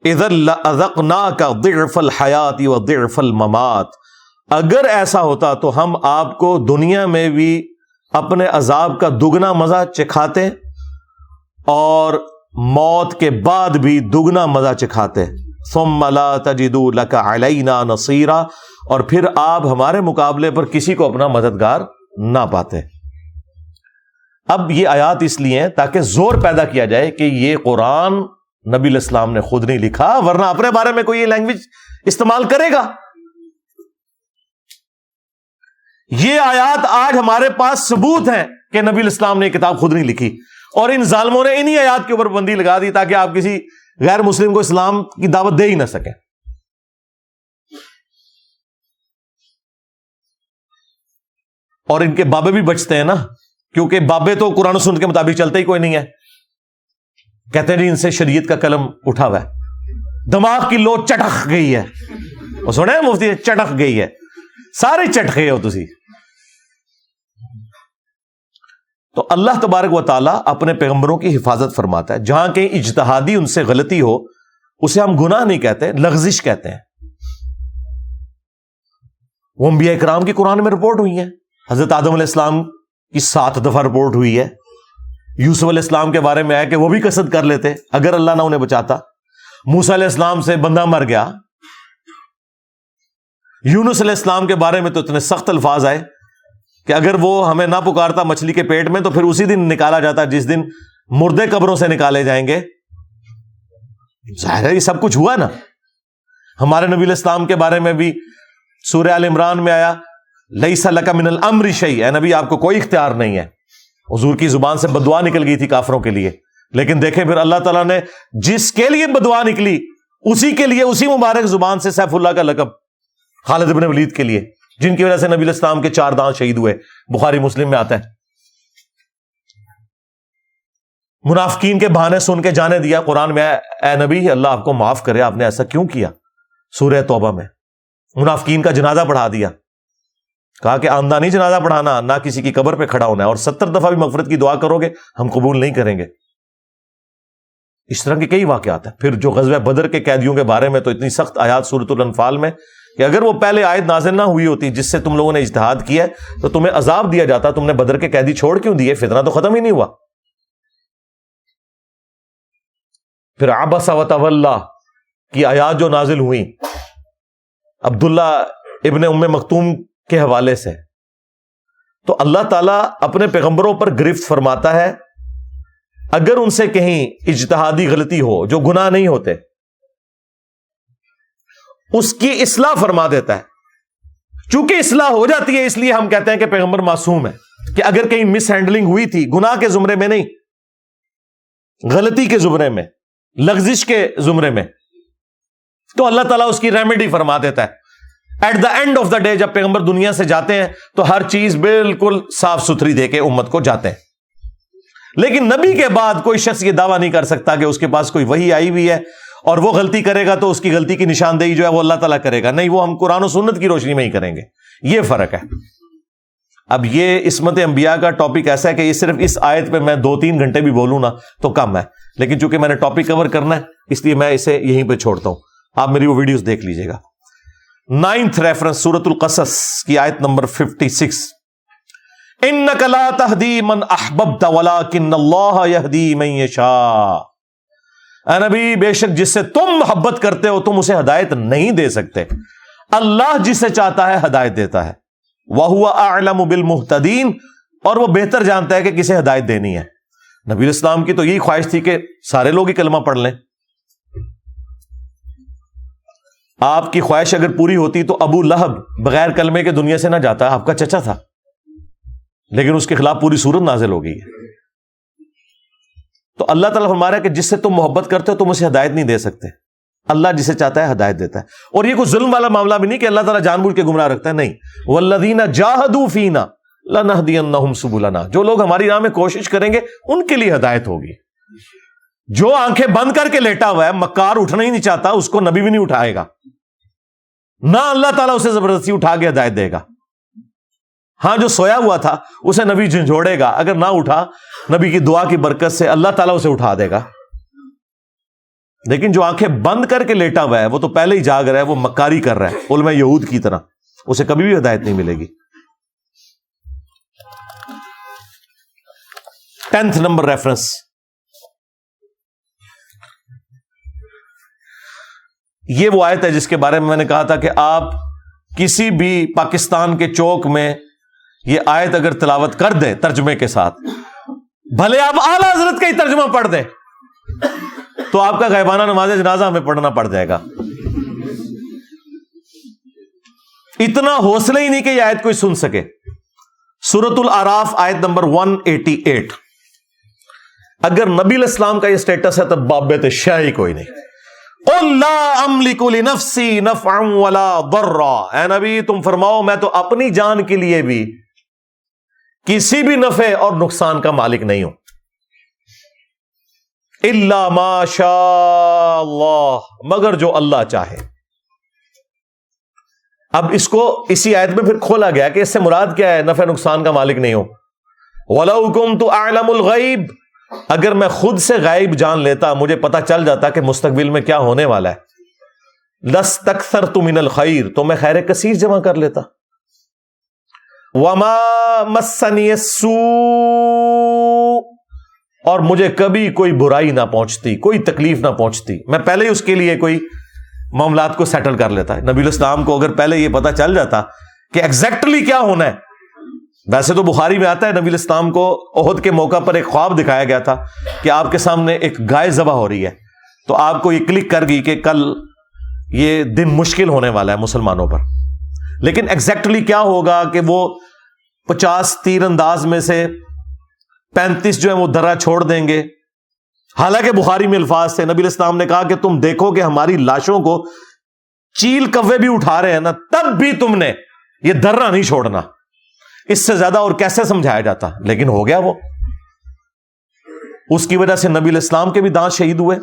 E: اذا لأذقناك ضعف الحیات وضعف الممات، اگر ایسا ہوتا تو ہم آپ کو دنیا میں بھی اپنے عذاب کا دگنا مزہ چکھاتے اور موت کے بعد بھی دگنا مزہ چکھاتے. ثم لا تجدوا لك علینا نصیرا، اور پھر آپ ہمارے مقابلے پر کسی کو اپنا مددگار نہ پاتے. اب یہ آیات اس لیے ہیں تاکہ زور پیدا کیا جائے کہ یہ قرآن نبی علیہ السلام نے خود نہیں لکھا، ورنہ اپنے بارے میں کوئی یہ لینگویج استعمال کرے گا. یہ آیات آج ہمارے پاس ثبوت ہیں کہ نبی علیہ السلام نے یہ کتاب خود نہیں لکھی، اور ان ظالموں نے انہی آیات کے اوپر بندی لگا دی تاکہ آپ کسی غیر مسلم کو اسلام کی دعوت دے ہی نہ سکیں. اور ان کے بابے بھی بچتے ہیں نا، کیونکہ بابے تو قرآن و سنت کے مطابق چلتے ہی کوئی نہیں ہے. کہتے ہیں جی ان سے شریعت کا قلم اٹھا ہوا ہے، دماغ کی لو چٹک گئی ہے. وہ سنے مفتی چٹک گئی ہے، سارے چٹ گئے ہو تسی. تو اللہ تبارک و تعالیٰ اپنے پیغمبروں کی حفاظت فرماتا ہے. جہاں کہیں اجتہادی ان سے غلطی ہو اسے ہم گناہ نہیں کہتے، لغزش کہتے ہیں. وہ انبیاء کرام کی قرآن میں رپورٹ ہوئی ہیں. حضرت آدم علیہ السلام کی 7 دفعہ رپورٹ ہوئی ہے. یوسف علیہ السلام کے بارے میں آیا کہ وہ بھی قصد کر لیتے اگر اللہ نہ انہیں بچاتا. موسیٰ علیہ السلام سے بندہ مر گیا. یونس علیہ السلام کے بارے میں تو اتنے سخت الفاظ آئے کہ اگر وہ ہمیں نہ پکارتا مچھلی کے پیٹ میں تو پھر اسی دن نکالا جاتا جس دن مردے قبروں سے نکالے جائیں گے. ظاہر ہے یہ سب کچھ ہوا نا. ہمارے نبی علیہ السلام کے بارے میں بھی سورہ آل عمران میں آیا لیس لک من الامر شیء، اے نبی آپ کو کوئی اختیار نہیں ہے. حضور کی زبان سے بددعا نکل گئی تھی کافروں کے لیے، لیکن دیکھیں پھر اللہ تعالیٰ نے جس کے لیے بددعا نکلی اسی کے لیے اسی مبارک زبان سے سیف اللہ کا لقب خالد بن ولید کے لیے، جن کی وجہ سے نبی علیہ السلام کے 4 دانت شہید ہوئے. بخاری مسلم میں آتا ہے. منافقین کے بہانے سن کے جانے دیا قرآن میں، اے نبی اللہ آپ کو معاف کرے، آپ نے ایسا کیوں کیا. سورہ توبہ میں منافقین کا جنازہ پڑھا دیا، کہا کہ آمدہ نہیں جنازہ پڑھانا، نہ کسی کی قبر پہ کھڑا ہونا ہے، اور 70 دفعہ بھی مغفرت کی دعا کرو گے ہم قبول نہیں کریں گے. اس طرح کے کئی واقعات ہیں. پھر جو غزوہ بدر کے قیدیوں کے بارے میں تو اتنی سخت آیات سورۃ الانفال میں کہ اگر وہ پہلے آیت نازل نہ ہوئی ہوتی جس سے تم لوگوں نے اجتہاد کیا ہے تو تمہیں عذاب دیا جاتا. تم نے بدر کے قیدی چھوڑ کیوں دیے؟ فتنہ تو ختم ہی نہیں ہوا. پھر عبس وتولی کی آیات جو نازل ہوئی عبداللہ ابن ام مکتوم کے حوالے سے، تو اللہ تعالیٰ اپنے پیغمبروں پر گرفت فرماتا ہے اگر ان سے کہیں اجتہادی غلطی ہو جو گناہ نہیں ہوتے اس کی اصلاح فرما دیتا ہے. چونکہ اصلاح ہو جاتی ہے اس لیے ہم کہتے ہیں کہ پیغمبر معصوم ہے, کہ اگر کہیں مس ہینڈلنگ ہوئی تھی, گناہ کے زمرے میں نہیں, غلطی کے زمرے میں, لغزش کے زمرے میں, تو اللہ تعالیٰ اس کی ریمیڈی فرما دیتا ہے. At the end of the day جب پیغمبر دنیا سے جاتے ہیں تو ہر چیز بالکل صاف ستھری دے کے امت کو جاتے ہیں. لیکن نبی کے بعد کوئی شخص یہ دعویٰ نہیں کر سکتا کہ اس کے پاس کوئی وحی آئی ہوئی ہے اور وہ غلطی کرے گا تو اس کی غلطی کی نشاندہی جو ہے وہ اللہ تعالیٰ کرے گا. نہیں, وہ ہم قرآن و سنت کی روشنی میں ہی کریں گے. یہ فرق ہے. اب یہ عصمت انبیاء کا ٹاپک ایسا ہے کہ یہ صرف اس آیت پہ میں 2-3 گھنٹے بھی بولوں نا تو کم ہے, لیکن چونکہ میں نے ٹاپک کور کرنا ہے اس لیے میں اسے یہیں پہ چھوڑتا ہوں. آپ میری وہ ویڈیوز دیکھ لیجئے گا. 9th ریفرنس سورۃ القصص کی آیت نمبر 56. انک لا تہدی من احببت ولکن اللہ یہدی من یشاء. اے نبی, بے شک جس سے تم محبت کرتے ہو تم اسے ہدایت نہیں دے سکتے, اللہ جسے چاہتا ہے ہدایت دیتا ہے. وَهُوَ أَعْلَمُ بِالْمُهْتَدِينَ, اور وہ بہتر جانتا ہے کہ کسے ہدایت دینی ہے. نبی علیہ السلام کی تو یہی خواہش تھی کہ سارے لوگ ہی کلمہ پڑھ لیں. آپ کی خواہش اگر پوری ہوتی تو ابو لہب بغیر کلمے کے دنیا سے نہ جاتا, آپ کا چچا تھا, لیکن اس کے خلاف پوری صورت نازل ہو گئی ہے. تو اللہ تعالیٰ فرما رہا ہے کہ جس سے تم محبت کرتے ہو تم اسے ہدایت نہیں دے سکتے, اللہ جسے چاہتا ہے ہدایت دیتا ہے. اور یہ کوئی ظلم والا معاملہ بھی نہیں کہ اللہ تعالیٰ جان بوجھ کے گمراہ رکھتا ہے, نہیں. والذین جاہدوا فینا لنہدینہم سبلنا, جو لوگ ہماری راہ میں کوشش کریں گے ان کے لیے ہدایت ہوگی. جو آنکھیں بند کر کے لیٹا ہوا ہے, مکار اٹھنا ہی نہیں چاہتا, اس کو نبی بھی نہیں اٹھائے گا, نہ اللہ تعالیٰ اسے زبردستی اٹھا کے ہدایت دے گا. ہاں, جو سویا ہوا تھا اسے نبی جھنجھوڑے گا, اگر نہ اٹھا نبی کی دعا کی برکت سے اللہ تعالیٰ اسے اٹھا دے گا. لیکن جو آنکھیں بند کر کے لیٹا ہوا ہے وہ تو پہلے ہی جاگ رہا ہے, وہ مکاری کر رہا ہے علماء یہود کی طرح, اسے کبھی بھی ہدایت نہیں ملے گی. 10th نمبر ریفرنس, یہ وہ آیت ہے جس کے بارے میں نے کہا تھا کہ آپ کسی بھی پاکستان کے چوک میں یہ آیت اگر تلاوت کر دیں ترجمے کے ساتھ, بھلے آپ اعلیٰ حضرت کا ہی ترجمہ پڑھ دیں, تو آپ کا غیبانہ نماز جنازہ ہمیں پڑھنا پڑ جائے گا. اتنا حوصلہ ہی نہیں کہ یہ آیت کوئی سن سکے. سورۃ الاعراف آیت نمبر 188. اگر نبی علیہ السلام کا یہ سٹیٹس ہے تو بابت شاہی کوئی نہیں. قُلْ لَا أَمْلِكُ لِنَفْسِي نَفْعًا وَلَا ضَرًّا, اے نبی تم فرماؤ میں تو اپنی جان کے لیے بھی کسی بھی نفع اور نقصان کا مالک نہیں ہوں, الا ما شاء اللہ, مگر جو اللہ چاہے. اب اس کو اسی آیت میں پھر کھولا گیا کہ اس سے مراد کیا ہے نفع نقصان کا مالک نہیں ہو. وَلَوْ كُنْتُ أَعْلَمُ الْغَيْبِ, اگر میں خود سے غائب جان لیتا, مجھے پتا چل جاتا کہ مستقبل میں کیا ہونے والا ہے, لَسْتَكْثَرْتُ مِنَ الْخَيْرِ, تو میں خیر کثیر جمع کر لیتا. وَمَا مَسَّنِيَ السُّوءُ, اور مجھے کبھی کوئی برائی نہ پہنچتی, کوئی تکلیف نہ پہنچتی. میں پہلے ہی اس کے لیے کوئی معاملات کو سیٹل کر لیتا ہے. نبی علیہ السلام کو اگر پہلے یہ پتا چل جاتا کہ ایگزیکٹلی کیا ہونا ہے, ویسے تو بخاری میں آتا ہے نبی علیہ السلام کو احد کے موقع پر ایک خواب دکھایا گیا تھا کہ آپ کے سامنے ایک گائے ذبح ہو رہی ہے, تو آپ کو یہ کلک کر گئی کہ کل یہ دن مشکل ہونے والا ہے مسلمانوں پر. لیکن ایگزیکٹلی کیا ہوگا کہ وہ 50 تیر انداز میں سے 35 جو ہیں وہ درہ چھوڑ دیں گے. حالانکہ بخاری میں الفاظ سے نبی علیہ السلام نے کہا کہ تم دیکھو کہ ہماری لاشوں کو چیل کوے بھی اٹھا رہے ہیں نا, تب بھی تم نے یہ درہ نہیں چھوڑنا. اس سے زیادہ اور کیسے سمجھایا جاتا, لیکن ہو گیا وہ. اس کی وجہ سے نبی علیہ السلام کے بھی دانت شہید ہوئے,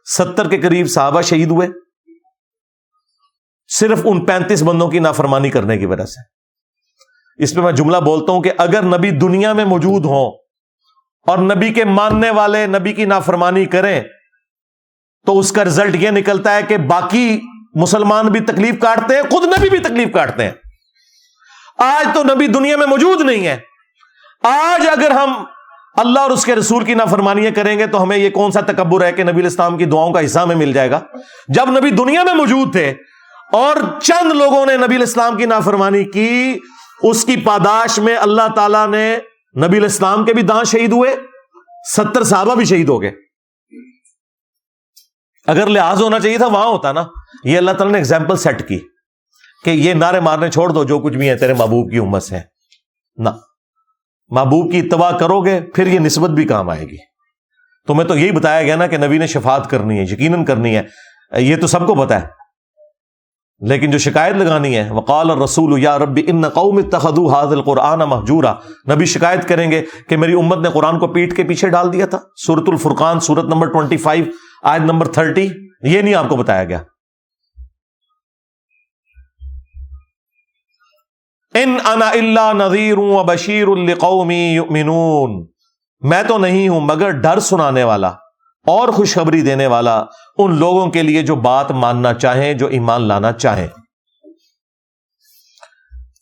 E: 70 کے قریب صحابہ شہید ہوئے, صرف ان 35 بندوں کی نافرمانی کرنے کی وجہ سے. اس پہ میں جملہ بولتا ہوں کہ اگر نبی دنیا میں موجود ہوں اور نبی کے ماننے والے نبی کی نافرمانی کریں تو اس کا رزلٹ یہ نکلتا ہے کہ باقی مسلمان بھی تکلیف کاٹتے ہیں, خود نبی بھی تکلیف کاٹتے ہیں. آج تو نبی دنیا میں موجود نہیں ہے. آج اگر ہم اللہ اور اس کے رسول کی نافرمانیاں کریں گے تو ہمیں یہ کون سا تکبر ہے کہ نبی علیہ السلام کی دعاؤں کا حصہ ہمیں مل جائے گا, جب نبی دنیا میں موجود تھے اور چند لوگوں نے نبی علیہ السلام کی نافرمانی کی اس کی پاداش میں اللہ تعالیٰ نے نبی علیہ السلام کے بھی دانت شہید ہوئے، 70 صحابہ بھی شہید ہو گئے. اگر لحاظ ہونا چاہیے تھا وہاں ہوتا نا. یہ اللہ تعالیٰ نے ایگزامپل سیٹ کی کہ یہ نعرے مارنے چھوڑ دو، جو کچھ بھی ہے تیرے محبوب کی امت سے نہ. محبوب کی اتباع کرو گے پھر یہ نسبت بھی کام آئے گی. تمہیں تو یہی بتایا گیا نا کہ نبی نے شفاعت کرنی ہے، یقیناً کرنی ہے، یہ تو سب کو پتا ہے. لیکن جو شکایت لگانی ہے، وقال الرسول یا رب ان قوم اتخذوا هذا القرآن مہجورا، نبی شکایت کریں گے کہ میری امت نے قرآن کو پیٹ کے پیچھے ڈال دیا تھا. سورۃ الفرقان سورت نمبر 25 آیت نمبر 30. یہ نہیں آپ کو بتایا گیا. ان انا الا نذیر وبشیر لقوم یؤمنون، میں تو نہیں ہوں مگر ڈر سنانے والا اور خوشخبری دینے والا ان لوگوں کے لیے جو بات ماننا چاہیں، جو ایمان لانا چاہیں.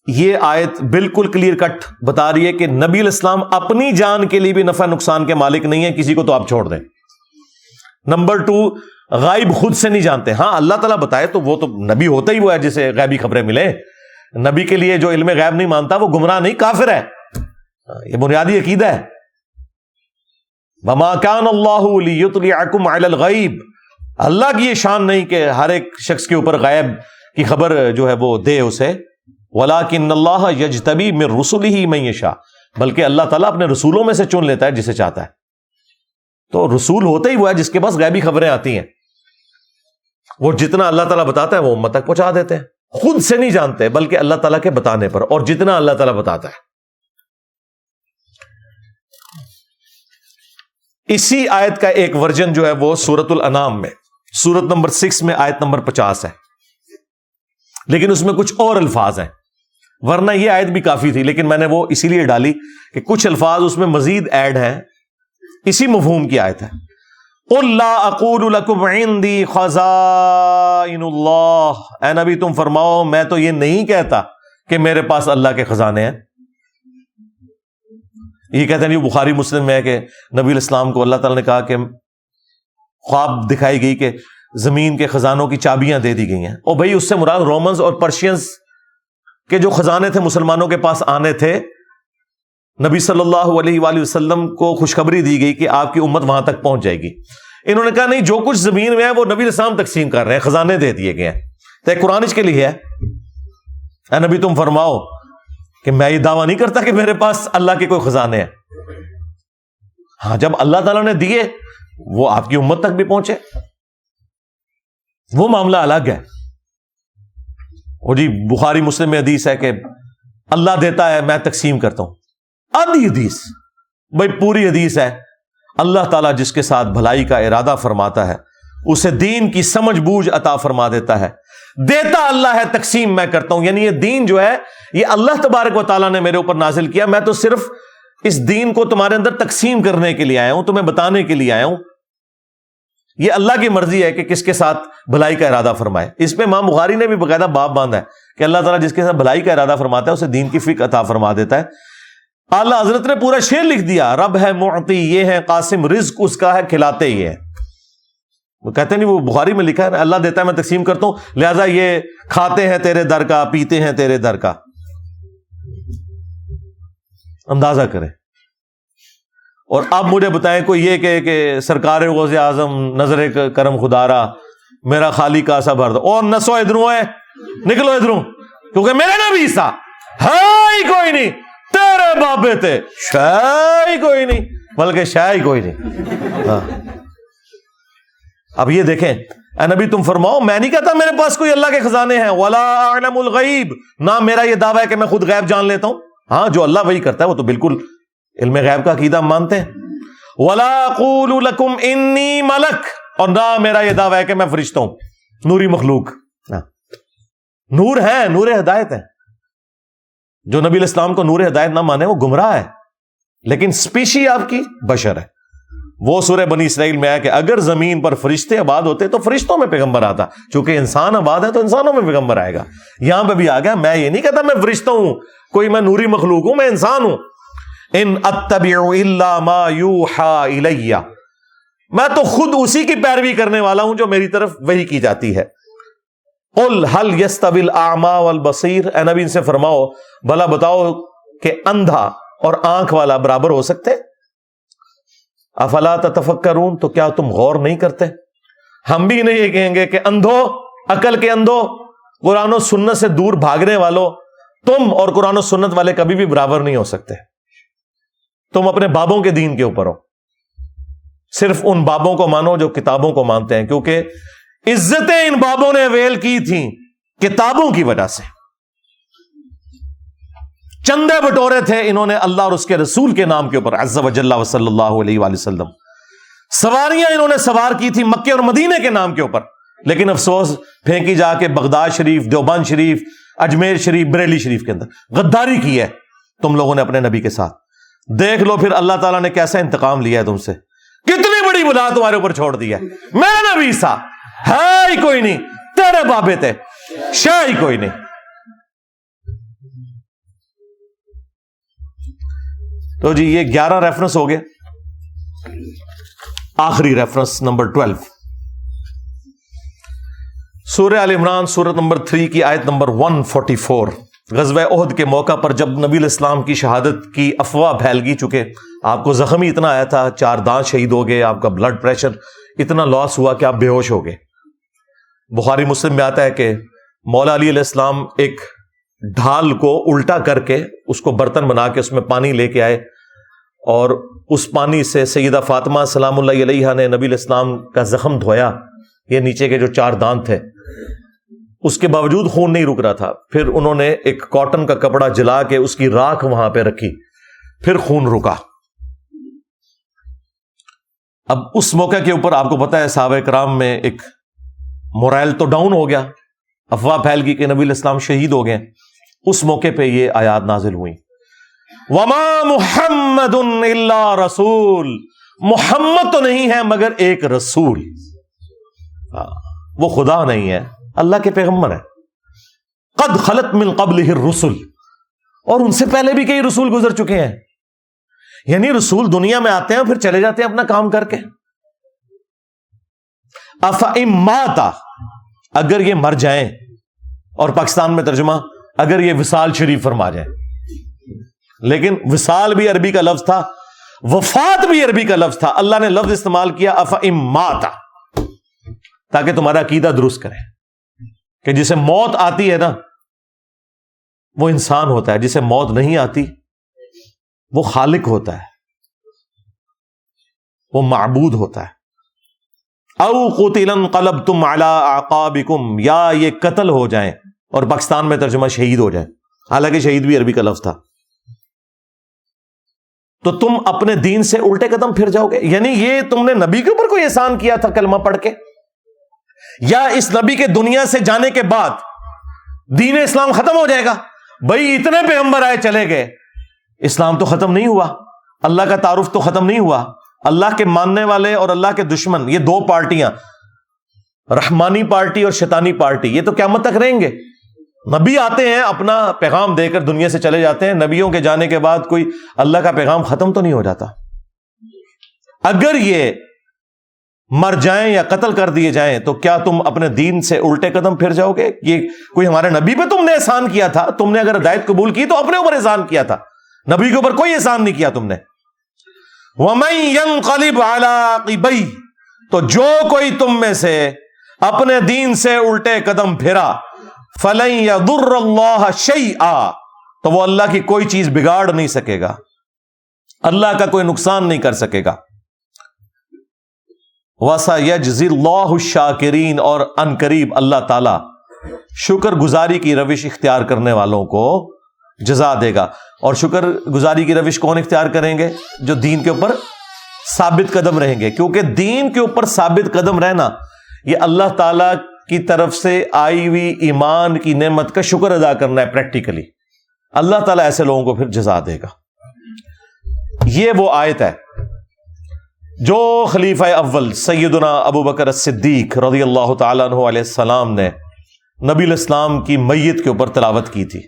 E: یہ آیت بالکل کلیئر کٹ بتا رہی ہے کہ نبی علیہ السلام اپنی جان کے لیے بھی نفع نقصان کے مالک نہیں ہے، کسی کو تو آپ چھوڑ دیں. نمبر 2، غائب خود سے نہیں جانتے. ہاں اللہ تعالیٰ بتائے تو وہ تو نبی ہوتا ہی وہ ہے جسے غیبی خبریں ملے. نبی کے لیے جو علم غیب نہیں مانتا وہ گمراہ نہیں، کافر ہے. یہ بنیادی عقیدہ ہے. وما كان الله ليطلعكم على الغيب، اللہ کی یہ شان نہیں کہ ہر ایک شخص کے اوپر غیب کی خبر جو ہے وہ دے اسے. ولكن الله يجتبي من رسله من يشاء، بلکہ اللہ تعالیٰ اپنے رسولوں میں سے چن لیتا ہے جسے چاہتا ہے. تو رسول ہوتا ہی وہ ہے جس کے پاس غیبی خبریں آتی ہیں. وہ جتنا اللہ تعالیٰ بتاتا ہے وہ امت تک پہنچا دیتے ہیں. خود سے نہیں جانتے بلکہ اللہ تعالیٰ کے بتانے پر، اور جتنا اللہ تعالیٰ بتاتا ہے. اسی آیت کا ایک ورژن جو ہے وہ سورۃ الانعام میں سورت نمبر 6 میں آیت نمبر 50 ہے، لیکن اس میں کچھ اور الفاظ ہیں. ورنہ یہ آیت بھی کافی تھی، لیکن میں نے وہ اسی لیے ڈالی کہ کچھ الفاظ اس میں مزید ایڈ ہیں. اسی مفہوم کی آیت ہے. قُلْ لَا أَقُولُ لَكُمْ عِنْدِي خَزَائِنُ اللَّهِ، اے نبی تم فرماؤ میں تو یہ نہیں کہتا کہ میرے پاس اللہ کے خزانے ہیں. یہ کہتے ہیں بخاری مسلم میں ہے کہ نبی علیہ السلام کو اللہ تعالیٰ نے کہا کہ خواب دکھائی گئی کہ زمین کے خزانوں کی چابیاں دے دی گئی ہیں. اور بھائی اس سے مراد رومنز اور پرشینز کے جو خزانے تھے مسلمانوں کے پاس آنے تھے. نبی صلی اللہ علیہ وآلہ وسلم کو خوشخبری دی گئی کہ آپ کی امت وہاں تک پہنچ جائے گی. انہوں نے کہا نہیں، جو کچھ زمین میں ہے وہ نبی علیہ السلام تقسیم کر رہے ہیں، خزانے دے دیے گئے ہیں. تو قرآن اس کے لیے ہے. اے نبی تم فرماؤ کہ میں یہ دعویٰ نہیں کرتا کہ میرے پاس اللہ کے کوئی خزانے ہیں. ہاں جب اللہ تعالیٰ نے دیے وہ آپ کی امت تک بھی پہنچے وہ معاملہ الگ ہے. اور جی بخاری مسلم میں حدیث ہے کہ اللہ دیتا ہے میں تقسیم کرتا ہوں. آدھی حدیث بھائی پوری حدیث ہے. اللہ تعالیٰ جس کے ساتھ بھلائی کا ارادہ فرماتا ہے اسے دین کی سمجھ بوجھ عطا فرما دیتا ہے. دیتا اللہ ہے، تقسیم میں کرتا ہوں. یعنی یہ دین جو ہے یہ اللہ تبارک و تعالیٰ نے میرے اوپر نازل کیا، میں تو صرف اس دین کو تمہارے اندر تقسیم کرنے کے لیے آیا ہوں، تمہیں بتانے کے لیے آیا ہوں. یہ اللہ کی مرضی ہے کہ کس کے ساتھ بھلائی کا ارادہ فرمائے. اس پہ امام بخاری نے بھی باقاعدہ باب باندھا ہے کہ اللہ تعالیٰ جس کے ساتھ بھلائی کا ارادہ فرماتا ہے اسے دین کی فکر عطا فرما دیتا ہے. اعلیٰ حضرت نے پورا شعر لکھ دیا، رب ہے معطی یہ ہے قاسم، رزق اس کا ہے کھلاتے ہی ہے. وہ کہتے نہیں وہ بخاری میں لکھا ہے اللہ دیتا ہے میں تقسیم کرتا ہوں، لہذا یہ کھاتے ہیں تیرے در کا، پیتے ہیں تیرے در کا. اندازہ کریں. اور اب مجھے بتائیں کوئی یہ کہ سرکار غوث اعظم نظر کرم خدارا میرا خالی کاسا بھر دو، اور نسو ادھروں ہے نکلو ادھروں، کیونکہ میرے نبی سا ہے ہی کوئی نہیں، تیرے بابے تھے شے ہی کوئی نہیں، بلکہ شے ہی کوئی نہیں. ہاں اب یہ دیکھیں، اے نبی تم فرماؤ میں نہیں کہتا میرے پاس کوئی اللہ کے خزانے ہیں. ولا اعلم الغیب، نہ میرا یہ دعویٰ ہے کہ میں خود غیب جان لیتا ہوں. ہاں جو اللہ وہی کرتا ہے وہ تو بالکل علم غیب کا عقیدہ ہم مانتے ہیں. ولا اقول لکم انی ملک، اور نہ میرا یہ دعویٰ ہے کہ میں فرشتہ ہوں، نوری مخلوق. نور ہے، نور ہدایت ہے. جو نبی علیہ السلام کو نور ہدایت نہ مانے وہ گمراہ ہے. لیکن سپیشی آپ کی بشر ہے. وہ سورہ بنی اسرائیل میں ہے کہ اگر زمین پر فرشتے آباد ہوتے تو فرشتوں میں پیغمبر آتا، چونکہ انسان آباد ہے تو انسانوں میں پیغمبر آئے گا. یہاں پہ بھی آ گیا، میں یہ نہیں کہتا میں فرشتہ ہوں، کوئی میں نوری مخلوق ہوں، میں انسان ہوں. ان اتبع الا ما یوحى الی، میں تو خود اسی کی پیروی کرنے والا ہوں جو میری طرف وحی کی جاتی ہے. قل هل يستوي الاعمى والبصیر، اے نبی ان سے فرماؤ بھلا بتاؤ کہ اندھا اور آنکھ والا برابر ہو سکتے؟ افلا تتفکرون، تو کیا تم غور نہیں کرتے؟ ہم بھی نہیں یہ کہیں گے کہ اندھو، عقل کے اندھو، قرآن و سنت سے دور بھاگنے والوں، تم اور قرآن و سنت والے کبھی بھی برابر نہیں ہو سکتے۔ تم اپنے بابوں کے دین کے اوپر ہو، صرف ان بابوں کو مانو جو کتابوں کو مانتے ہیں، کیونکہ عزتیں ان بابوں نے ویل کی تھیں کتابوں کی وجہ سے، چندے بٹورے تھے انہوں نے اللہ اور اس کے رسول کے نام کے اوپر، عز و جل و صلی اللہ علیہ وآلہ وسلم، سواریاں انہوں نے سوار کی تھی مکے اور مدینے کے نام کے اوپر، لیکن افسوس پھینکی جا کے بغداد شریف، دیوبند شریف، اجمیر شریف، بریلی شریف کے اندر غداری کی ہے تم لوگوں نے اپنے نبی کے ساتھ۔ دیکھ لو پھر اللہ تعالیٰ نے کیسا انتقام لیا ہے تم سے، کتنی بڑی بلا تمہارے اوپر چھوڑ دی ہے۔ میرا نبی سا ہے ہی کوئی نہیں، تیرے بابے تھے شاہ ہی کوئی نہیں۔ تو جی یہ 11 ریفرنس ہو گئے، آخری ریفرنس نمبر 12، سورہ آل عمران سورت نمبر 3 کی آیت نمبر 144۔ غزوہ احد کے موقع پر جب نبی علیہ السلام کی شہادت کی افواہ پھیل گئی، چونکہ آپ کو زخم ہی اتنا آیا تھا، 4 دانت شہید ہو گئے، آپ کا بلڈ پریشر اتنا لاس ہوا کہ آپ بے ہوش ہو گئے۔ بخاری مسلم میں آتا ہے کہ مولا علی علیہ السلام ایک ڈھال کو الٹا کر کے اس کو برتن بنا کے اس میں پانی لے کے آئے، اور اس پانی سے سیدہ فاطمہ سلام اللہ علیہا نے نبی علیہ السلام کا زخم دھویا، یہ نیچے کے جو 4 دانت تھے، اس کے باوجود خون نہیں رک رہا تھا۔ پھر انہوں نے ایک کاٹن کا کپڑا جلا کے اس کی راکھ وہاں پہ رکھی، پھر خون رکا۔ اب اس موقع کے اوپر آپ کو پتا ہے صحابہ کرام میں ایک مورائل تو ڈاؤن ہو گیا، افواہ پھیل گئی کہ نبی علیہ السلام شہید ہو گئے۔ اس موقع پہ یہ آیات نازل ہوئی، وما محمد الا رسول، محمد تو نہیں ہے مگر ایک رسول، وہ خدا نہیں ہے، اللہ کے پیغمبر ہے۔ قد خلت من قبلہ الرسل، اور ان سے پہلے بھی کئی رسول گزر چکے ہیں، یعنی رسول دنیا میں آتے ہیں پھر چلے جاتے ہیں اپنا کام کر کے۔ افئن مات، اگر یہ مر جائیں، اور پاکستان میں ترجمہ اگر یہ وصال شریف فرما جائیں، لیکن وصال بھی عربی کا لفظ تھا، وفات بھی عربی کا لفظ تھا، اللہ نے لفظ استعمال کیا افئن مات، تاکہ تمہارا عقیدہ درست کرے کہ جسے موت آتی ہے نا وہ انسان ہوتا ہے، جسے موت نہیں آتی وہ خالق ہوتا ہے، وہ معبود ہوتا ہے۔ او قتلا انقلبتم علی اعقابکم، یا یہ قتل ہو جائیں، اور پاکستان میں ترجمہ شہید ہو جائیں، حالانکہ شہید بھی عربی کا لفظ تھا، تو تم اپنے دین سے الٹے قدم پھر جاؤ گے۔ یعنی یہ تم نے نبی کے اوپر کوئی احسان کیا تھا کلمہ پڑھ کے، یا اس نبی کے دنیا سے جانے کے بعد دین اسلام ختم ہو جائے گا؟ بھائی اتنے پیغمبر آئے چلے گئے، اسلام تو ختم نہیں ہوا، اللہ کا تعارف تو ختم نہیں ہوا۔ اللہ کے ماننے والے اور اللہ کے دشمن، یہ 2 پارٹیاں، رحمانی پارٹی اور شیطانی پارٹی، یہ تو قیامت تک رہیں گے۔ نبی آتے ہیں اپنا پیغام دے کر دنیا سے چلے جاتے ہیں، نبیوں کے جانے کے بعد کوئی اللہ کا پیغام ختم تو نہیں ہو جاتا۔ اگر یہ مر جائیں یا قتل کر دیے جائیں تو کیا تم اپنے دین سے الٹے قدم پھر جاؤ گے؟ یہ کوئی ہمارے نبی پہ تم نے احسان کیا تھا؟ تم نے اگر ہدایت قبول کی تو اپنے اوپر احسان کیا تھا، نبی کے اوپر کوئی احسان نہیں کیا تم نے۔ وَمَن يَنقَلِبْ عَلَىٰ عَقِبَيْهِ، تو جو کوئی تم میں سے اپنے دین سے الٹے قدم پھرا، فَلَن يَضُرَّ اللَّهَ شَيْئًا، تو وہ اللہ کی کوئی چیز بگاڑ نہیں سکے گا، اللہ کا کوئی نقصان نہیں کر سکے گا۔ وَسَيَجْزِي اللَّهُ الشَّاكِرِينَ، اور ان قریب اللہ تعالی شکر گزاری کی روش اختیار کرنے والوں کو جزا دے گا۔ اور شکر گزاری کی روش کون اختیار کریں گے؟ جو دین کے اوپر ثابت قدم رہیں گے، کیونکہ دین کے اوپر ثابت قدم رہنا یہ اللہ تعالی کی طرف سے آئی ہوئی ایمان کی نعمت کا شکر ادا کرنا ہے پریکٹیکلی۔ اللہ تعالیٰ ایسے لوگوں کو پھر جزا دے گا۔ یہ وہ آیت ہے جو خلیفہ اول سیدنا ابو بکر الصدیق رضی اللہ تعالیٰ عنہ علیہ السلام نے نبی علیہ السلام کی میت کے اوپر تلاوت کی تھی،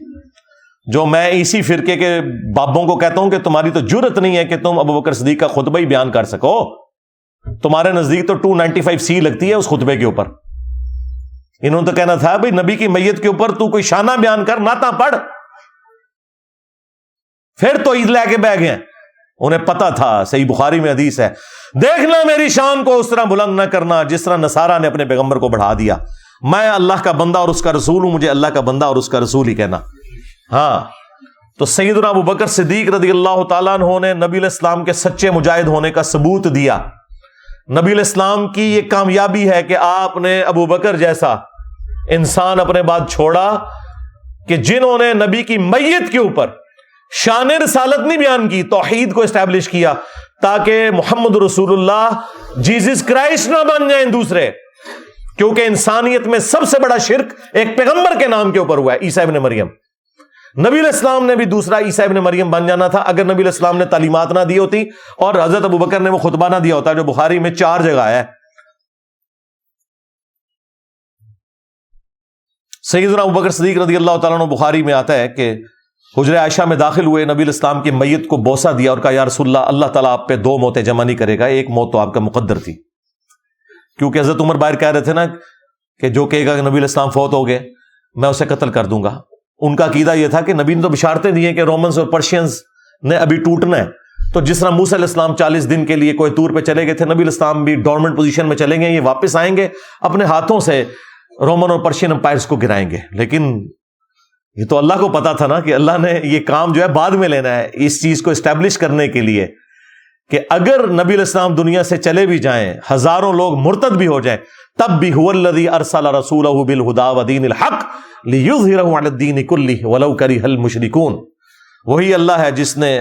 E: جو میں اسی فرقے کے بابوں کو کہتا ہوں کہ تمہاری تو جرت نہیں ہے کہ تم ابو بکر صدیق کا خطبہ ہی بیان کر سکو، تمہارے نزدیک تو 295 سی لگتی ہے اس خطبے کے اوپر، انہوں نے تو کہنا تھا بھائی نبی کی میت کے اوپر تو کوئی شانہ بیان کر، نعتاں پڑھ، پھر تو عید لے کے بہ گئے. انہیں پتا تھا، صحیح بخاری میں حدیث ہے، دیکھنا میری شان کو اس طرح بلند نہ کرنا جس طرح نصارہ نے اپنے پیغمبر کو بڑھا دیا. میں اللہ کا بندہ اور اس کا رسول ہوں، مجھے اللہ کا بندہ اور اس کا رسول ہی کہنا. ہاں، تو سیدنا ابو بکر صدیق رضی اللہ تعالیٰ عنہ نے نبی علیہ السلام کے سچے مجاہد ہونے کا ثبوت دیا. نبی علیہ السلام کی یہ کامیابی ہے کہ آپ نے ابو بکر جیسا انسان اپنے بعد چھوڑا کہ جنہوں نے نبی کی میت کے اوپر شان رسالت نہیں بیان کی، توحید کو اسٹیبلش کیا تاکہ محمد رسول اللہ جیزس کرائسٹ نہ بن جائیں دوسرے. کیونکہ انسانیت میں سب سے بڑا شرک ایک پیغمبر کے نام کے اوپر ہوا ہے، عیسیٰ ابن مریم. نبی علیہ السلام نے بھی دوسرا عیسیٰ ابن مریم بن جانا تھا اگر نبی علیہ السلام نے تعلیمات نہ دی ہوتی اور حضرت ابو بکر نے وہ خطبہ نہ دیا ہوتا جو بخاری میں 4 جگہ ہے. سیدنا ابو بکر صدیق رضی اللہ تعالیٰ عنہ بخاری میں آتا ہے کہ حجرہ عائشہ میں داخل ہوئے، نبی علیہ السلام کی میت کو بوسہ دیا اور کہا یا رسول اللہ، اللہ تعالیٰ آپ پہ 2 موتیں جمع نہیں کرے گا، ایک موت تو آپ کا مقدر تھی. کیونکہ حضرت عمر باہر کہہ رہے تھے نا کہ جو کہے گا کہ نبی علیہ السلام فوت ہو گئے میں اسے قتل کر دوں گا. ان کا عقیدہ یہ تھا کہ نبی نے تو بشارتیں دی ہیں کہ رومنز اور پرشینز نے ابھی ٹوٹنا ہے. تو جس طرح موسیٰ علیہ السلام 40 دن کے لیے کوئی طور پہ چلے گئے تھے، نبی علیہ السلام بھی ڈورمنٹ پوزیشن میں چلیں گے، یہ واپس آئیں گے، اپنے ہاتھوں سے رومن اور پرشین امپائرز کو گرائیں گے. لیکن یہ تو اللہ کو پتا تھا نا کہ اللہ نے یہ کام جو ہے بعد میں لینا ہے، اس چیز کو اسٹیبلش کرنے کے لیے کہ اگر نبی علیہ السلام دنیا سے چلے بھی جائیں، ہزاروں لوگ مرتد بھی ہو جائیں، تب بھی هو الذی ارسل رسولہ بالہدی ودین الحق لیظہرہ علی الدین کلہ ولو کرہ المشرکون. وہی اللہ ہے جس نے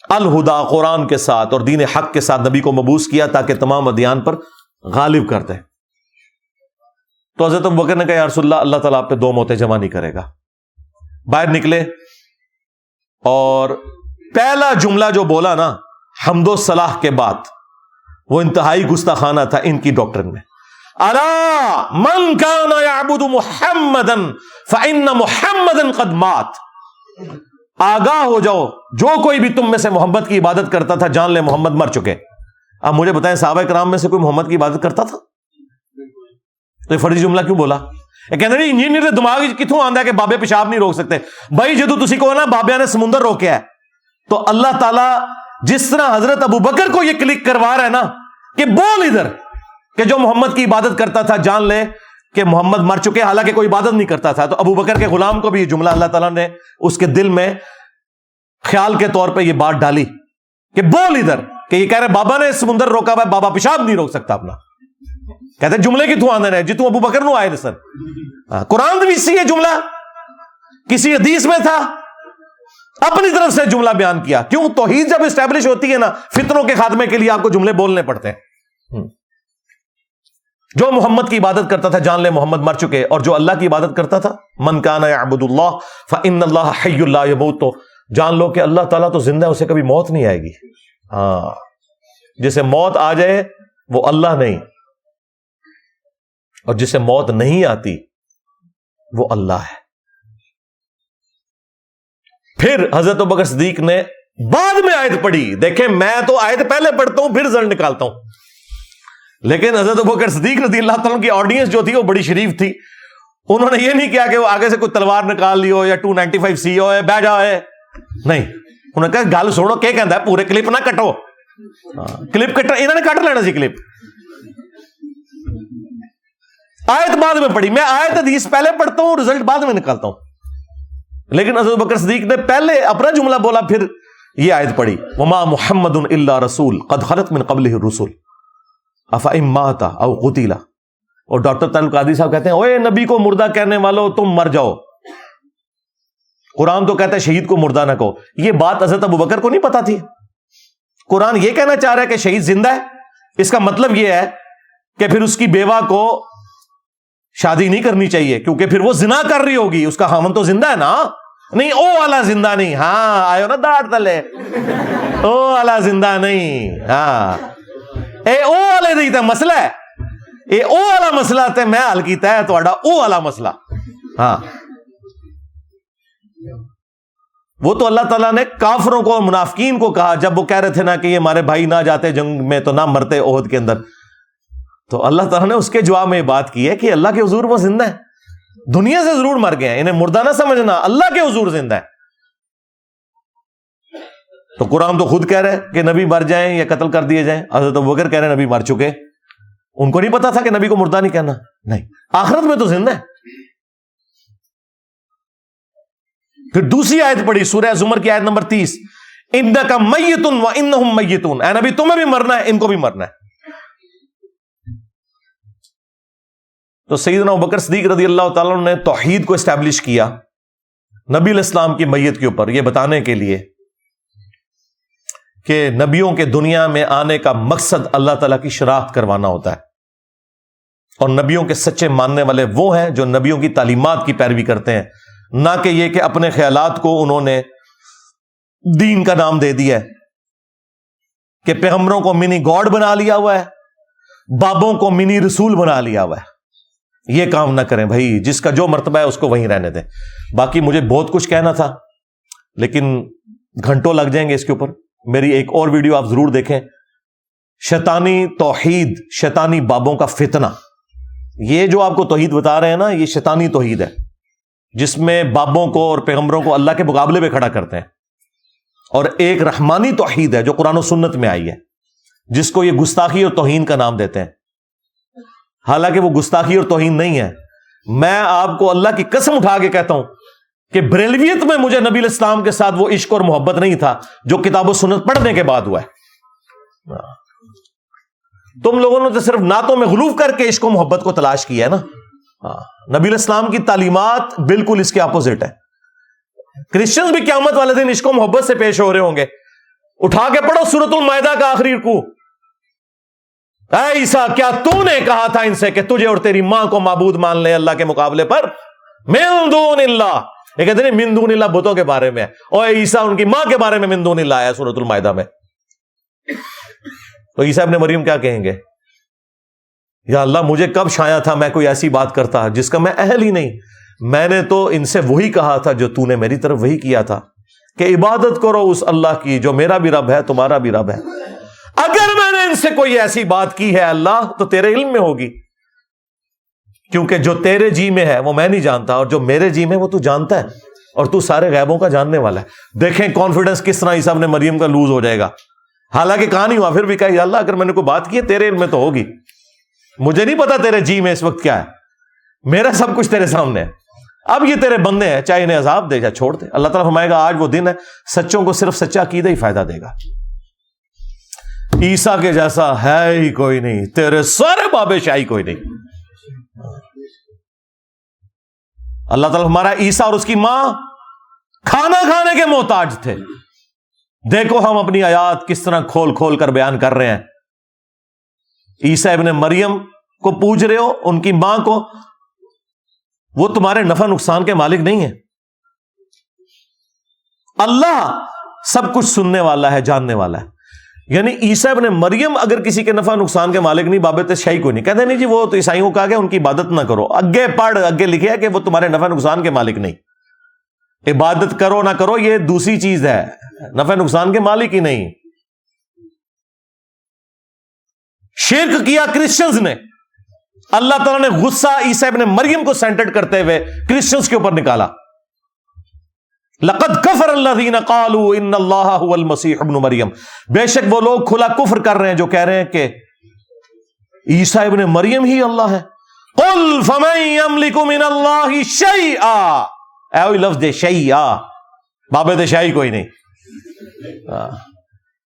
E: الہدا قرآن کے ساتھ اور دین حق کے ساتھ نبی کو مبعوث کیا تاکہ تمام ادیان پر غالب کر دے. تو حضرت ابو بکر نے کہا یا رسول اللہ، اللہ تعالیٰ آپ پہ 2 موتیں جمع نہیں کرے گا. باہر نکلے اور پہلا جملہ جو بولا نا حمد و صلاح کے بعد، وہ انتہائی گستاخانہ تھا ان کی ڈاکٹرن میں. الا من کان یعبد محمدا فان محمدا قد مات. آگاہ ہو جاؤ، جو کوئی بھی تم میں سے محمد کی عبادت کرتا تھا جان لے محمد مر چکے. اب مجھے بتائیں صحابہ کرام میں سے کوئی محمد کی عبادت کرتا تھا؟ تو یہ فرضی جملہ کیوں بولا؟ یہ کہتے ہیں انجینئر دماغ کتوں آندا ہے کہ بابے پیشاب نہیں روک سکتے. بھائی جدو تسی کہو نا بابیاں نے سمندر روکیا ہے، تو اللہ تعالیٰ جس طرح حضرت ابو بکر کو یہ کلک کروا رہا ہے نا کہ بول ادھر کہ جو محمد کی عبادت کرتا تھا جان لے کہ محمد مر چکے، حالانکہ کوئی عبادت نہیں کرتا تھا. تو ابو بکر کے غلام کو بھی یہ جملہ اللہ تعالیٰ نے اس کے دل میں خیال کے طور پہ یہ بات ڈالی کہ بول ادھر، کہ یہ کہہ رہے بابا نے سمندر روکا ہوا ہے، بابا پیشاب نہیں روک سکتا اپنا. کہتے ہیں جملے کتوں آندے ہیں جتوں ابو بکر نو آئے سر. قرآن بھی اسی ہے جملہ، کسی حدیث میں تھا، اپنی طرف سے جملہ بیان کیا. کیوں؟ توحید جب اسٹیبلش ہوتی ہے نا، فتنوں کے خاتمے کے لیے آپ کو جملے بولنے پڑتے ہیں. جو محمد کی عبادت کرتا تھا جان لے محمد مر چکے، اور جو اللہ کی عبادت کرتا تھا من کان یعبد اللہ فإن اللہ حی لا یموت، تو جان لو کہ اللہ تعالیٰ تو زندہ ہے، اسے کبھی موت نہیں آئے گی. ہاں، جسے موت آ جائے وہ اللہ نہیں، اور جسے موت نہیں آتی وہ اللہ ہے. پھر حضرت ابوبکر صدیق نے بعد میں آیت پڑھی. دیکھیں میں تو آیت پہلے پڑھتا ہوں پھر رزلٹ نکالتا ہوں، لیکن حضرت ابوبکر صدیق رضی اللہ تعالیٰ کی آڈینس جو تھی وہ بڑی شریف تھی. انہوں نے یہ نہیں کیا کہ وہ آگے سے کوئی تلوار نکال لی ہو یا 295 سی ہو بہ جائے، نہیں. انہوں نے کہا گل سنو کیا کہندا ہے، پورے کلپ نہ کٹو. کلپ کٹ انہوں نے کٹ لینا سی کلپ. آیت بعد میں پڑھی، میں آیت حدیث پہلے پڑھتا ہوں رزلٹ بعد میں نکالتا ہوں. لیکن حضرت بکر صدیق نے پہلے اپنا جملہ بولا پھر یہ آیت پڑھی وما محمد الا رسول قد خلت من قبلہ الرسل افإن مات او قتل. اور ڈاکٹر طارق قادری صاحب کہتے ہیں اوے نبی کو مردہ کہنے والوں تم مر جاؤ. قرآن تو کہتا ہے شہید کو مردہ نہ کہو. یہ بات حضرت ابو بکر کو نہیں پتا تھی. قرآن یہ کہنا چاہ رہا ہے کہ شہید زندہ ہے. اس کا مطلب یہ ہے کہ پھر اس کی بیوہ کو شادی نہیں کرنی چاہیے کیونکہ پھر وہ زنا کر رہی ہوگی. اس کا خاوند تو زندہ ہے نا. نہیں او والا زندہ نہیں. ہاں آئے نا داڑھ تلے او والا زندہ نہیں. ہاں اے او والے نہیں تھا مسئلہ ہے. اے او والا مسئلہ تے میں حل کیتا ہے تہاڈا او والا مسئلہ. ہاں وہ تو اللہ تعالیٰ نے کافروں کو اور منافقین کو کہا جب وہ کہہ رہے تھے نا کہ یہ ہمارے بھائی نہ جاتے جنگ میں تو نہ مرتے احد کے اندر. تو اللہ تعالیٰ نے اس کے جواب میں یہ بات کی ہے کہ اللہ کے حضور وہ زندہ ہے، دنیا سے ضرور مر گئے ہیں، انہیں مردہ نہ سمجھنا، اللہ کے حضور زندہ ہے۔ تو قرآن تو خود کہہ رہے ہے کہ نبی مر جائیں یا قتل کر دیے جائیں، حضرت ابوبکر کہہ رہے ہیں نبی مر چکے، ان کو نہیں پتا تھا کہ نبی کو مردہ نہیں کہنا، نہیں، آخرت میں تو زندہ ہے۔ پھر دوسری آیت پڑھی سورہ زمر کی آیت نمبر 30، انک میت وانہم میتون، اے نبی تمہیں بھی مرنا ہے، ان کو بھی مرنا ہے۔ تو سیدنا ابوبکر صدیق رضی اللہ تعالیٰ عنہ نے توحید کو اسٹیبلش کیا نبی علیہ السلام کی میت کے اوپر، یہ بتانے کے لیے کہ نبیوں کے دنیا میں آنے کا مقصد اللہ تعالیٰ کی شناخت کروانا ہوتا ہے، اور نبیوں کے سچے ماننے والے وہ ہیں جو نبیوں کی تعلیمات کی پیروی کرتے ہیں، نہ کہ یہ کہ اپنے خیالات کو انہوں نے دین کا نام دے دیا ہے، کہ پیغمبروں کو منی گاڈ بنا لیا ہوا ہے، بابوں کو منی رسول بنا لیا ہوا ہے۔ یہ کام نہ کریں بھائی، جس کا جو مرتبہ ہے اس کو وہیں رہنے دیں۔ باقی مجھے بہت کچھ کہنا تھا لیکن گھنٹوں لگ جائیں گے اس کے اوپر، میری ایک اور ویڈیو آپ ضرور دیکھیں، شیطانی توحید، شیطانی بابوں کا فتنہ۔ یہ جو آپ کو توحید بتا رہے ہیں نا، یہ شیطانی توحید ہے جس میں بابوں کو اور پیغمبروں کو اللہ کے مقابلے پہ کھڑا کرتے ہیں، اور ایک رحمانی توحید ہے جو قرآن و سنت میں آئی ہے، جس کو یہ گستاخی اور توہین کا نام دیتے ہیں، حالانکہ وہ گستاخی اور توہین نہیں ہے۔ میں آپ کو اللہ کی قسم اٹھا کے کہتا ہوں کہ بریلویت میں مجھے نبی علیہ السلام کے ساتھ وہ عشق اور محبت نہیں تھا جو کتاب و سنت پڑھنے کے بعد ہوا ہے۔ تم لوگوں نے تو صرف نعتوں میں غلوف کر کے عشق و محبت کو تلاش کیا ہے نا۔ نبی علیہ السلام کی تعلیمات بالکل اس کے اپوزٹ ہے۔ کرسچنز بھی قیامت والے دن عشق و محبت سے پیش ہو رہے ہوں گے۔ اٹھا کے پڑھو سورۃ المائدہ کا آخری رکوع، اے عیسیٰ کیا تو نے کہا تھا ان سے کہ تجھے اور تیری ماں کو معبود مان لے اللہ کے مقابلے پر؟ من دون اللہ، یہ کہتے ہیں من دون اللہ بتوں کے بارے میں، اور عیسیٰ ان کی ماں کے بارے میں من دون اللہ آیا سورۃ المائدہ میں۔ تو عیسیٰ ابن مریم کیا کہیں گے؟ یا اللہ مجھے کب شایا تھا میں کوئی ایسی بات کرتا جس کا میں اہل ہی نہیں، میں نے تو ان سے وہی کہا تھا جو تو نے میری طرف وہی کیا تھا کہ عبادت کرو اس اللہ کی جو میرا بھی رب ہے تمہارا بھی رب ہے۔ اگر میں نے ان سے کوئی ایسی بات کی ہے اللہ تو تیرے علم میں ہوگی، کیونکہ جو تیرے جی میں ہے وہ میں نہیں جانتا، اور جو میرے جی میں وہ تو جانتا ہے، اور تو سارے غیبوں کا جاننے والا ہے۔ دیکھیں کانفیڈنس کس طرح عیسیٰ ابن مریم کا لوز ہو جائے گا، حالانکہ کہا نہیں ہوا، پھر بھی کہا یا اللہ اگر میں نے کوئی بات کی ہے تیرے علم میں تو ہوگی، مجھے نہیں پتا تیرے جی میں اس وقت کیا ہے، میرا سب کچھ تیرے سامنے ہے۔ اب یہ تیرے بندے ہیں، چاہے انہیں عذاب دے چاہے چھوڑ دے، اللہ تعالیٰ فرمائے گا آج وہ دن ہے سچوں کو صرف سچا عقیدہ ہی فائدہ دے گا۔ عیسیٰ کے جیسا ہے ہی کوئی نہیں، تیرے سارے بابے شاہی کوئی نہیں۔ اللہ تعالیٰ ہمارا عیسیٰ اور اس کی ماں کھانا کھانے کے محتاج تھے، دیکھو ہم اپنی آیات کس طرح کھول کھول کر بیان کر رہے ہیں۔ عیسیٰ ابن مریم کو پوچھ رہے ہو، ان کی ماں کو، وہ تمہارے نفع نقصان کے مالک نہیں ہیں۔ اللہ سب کچھ سننے والا ہے، جاننے والا ہے۔ یعنی عیسیٰ ابن مریم اگر کسی کے نفع نقصان کے مالک نہیں، بابت شاہی کوئی نہیں، کہتے نہیں جی وہ تو عیسائیوں کو کہا گیا ان کی عبادت نہ کرو، اگے پڑھ، اگے لکھے ہے کہ وہ تمہارے نفع نقصان کے مالک نہیں، عبادت کرو نہ کرو یہ دوسری چیز ہے، نفع نقصان کے مالک ہی نہیں۔ شرک کیا کرسچنز نے، اللہ تعالیٰ نے غصہ عیسیٰ ابن مریم کو سینٹرڈ کرتے ہوئے کرسچنز کے اوپر نکالا۔ لقد کفر الذین قالوا ان اللہ هو المسیح ابن مریم، بے شک وہ لوگ کھلا کفر کر رہے ہیں جو کہہ رہے ہیں کہ عیسیٰ ابن مریم ہی اللہ ہے۔ قل فمن یملک من اللہ شیئا، اے وہی لفظ دے شیئا، بابے دے شاہی کوئی نہیں۔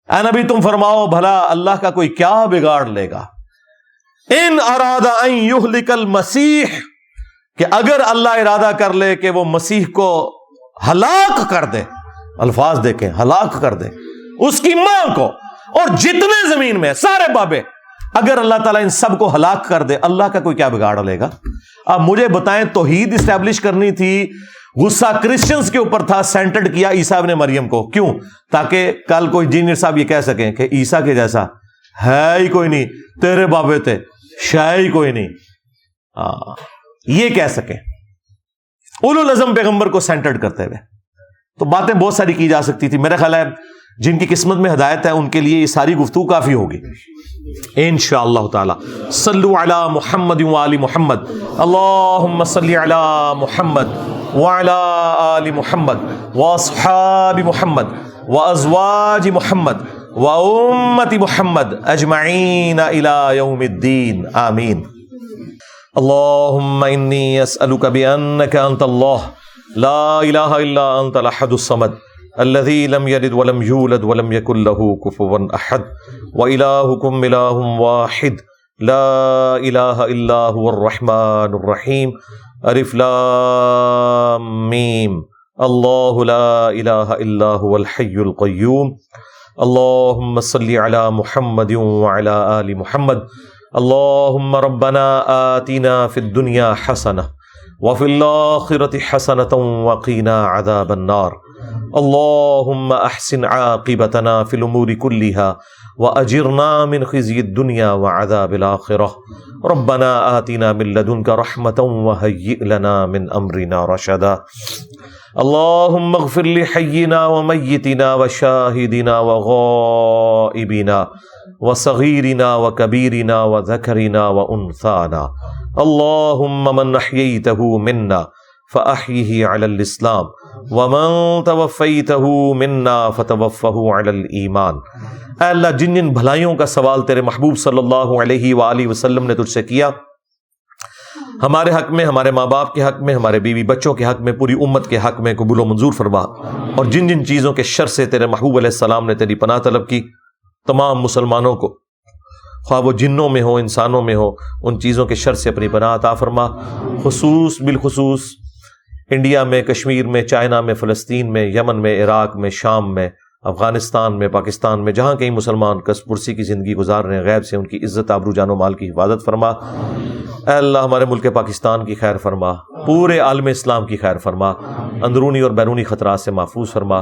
E: اے نبی تم فرماؤ بھلا اللہ کا کوئی کیا بگاڑ لے گا؟ ان اراد ان یہلک المسیح، کہ اگر اللہ ارادہ کر لے کہ وہ مسیح کو ہلاک کر دے، الفاظ دیکھیں، ہلاک کر دے اس کی ماں کو اور جتنے زمین میں سارے بابے، اگر اللہ تعالیٰ ان سب کو ہلاک کر دے، اللہ کا کوئی کیا بگاڑ لے گا؟ اب مجھے بتائیں، توحید اسٹیبلش کرنی تھی، غصہ کرسچنز کے اوپر تھا، سینٹرڈ کیا عیسیٰ ابن مریم کو، کیوں؟ تاکہ کل کوئی انجینئر صاحب یہ کہہ سکیں کہ عیسیٰ کے جیسا ہے ہی کوئی نہیں، تیرے بابے تھے شاید ہی کوئی نہیں، یہ کہہ سکیں اولو العزم پیغمبر کو سینٹرڈ کرتے ہوئے۔ تو باتیں بہت ساری کی جا سکتی تھی، میرا خیال ہے جن کی قسمت میں ہدایت ہے ان کے لیے یہ ساری گفتگو کافی ہوگی انشاءاللہ تعالی. صلو علی محمد و آل محمد. اللہم صلی علی محمد وعلی آل محمد واصحاب محمد وازواج محمد وامت محمد اجمعین الی یوم الدین. آمین. اللہم انی اسألک بأنک انت اللہ لا الہ الا انت الاحد الصمد الذي لم يلد ولم يولد ولم يكن له كفوا احد وإلهكم إله واحد لا إله إلا هو الرحمن الرحيم. الف لام میم. الله لا إله إلا هو الحي القيوم. اللهم صل على محمد وعلى آل محمد. اللهم ربنا آتنا في الدنيا حسنة وفي الآخرة حسنة وقنا عذاب النار. اللهم احسن عاقبتنا في الامور كلها واجرنا من خزي الدنيا وعذاب الاخره. ربنا آتنا من لدنك رحمة وهيئ لنا من امرنا رشدا. اللهم اغفر لحينا وميتنا وشاهدنا وغائبنا وصغيرنا وكبيرنا وذكرنا وانثانا. اللهم من احييته منا فاحيه على الاسلام ومن توفیتہ منا فتوفہ علی الایمان. اے اللہ جن جن بھلائیوں کا سوال تیرے محبوب صلی اللہ علیہ وآلہ وسلم نے تجھ سے کیا، ہمارے حق میں، ہمارے ماں باپ کے حق میں، ہمارے بیوی بچوں کے حق میں، پوری امت کے حق میں قبول و منظور فرما. اور جن جن چیزوں کے شر سے تیرے محبوب علیہ السلام نے تیری پناہ طلب کی، تمام مسلمانوں کو خواہ وہ جنوں میں ہو انسانوں میں ہو، ان چیزوں کے شر سے اپنی پناہ عطا فرما. بالخصوص انڈیا میں، کشمیر میں، چائنا میں، فلسطین میں، یمن میں، عراق میں، شام میں، افغانستان میں، پاکستان میں، جہاں کئی مسلمان کس پرسی کی زندگی گزار رہے ہیں، غیب سے ان کی عزت، آبرو، جان و مال کی حفاظت فرما. اے اللہ ہمارے ملک پاکستان کی خیر فرما، پورے عالم اسلام کی خیر فرما، اندرونی اور بیرونی خطرات سے محفوظ فرما.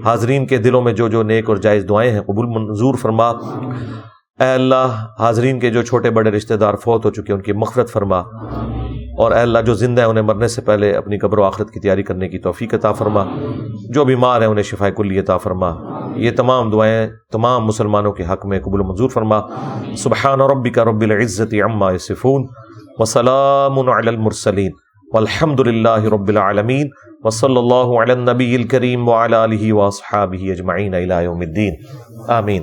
E: حاضرین کے دلوں میں جو جو نیک اور جائز دعائیں ہیں قبول منظور فرما. اے اللہ حاضرین کے جو چھوٹے بڑے رشتہ دار فوت ہو چکے ان کی مغفرت فرما. اور اے اللہ جو زندہ ہیں انہیں مرنے سے پہلے اپنی قبر و آخرت کی تیاری کرنے کی توفیق عطا فرما. جو بیمار ہیں انہیں شفاء کلی عطا فرما. یہ تمام دعائیں تمام مسلمانوں کے حق میں قبول و منظور فرما. سبحان ربک رب العزت عما یصفون وسلام علی المرسلین والحمد للہ رب العالمین وصلی اللہ علی النبی الکریم وعلی آلہ واصحابہ اجمعین الی یوم الدین. آمین.